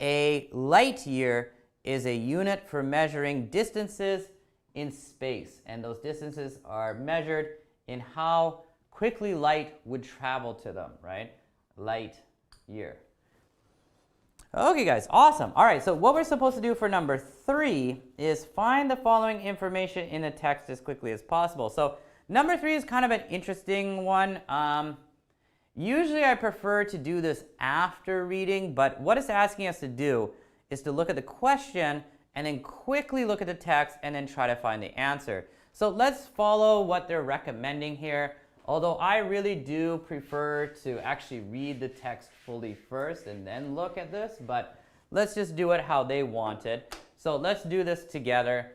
Speaker 1: a light year is a unit for measuring distances in space, and those distances are measured in how quickly light would travel to them, right? Light year. Okay guys, awesome. All right, so what we're supposed to do for number 3 is find the following information in the text as quickly as possible. So number 3 is kind of an interesting one. Usually I prefer to do this after reading, but what it's asking us to do is to look at the question and then quickly look at the text and then try to find the answer. So let's follow what they're recommending here. Although I really do prefer to actually read the text fully first and then look at this, but let's just do it how they want it. So let's do this together.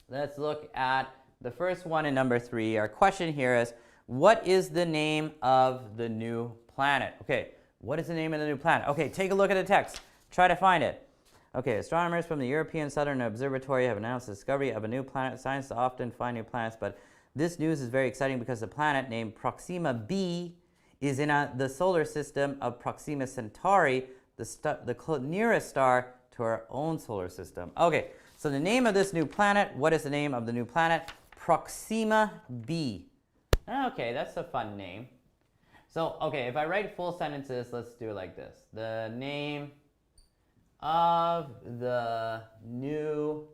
Speaker 1: Let's look at the first one in number 3. Our question here is, what is the name of the new planet? Okay, what is the name of the new planet? Okay, take a look at the text. Try to find it. Okay, astronomers from the European Southern Observatory have announced the discovery of a new planet. Scientists often find new planets, but this news is very exciting because the planet named Proxima b is in the solar system of Proxima Centauri, the nearest star to our own solar system. Okay, so the name of this new planet, what is the name of the new planet? Proxima b. Okay, that's a fun name. So, okay, if I write full sentences, let's do it like this. The name of the new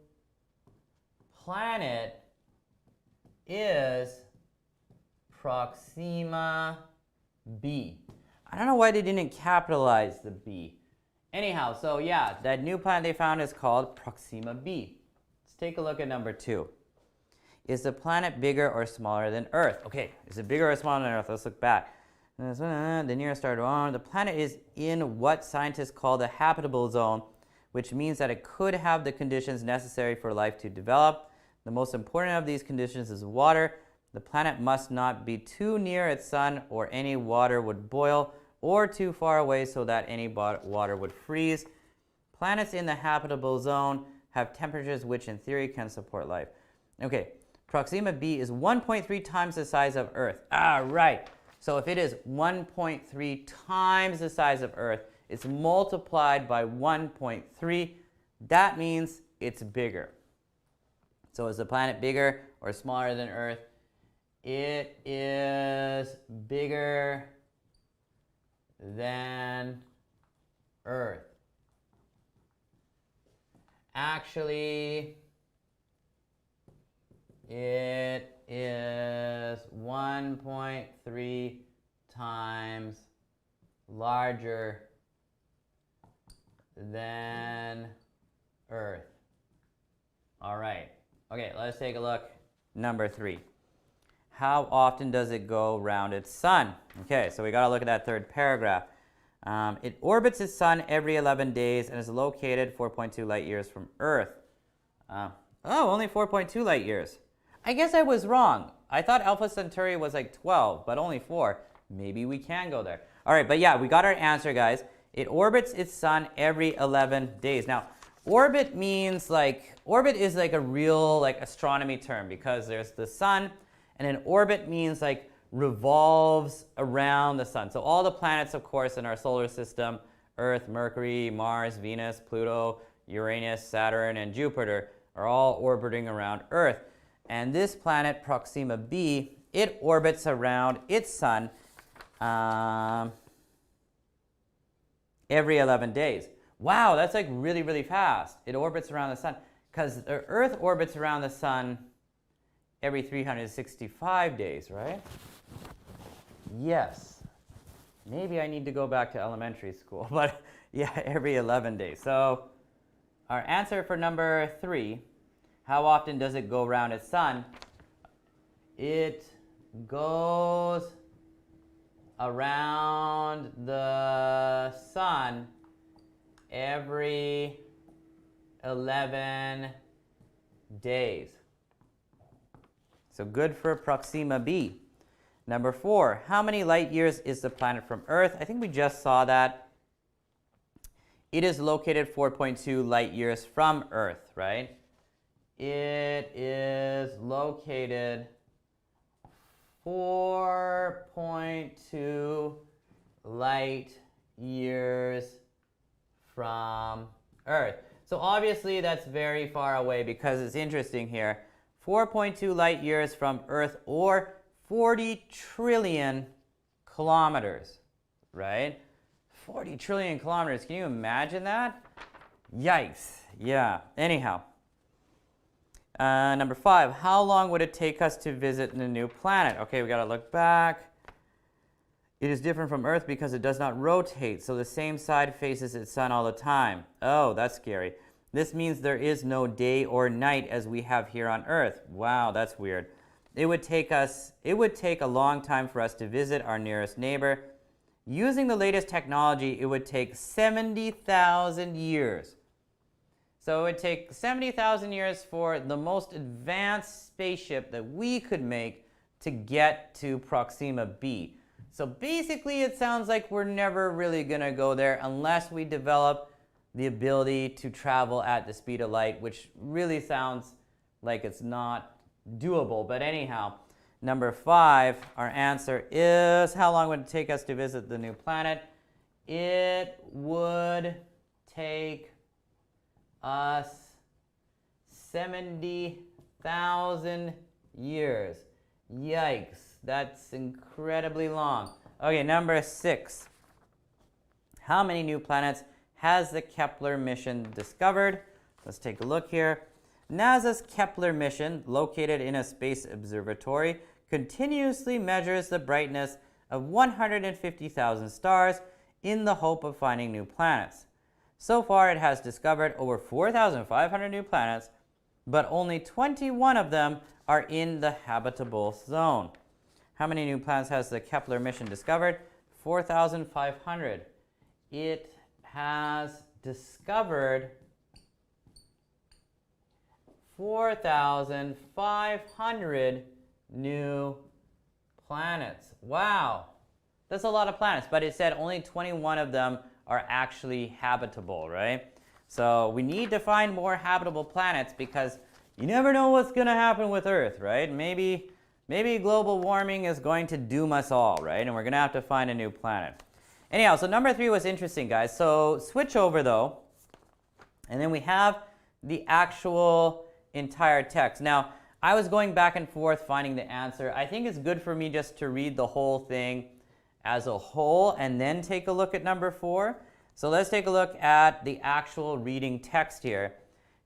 Speaker 1: planet is Proxima b. I don't know why they didn't capitalize the b. Anyhow, so yeah, that new planet they found is called Proxima b. Let's take a look at number 2. Is the planet bigger or smaller than Earth? Okay, is it bigger or smaller than Earth? Let's look back. The nearest star to our own. The planet is in what scientists call the habitable zone, which means that it could have the conditions necessary for life to develop. The most important of these conditions is water. The planet must not be too near its sun or any water would boil, or too far away so that any water would freeze. Planets in the habitable zone have temperatures which in theory can support life. Okay, Proxima b is 1.3 times the size of Earth. Right. So if it is 1.3 times the size of Earth, it's multiplied by 1.3. That means it's bigger. So is the planet bigger or smaller than Earth? It is bigger than Earth. Actually, it is 1.3 times larger than Earth. All right. Okay, let's take a look. Number 3. How often does it go around its sun? Okay, so we got to look at that third paragraph. It orbits its sun every 11 days and is located 4.2 light years from Earth. Only 4.2 light years. I guess I was wrong. I thought Alpha Centauri was like 12, but only 4. Maybe we can go there. All right, but yeah, we got our answer, guys. It orbits its sun every 11 days. Now, orbit means orbit is like a real astronomy term because there's the sun And an orbit means like revolves around the sun. So all the planets, of course, in our solar system, Earth, Mercury, Mars, Venus, Pluto, Uranus, Saturn, and Jupiter, are all orbiting around Earth. And this planet, Proxima b, it orbits around its sun every 11 days. Wow, that's like really, really fast. It orbits around the sun, because the Earth orbits around the sun every 365 days, right? Yes. Maybe I need to go back to elementary school, but yeah, every 11 days. So our answer for number 3, how often does it go around its sun? It goes around the sun every 11 days. So good for Proxima b. Number 4, how many light years is the planet from Earth? I think we just saw that. It is located 4.2 light years from Earth, right? It is located 4.2 light years from Earth. So obviously that's very far away, because it's interesting here. 4.2 light years from Earth, or 40 trillion kilometers, right? 40 trillion kilometers. Can you imagine that? Yikes. Yeah. Anyhow. Number 5, how long would it take us to visit the new planet? Okay, we got to look back. It is different from Earth because it does not rotate, so the same side faces its sun all the time. Oh, that's scary. This means there is no day or night as we have here on Earth. Wow, that's weird. It would take a long time for us to visit our nearest neighbor. Using the latest technology, it would take 70,000 years. So it would take 70,000 years for the most advanced spaceship that we could make to get to Proxima b. So basically it sounds like we're never really going to go there unless we develop the ability to travel at the speed of light, which really sounds like it's not doable. But anyhow, number 5, our answer is, how long would it take us to visit the new planet? It would take us 70,000 years. Yikes, that's incredibly long. Okay, number 6. How many new planets has the Kepler mission discovered? Let's take a look here. NASA's Kepler mission, located in a space observatory, continuously measures the brightness of 150,000 stars in the hope of finding new planets. So far, it has discovered over 4,500 new planets, but only 21 of them are in the habitable zone. How many new planets has the Kepler mission discovered? 4,500. It has discovered 4,500 new planets. Wow, that's a lot of planets, but it said only 21 of them are actually habitable, right? So we need to find more habitable planets, because you never know what's going to happen with Earth, right? Maybe global warming is going to doom us all, right? And we're going to have to find a new planet. Anyhow, so number 3 was interesting, guys. So switch over, though, and then we have the actual entire text. Now, I was going back and forth finding the answer. I think it's good for me just to read the whole thing as a whole and then take a look at number 4. So let's take a look at the actual reading text here.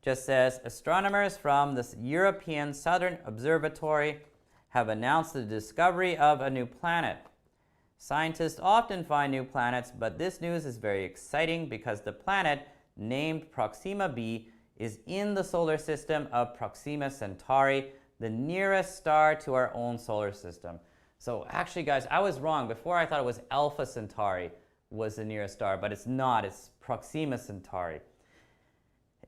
Speaker 1: It just says, astronomers from the European Southern Observatory have announced the discovery of a new planet. Scientists often find new planets, but this news is very exciting because the planet, named Proxima b, is in the solar system of Proxima Centauri, the nearest star to our own solar system. So actually, guys, I was wrong. Before I thought it was Alpha Centauri was the nearest star, but it's not. It's Proxima Centauri.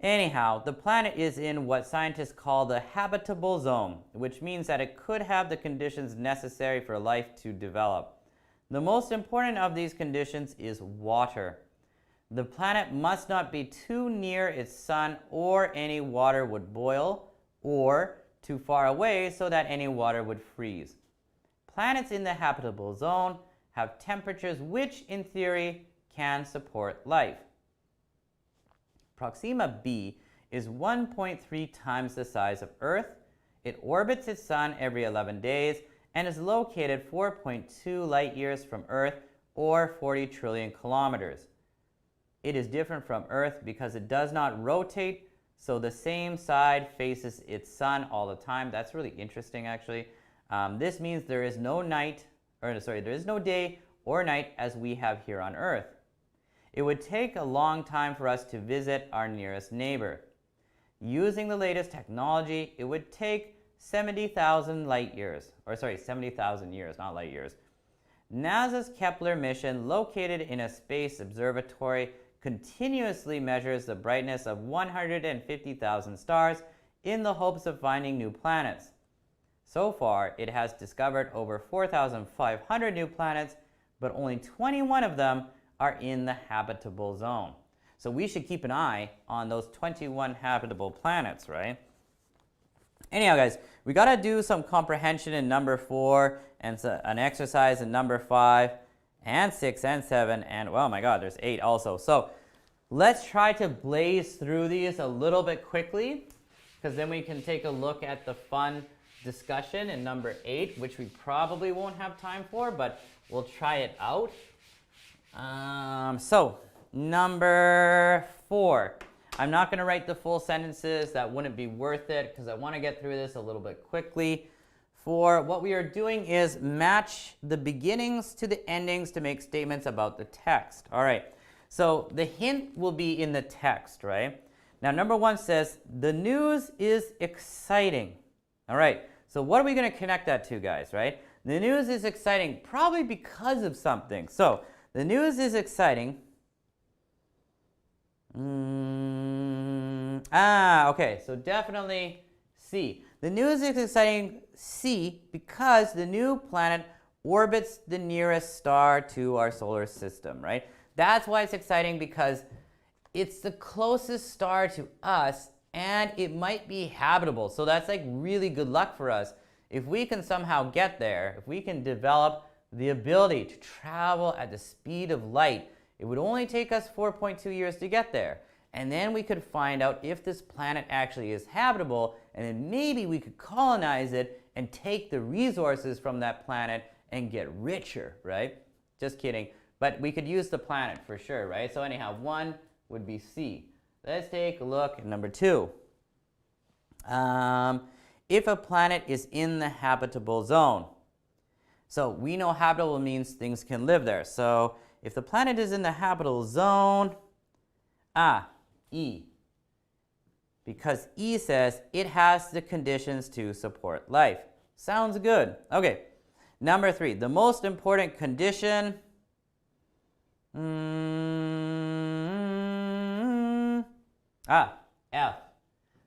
Speaker 1: Anyhow, the planet is in what scientists call the habitable zone, which means that it could have the conditions necessary for life to develop. The most important of these conditions is water. The planet must not be too near its sun, or any water would boil or too far away so that any water would freeze. Planets in the habitable zone have temperatures which, in theory, can support life. Proxima b is 1.3 times the size of Earth. It orbits its sun every 11 days and is located 4.2 light years from Earth, or 40 trillion kilometers. It is different from Earth because it does not rotate, so the same side faces its sun all the time. That's really interesting, actually. This means there is no there is no day or night as we have here on Earth. It would take a long time for us to visit our nearest neighbor. Using the latest technology, it would take 70,000 light years, 70,000 years, not light years. NASA's Kepler mission, located in a space observatory, continuously measures the brightness of 150,000 stars in the hopes of finding new planets. So far, it has discovered over 4,500 new planets, but only 21 of them are in the habitable zone. So we should keep an eye on those 21 habitable planets, right? Anyhow, guys, we got to do some comprehension in number 4 and an exercise in number 5 and 6 and 7 and, oh my god, there's 8 also. So let's try to blaze through these a little bit quickly, because then we can take a look at the fun discussion in number 8, which we probably won't have time for, but we'll try it out. So number 4. I'm not going to write the full sentences. That wouldn't be worth it because I want to get through this a little bit quickly. For what we are doing is match the beginnings to the endings to make statements about the text. All right. So the hint will be in the text, right? Now, number 1 says, the news is exciting. All right. So what are we going to connect that to, guys, right? The news is exciting probably because of something. So the news is exciting. Okay, so definitely C. The news is exciting, C, because the new planet orbits the nearest star to our solar system, right? That's why it's exciting, because it's the closest star to us and it might be habitable. So that's like really good luck for us. If we can somehow get there, if we can develop the ability to travel at the speed of light, it would only take us 4.2 years to get there. And then we could find out if this planet actually is habitable, and then maybe we could colonize it and take the resources from that planet and get richer, right? Just kidding. But we could use the planet for sure, right? So anyhow, 1 would be C. Let's take a look at number 2. If a planet is in the habitable zone. So we know habitable means things can live there. So if the planet is in the habitable zone, E. Because E says it has the conditions to support life. Sounds good. Okay. Number 3, the most important condition. F.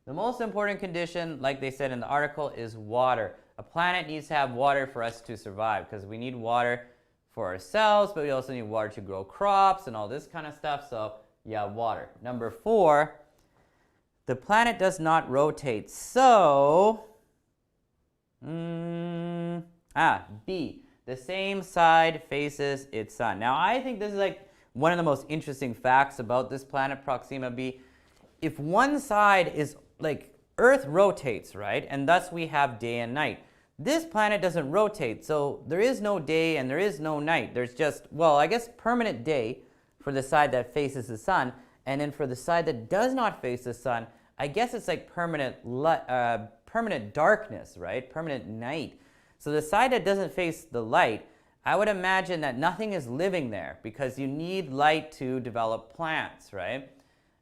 Speaker 1: The most important condition, like they said in the article, is water. A planet needs to have water for us to survive, because we need water for ourselves, but we also need water to grow crops and all this kind of stuff. So yeah, water. Number 4, the planet does not rotate. So, B, the same side faces its sun. Now, I think this is like one of the most interesting facts about this planet, Proxima b. If one side is like Earth rotates, right? And thus we have day and night. This planet doesn't rotate, so there is no day and there is no night. There's just, well, I guess permanent day for the side that faces the sun, and then for the side that does not face the sun, I guess it's like permanent darkness, right? Permanent night. So the side that doesn't face the light, I would imagine that nothing is living there, because you need light to develop plants, right?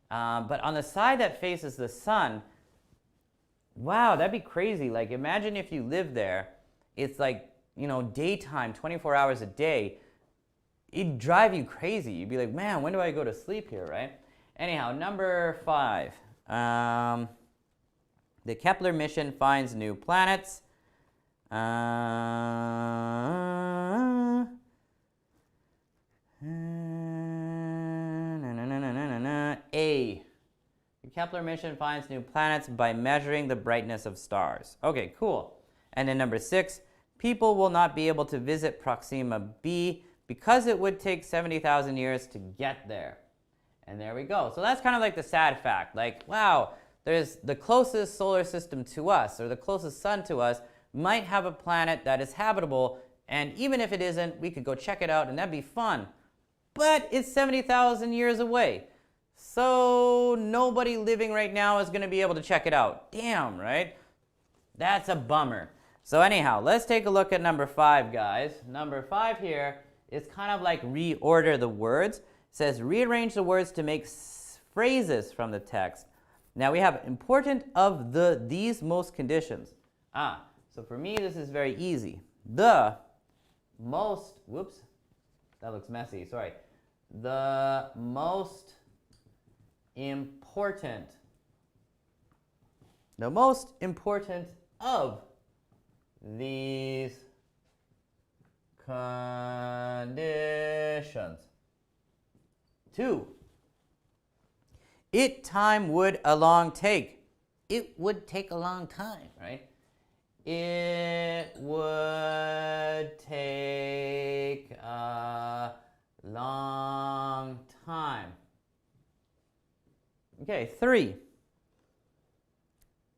Speaker 1: But on the side that faces the sun, wow, that'd be crazy. Like, imagine if you live there, it's like, you know, daytime, 24 hours a day. It'd drive you crazy. You'd be like, man, when do I go to sleep here, right? Anyhow, number 5. The Kepler mission finds new planets. A. The Kepler mission finds new planets by measuring the brightness of stars. Okay, cool. And then number 6, people will not be able to visit Proxima b because it would take 70,000 years to get there. And there we go. So that's kind of like the sad fact. Like, wow, there's the closest solar system to us, or the closest sun to us, might have a planet that is habitable, and even if it isn't, we could go check it out, and that'd be fun. But it's 70,000 years away. So nobody living right now is going to be able to check it out. Damn, right? That's a bummer. So anyhow, let's take a look at number 5, guys. Number 5 here is kind of like reorder the words. It says rearrange the words to make phrases from the text. Now we have important of these most conditions. So for me this is very easy. The most, whoops, that looks messy, sorry. The most important of these conditions. 2. Time would a long take. It would take a long time, right? It would take a long time. Okay, 3.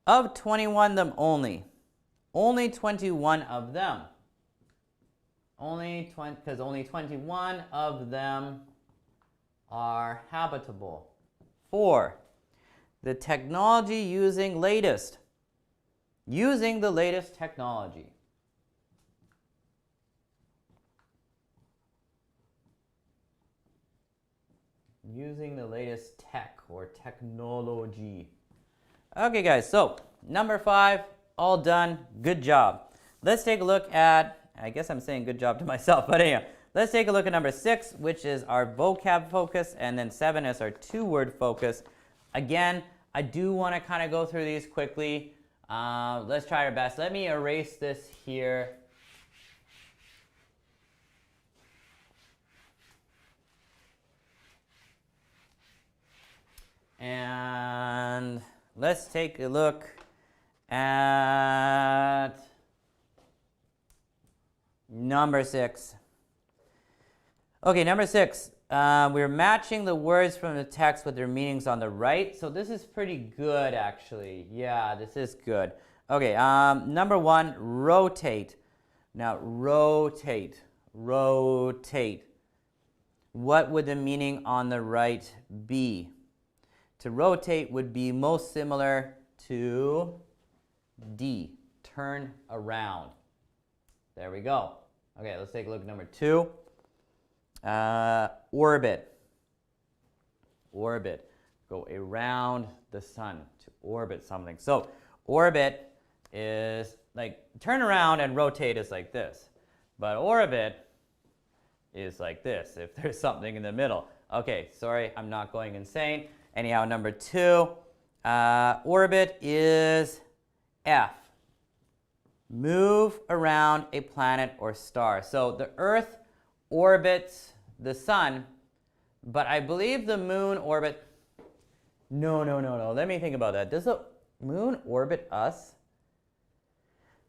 Speaker 1: Of 21 them only. Only 21 of them. Because only 21 of them are habitable. 4. The technology using the latest technology. Using the latest tech or technology. Okay, guys, so number 5, all done. Good job. Let's take a look at, I guess I'm saying good job to myself, but anyhow, let's take a look at number 6, which is our vocab focus, and then 7 is our 2-word focus. Again, I do want to kind of go through these quickly. Let's try our best. Let me erase this here. And let's take a look at number 6. Okay, number 6. We're matching the words from the text with their meanings on the right. So this is pretty good, actually. Yeah, this is good. Okay, number 1, rotate. Now, rotate. Rotate. What would the meaning on the right be? To rotate would be most similar to D, turn around. There we go. Okay, let's take a look at number 2. Orbit. Orbit. Go around the sun to orbit something. So orbit is like turn around, and rotate is like this. But orbit is like this if there's something in the middle. Okay, sorry, I'm not going insane. Anyhow, number 2, orbit is F. Move around a planet or star. So the Earth orbits the sun, but I believe the moon orbit. No. Let me think about that. Does the moon orbit us?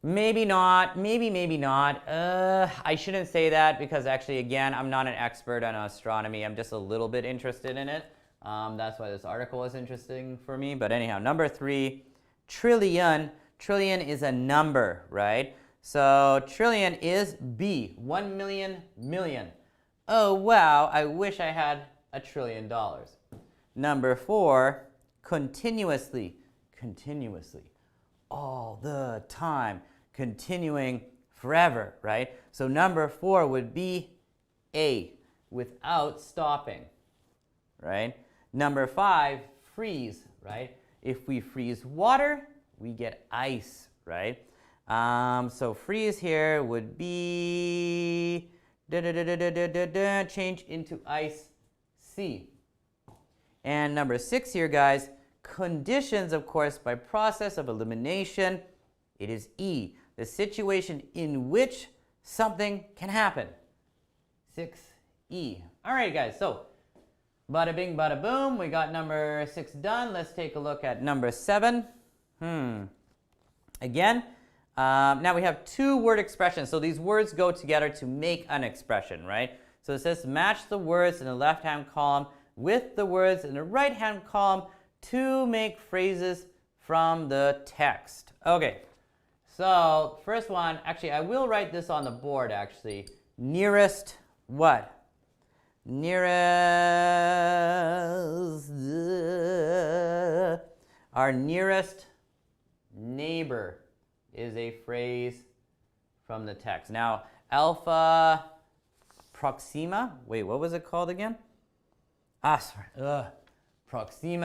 Speaker 1: Maybe not. Maybe not. I shouldn't say that because actually, again, I'm not an expert on astronomy. I'm just a little bit interested in it. That's why this article is interesting for me. But anyhow, number 3, trillion. Trillion is a number, right? So trillion is B, 1 million million. Oh, wow, I wish I had $1 trillion. Number 4, continuously. Continuously. All the time. Continuing forever, right? So number 4 would be A, without stopping, right? Number 5, freeze, right? If we freeze water, we get ice, right? So freeze here would be change into ice, C. And number 6 here, guys, conditions, of course, by process of elimination, it is E, the situation in which something can happen. 6E. All right, guys, so Bada bing, bada boom. We got number 6 done. Let's take a look at number 7. Again, now we have 2 word expressions. So these words go together to make an expression, right? So it says match the words in the left-hand column with the words in the right-hand column to make phrases from the text. Okay, so first one, actually I will write this on the board actually. Nearest what? Nearest, our nearest neighbor is a phrase from the text. Now, Alpha Proxima, wait, what was it called again? Proxima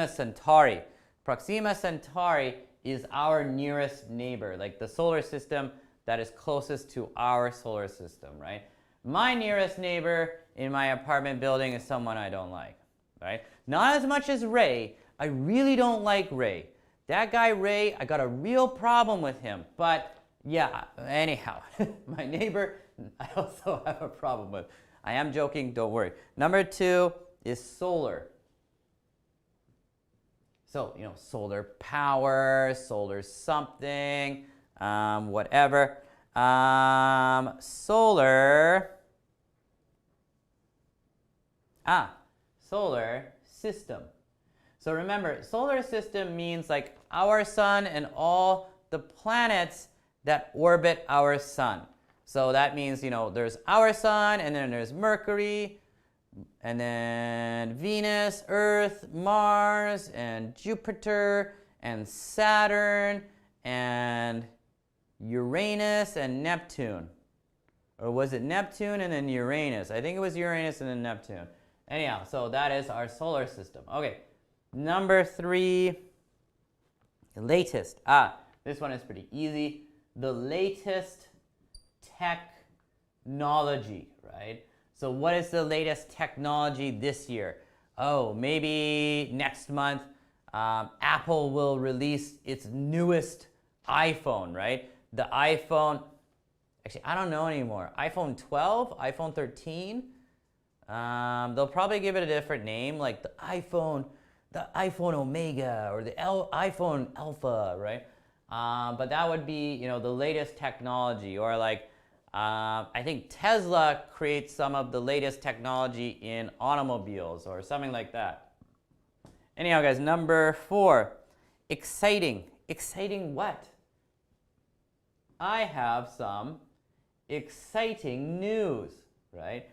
Speaker 1: Centauri. Proxima Centauri is our nearest neighbor, like the solar system that is closest to our solar system, right? My nearest neighbor in my apartment building is someone I don't like, right? Not as much as Ray. I really don't like Ray. That guy Ray, I got a real problem with him. But yeah, anyhow, my neighbor, I also have a problem with. I am joking, don't worry. Number 2 is solar. So, you know, solar power, solar something, whatever. Solar system. So remember, solar system means like our sun and all the planets that orbit our sun. So that means, you know, there's our sun, and then there's Mercury, and then Venus, Earth, Mars, and Jupiter, and Saturn, and Uranus, and Neptune. Or was it Neptune and then Uranus? I think it was Uranus and then Neptune. Anyhow, so that is our solar system. Okay, number 3, latest. This one is pretty easy. The latest technology, right? So what is the latest technology this year? Oh, maybe next month Apple will release its newest iPhone, right? The iPhone, actually I don't know anymore. iPhone 12, iPhone 13. They'll probably give it a different name, like the iPhone Omega or the iPhone Alpha, right? But that would be, you know, the latest technology, or like I think Tesla creates some of the latest technology in automobiles or something like that. Anyhow, guys, number 4, exciting. Exciting what? I have some exciting news, right?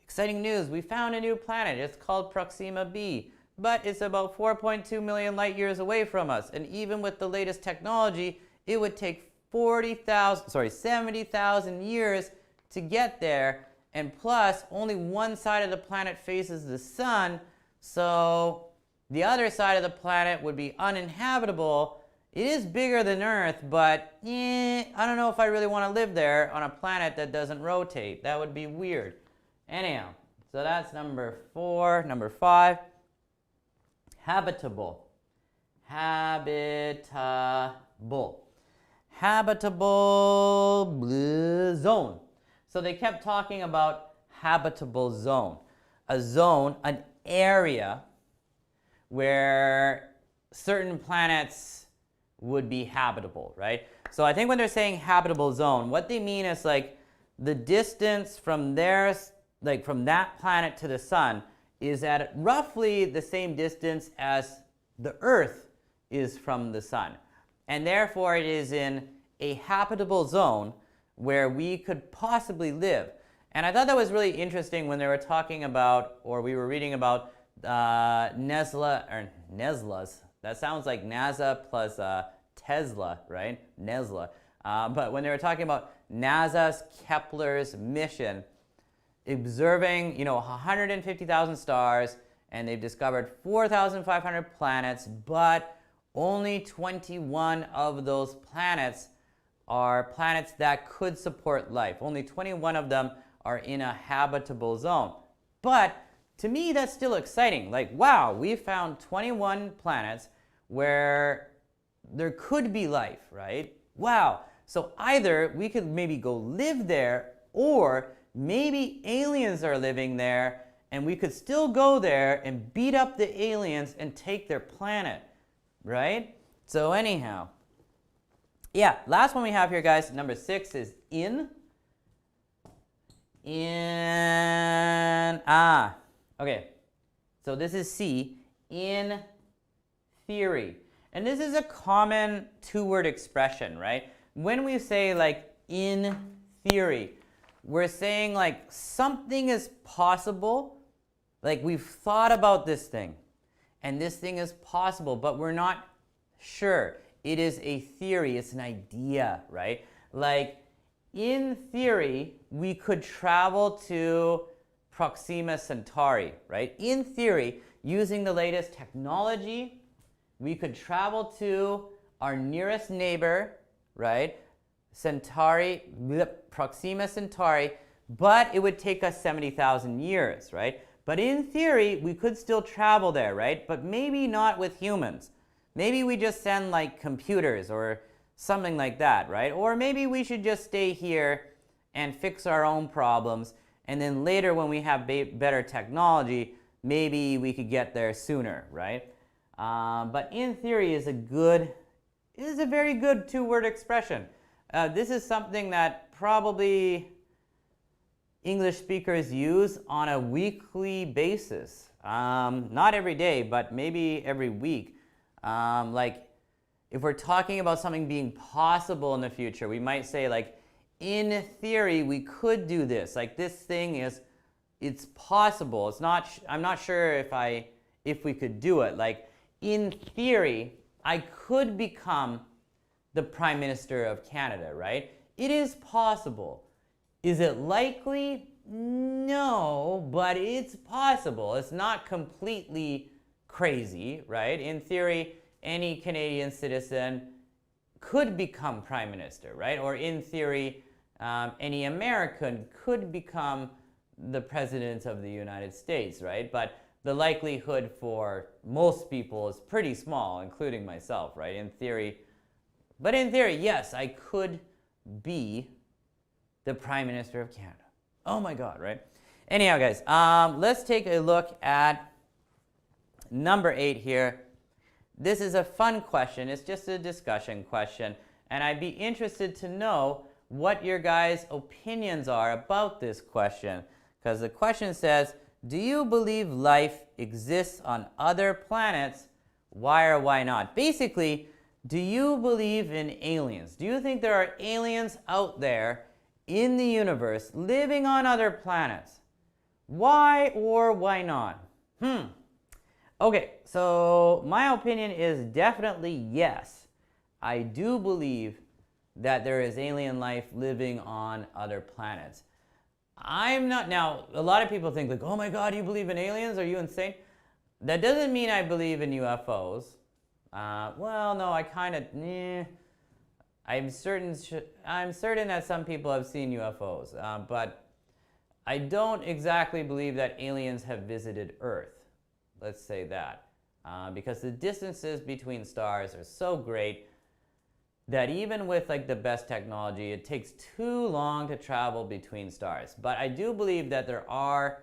Speaker 1: Exciting news. We found a new planet. It's called Proxima b, but it's about 4.2 million light years away from us. And even with the latest technology, it would take 70,000 years to get there. And plus, only one side of the planet faces the sun, so the other side of the planet would be uninhabitable. It is bigger than Earth, but I don't know if I really want to live there on a planet that doesn't rotate. That would be weird. Anyhow, so that's number 4. Number 5, habitable. Habitable zone. So they kept talking about habitable zone. A zone, an area where certain planets would be habitable, right? So I think when they're saying habitable zone, what they mean is like the distance from there, like from that planet to the sun, is at roughly the same distance as the Earth is from the sun. And therefore it is in a habitable zone where we could possibly live. And I thought that was really interesting when they were talking about, or we were reading about Neslas. That sounds like NASA plus Tesla, right? Nesla. But when they were talking about NASA's Kepler's mission, observing, 150,000 stars, and they've discovered 4,500 planets, but only 21 of those planets are planets that could support life. Only 21 of them are in a habitable zone. But to me, that's still exciting. Like, wow, we found 21 planets where there could be life, right? Wow. So either we could maybe go live there, or maybe aliens are living there and we could still go there and beat up the aliens and take their planet, right? So anyhow, yeah, last one we have here, guys, number 6 is in. Okay, so this is C, in theory. And this is a common two-word expression, right? When we say like in theory, we're saying like something is possible, like we've thought about this thing, and this thing is possible, but we're not sure. It is a theory, it's an idea, right? Like, in theory, we could travel to Proxima Centauri, right? In theory, using the latest technology, we could travel to our nearest neighbor, right? Proxima Centauri, but it would take us 70,000 years, right? But in theory, we could still travel there, right? But maybe not with humans. Maybe we just send like computers or something like that, right? Or maybe we should just stay here and fix our own problems, and then later when we have better technology, maybe we could get there sooner, right? But in theory is a very good two-word expression. This is something that probably English speakers use on a weekly basis. Not every day, but maybe every week. Like, if we're talking about something being possible in the future, we might say like, in theory, we could do this. Like, this thing it's possible. It's not. I'm not sure if we could do it. Like, in theory, I could become the Prime Minister of Canada, right? It is possible. Is it likely? No, but it's possible. It's not completely crazy, right? In theory, any Canadian citizen could become Prime Minister, right? Or in theory, any American could become the President of the United States, right? But the likelihood for most people is pretty small, including myself, right? In theory, yes, I could be the Prime Minister of Canada. Oh my God, right? Anyhow, guys, let's take a look at number 8 here. This is a fun question. It's just a discussion question, and I'd be interested to know what your guys' opinions are about this question, because the question says, do you believe life exists on other planets? Why or why not? Basically, do you believe in aliens? Do you think there are aliens out there in the universe living on other planets? Why or why not? Okay, so my opinion is definitely yes. I do believe that there is alien life living on other planets. I'm not, now, a lot of people think like, oh my God, you believe in aliens? Are you insane? That doesn't mean I believe in UFOs. Well, no, I kind of, I'm certain that some people have seen UFOs, but I don't exactly believe that aliens have visited Earth. Let's say that. Because the distances between stars are so great that even with like the best technology, it takes too long to travel between stars. But I do believe that there are,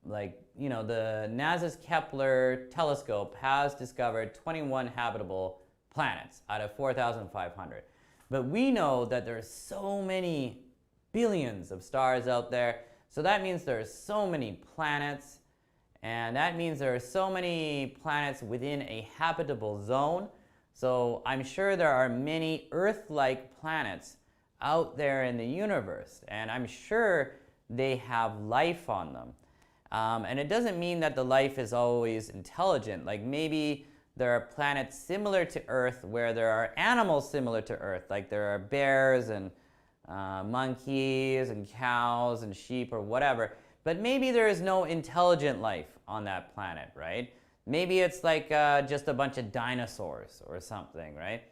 Speaker 1: like, you know, the NASA's Kepler telescope has discovered 21 habitable planets out of 4,500. But we know that there's so many billions of stars out there, so that means there are so many planets, and that means there are so many planets within a habitable zone. So I'm sure there are many Earth-like planets out there in the universe, and I'm sure they have life on them. And it doesn't mean that the life is always intelligent. Like, maybe there are planets similar to Earth where there are animals similar to Earth, like there are bears and monkeys and cows and sheep or whatever. But maybe there is no intelligent life on that planet, right? Maybe it's like just a bunch of dinosaurs or something, right?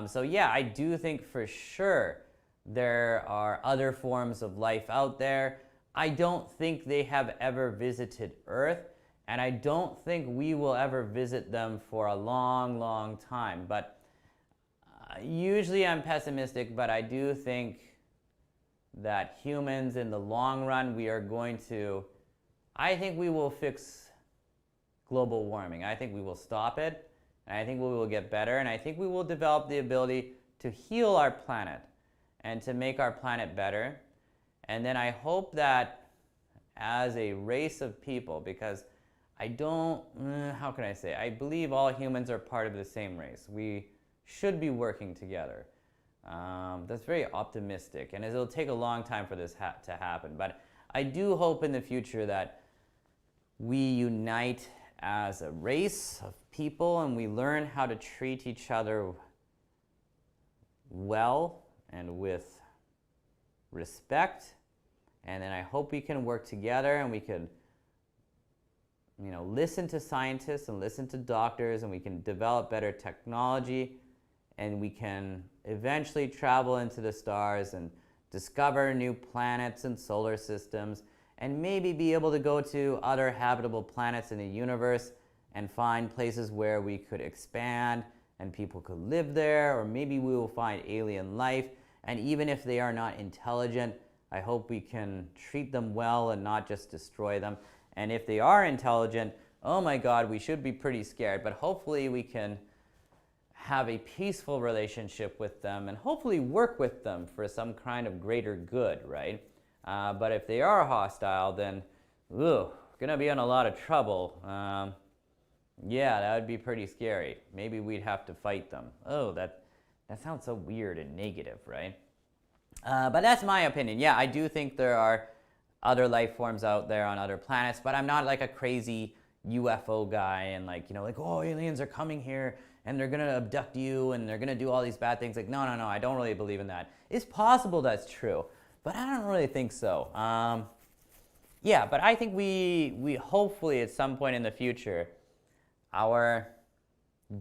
Speaker 1: So yeah, I do think for sure there are other forms of life out there. I don't think they have ever visited Earth, and I don't think we will ever visit them for a long, long time. But usually I'm pessimistic, but I do think that humans in the long run, we are going to I think we will fix global warming. I think we will stop it, and I think we will get better, and I think we will develop the ability to heal our planet and to make our planet better. And then I hope that as a race of people, because I don't, how can I say, I believe all humans are part of the same race. We should be working together. That's very optimistic, and it'll take a long time for this to happen. But I do hope in the future that we unite as a race of people and we learn how to treat each other well and with respect. And then I hope we can work together and we can, listen to scientists and listen to doctors, and we can develop better technology, and we can eventually travel into the stars and discover new planets and solar systems, and maybe be able to go to other habitable planets in the universe and find places where we could expand and people could live there, or maybe we will find alien life. And even if they are not intelligent, I hope we can treat them well and not just destroy them. And if they are intelligent, oh my God, we should be pretty scared, but hopefully we can have a peaceful relationship with them and hopefully work with them for some kind of greater good, right? But if they are hostile, then we're gonna be in a lot of trouble. Yeah, that would be pretty scary. Maybe we'd have to fight them. Oh, that sounds so weird and negative, right? But that's my opinion. Yeah, I do think there are other life forms out there on other planets, but I'm not like a crazy UFO guy and oh, aliens are coming here and they're gonna abduct you and they're gonna do all these bad things. Like, no, I don't really believe in that. It's possible that's true, but I don't really think so. Yeah, but I think we hopefully at some point in the future, our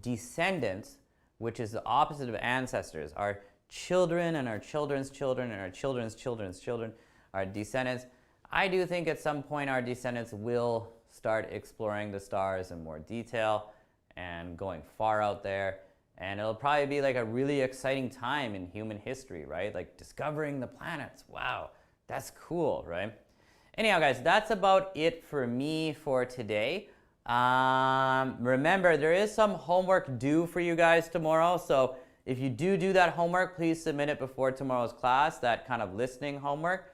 Speaker 1: descendants, which is the opposite of ancestors, our children and our children's children and our children's children's children, our descendants, I do think at some point our descendants will start exploring the stars in more detail and going far out there. And it'll probably be like a really exciting time in human history, right? Like discovering the planets. Wow, that's cool, right? Anyhow, guys, that's about it for me for today. Remember, there is some homework due for you guys tomorrow. So if you do that homework, please submit it before tomorrow's class, that kind of listening homework.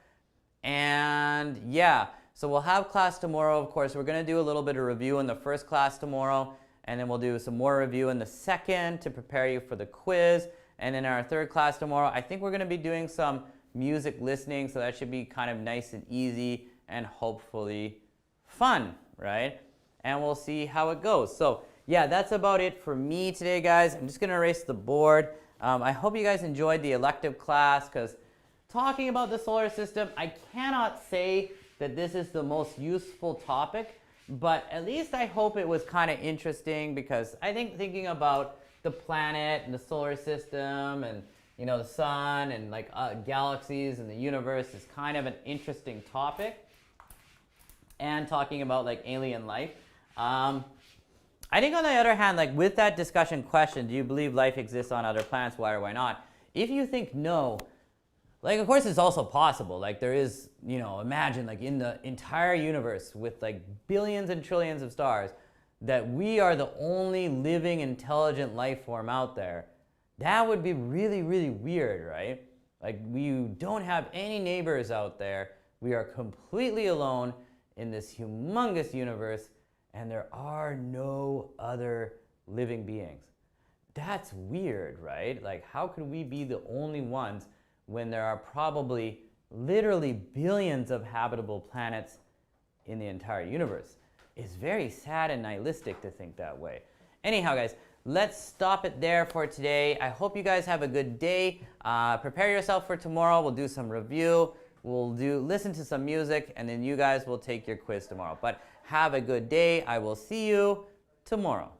Speaker 1: And yeah, so we'll have class tomorrow. Of course, we're going to do a little bit of review in the first class tomorrow, and then we'll do some more review in the second to prepare you for the quiz. And in our third class tomorrow, I think we're going to be doing some music listening, so that should be kind of nice and easy and hopefully fun, right? And we'll see how it goes. So yeah, that's about it for me today, guys. I'm just going to erase the board. I hope you guys enjoyed the elective class, because talking about the solar system, I cannot say that this is the most useful topic, but at least I hope it was kind of interesting, because I think thinking about the planet and the solar system and the sun and galaxies and the universe is kind of an interesting topic. And talking about alien life. I think on the other hand, with that discussion question, do you believe life exists on other planets, why or why not? If you think no, of course it's also possible. There is, imagine in the entire universe with billions and trillions of stars, that we are the only living intelligent life form out there. That would be really, really weird, right? We don't have any neighbors out there. We are completely alone in this humongous universe, and there are no other living beings. That's weird, right? How could we be the only ones when there are probably literally billions of habitable planets in the entire universe? It's very sad and nihilistic to think that way. Anyhow, guys, let's stop it there for today. I hope you guys have a good day. Prepare yourself for tomorrow. We'll do some review. We'll listen to some music, and then you guys will take your quiz tomorrow. But have a good day. I will see you tomorrow.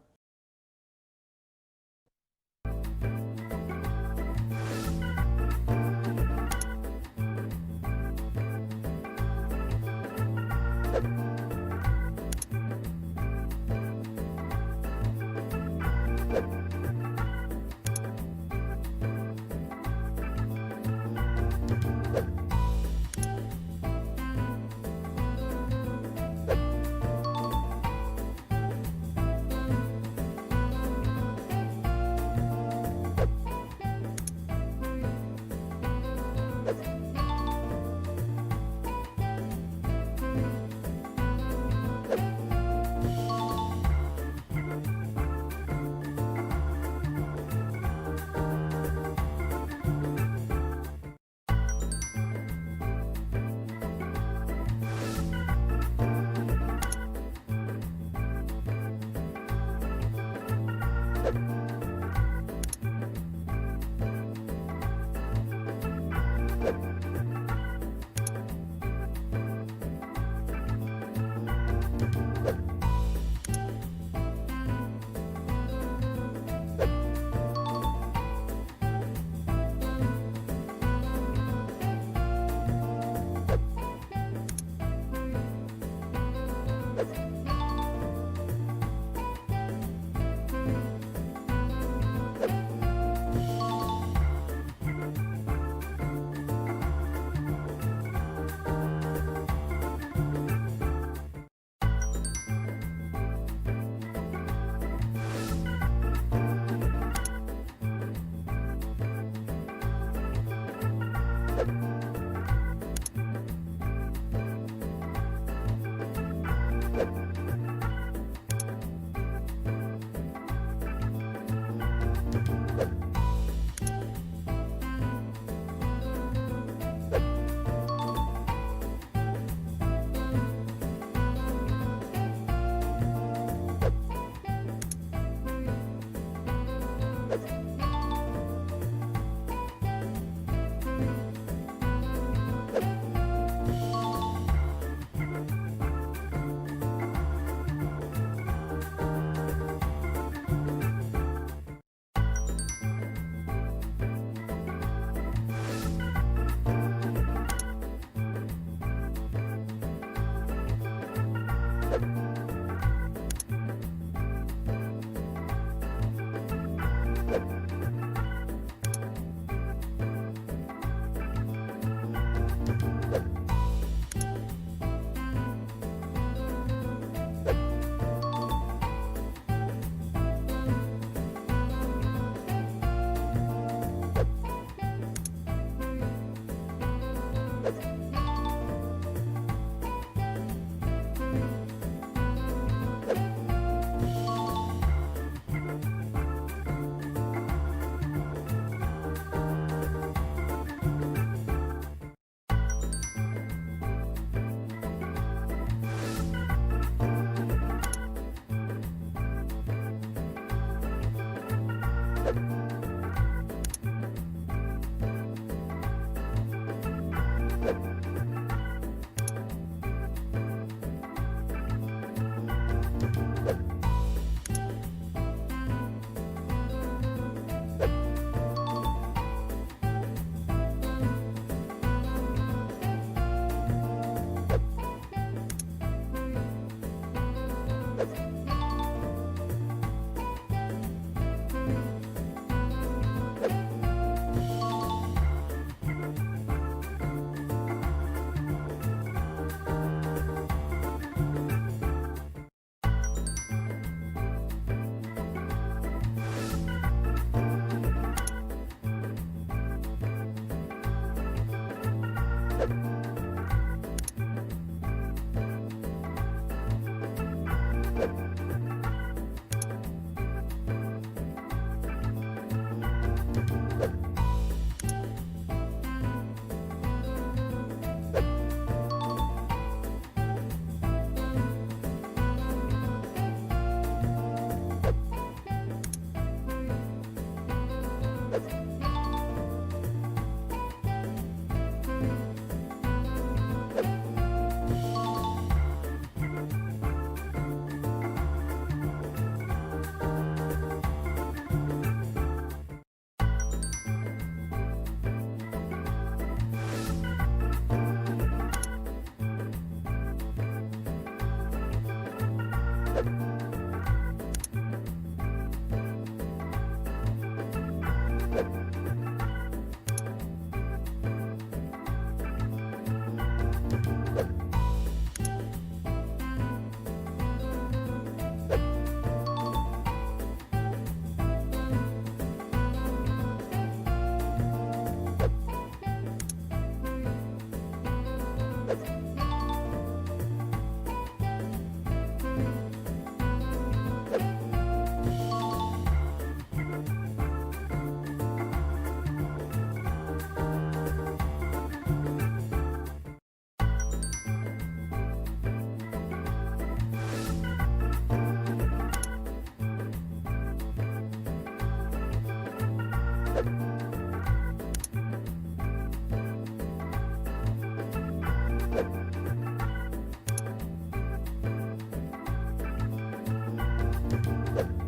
Speaker 2: you.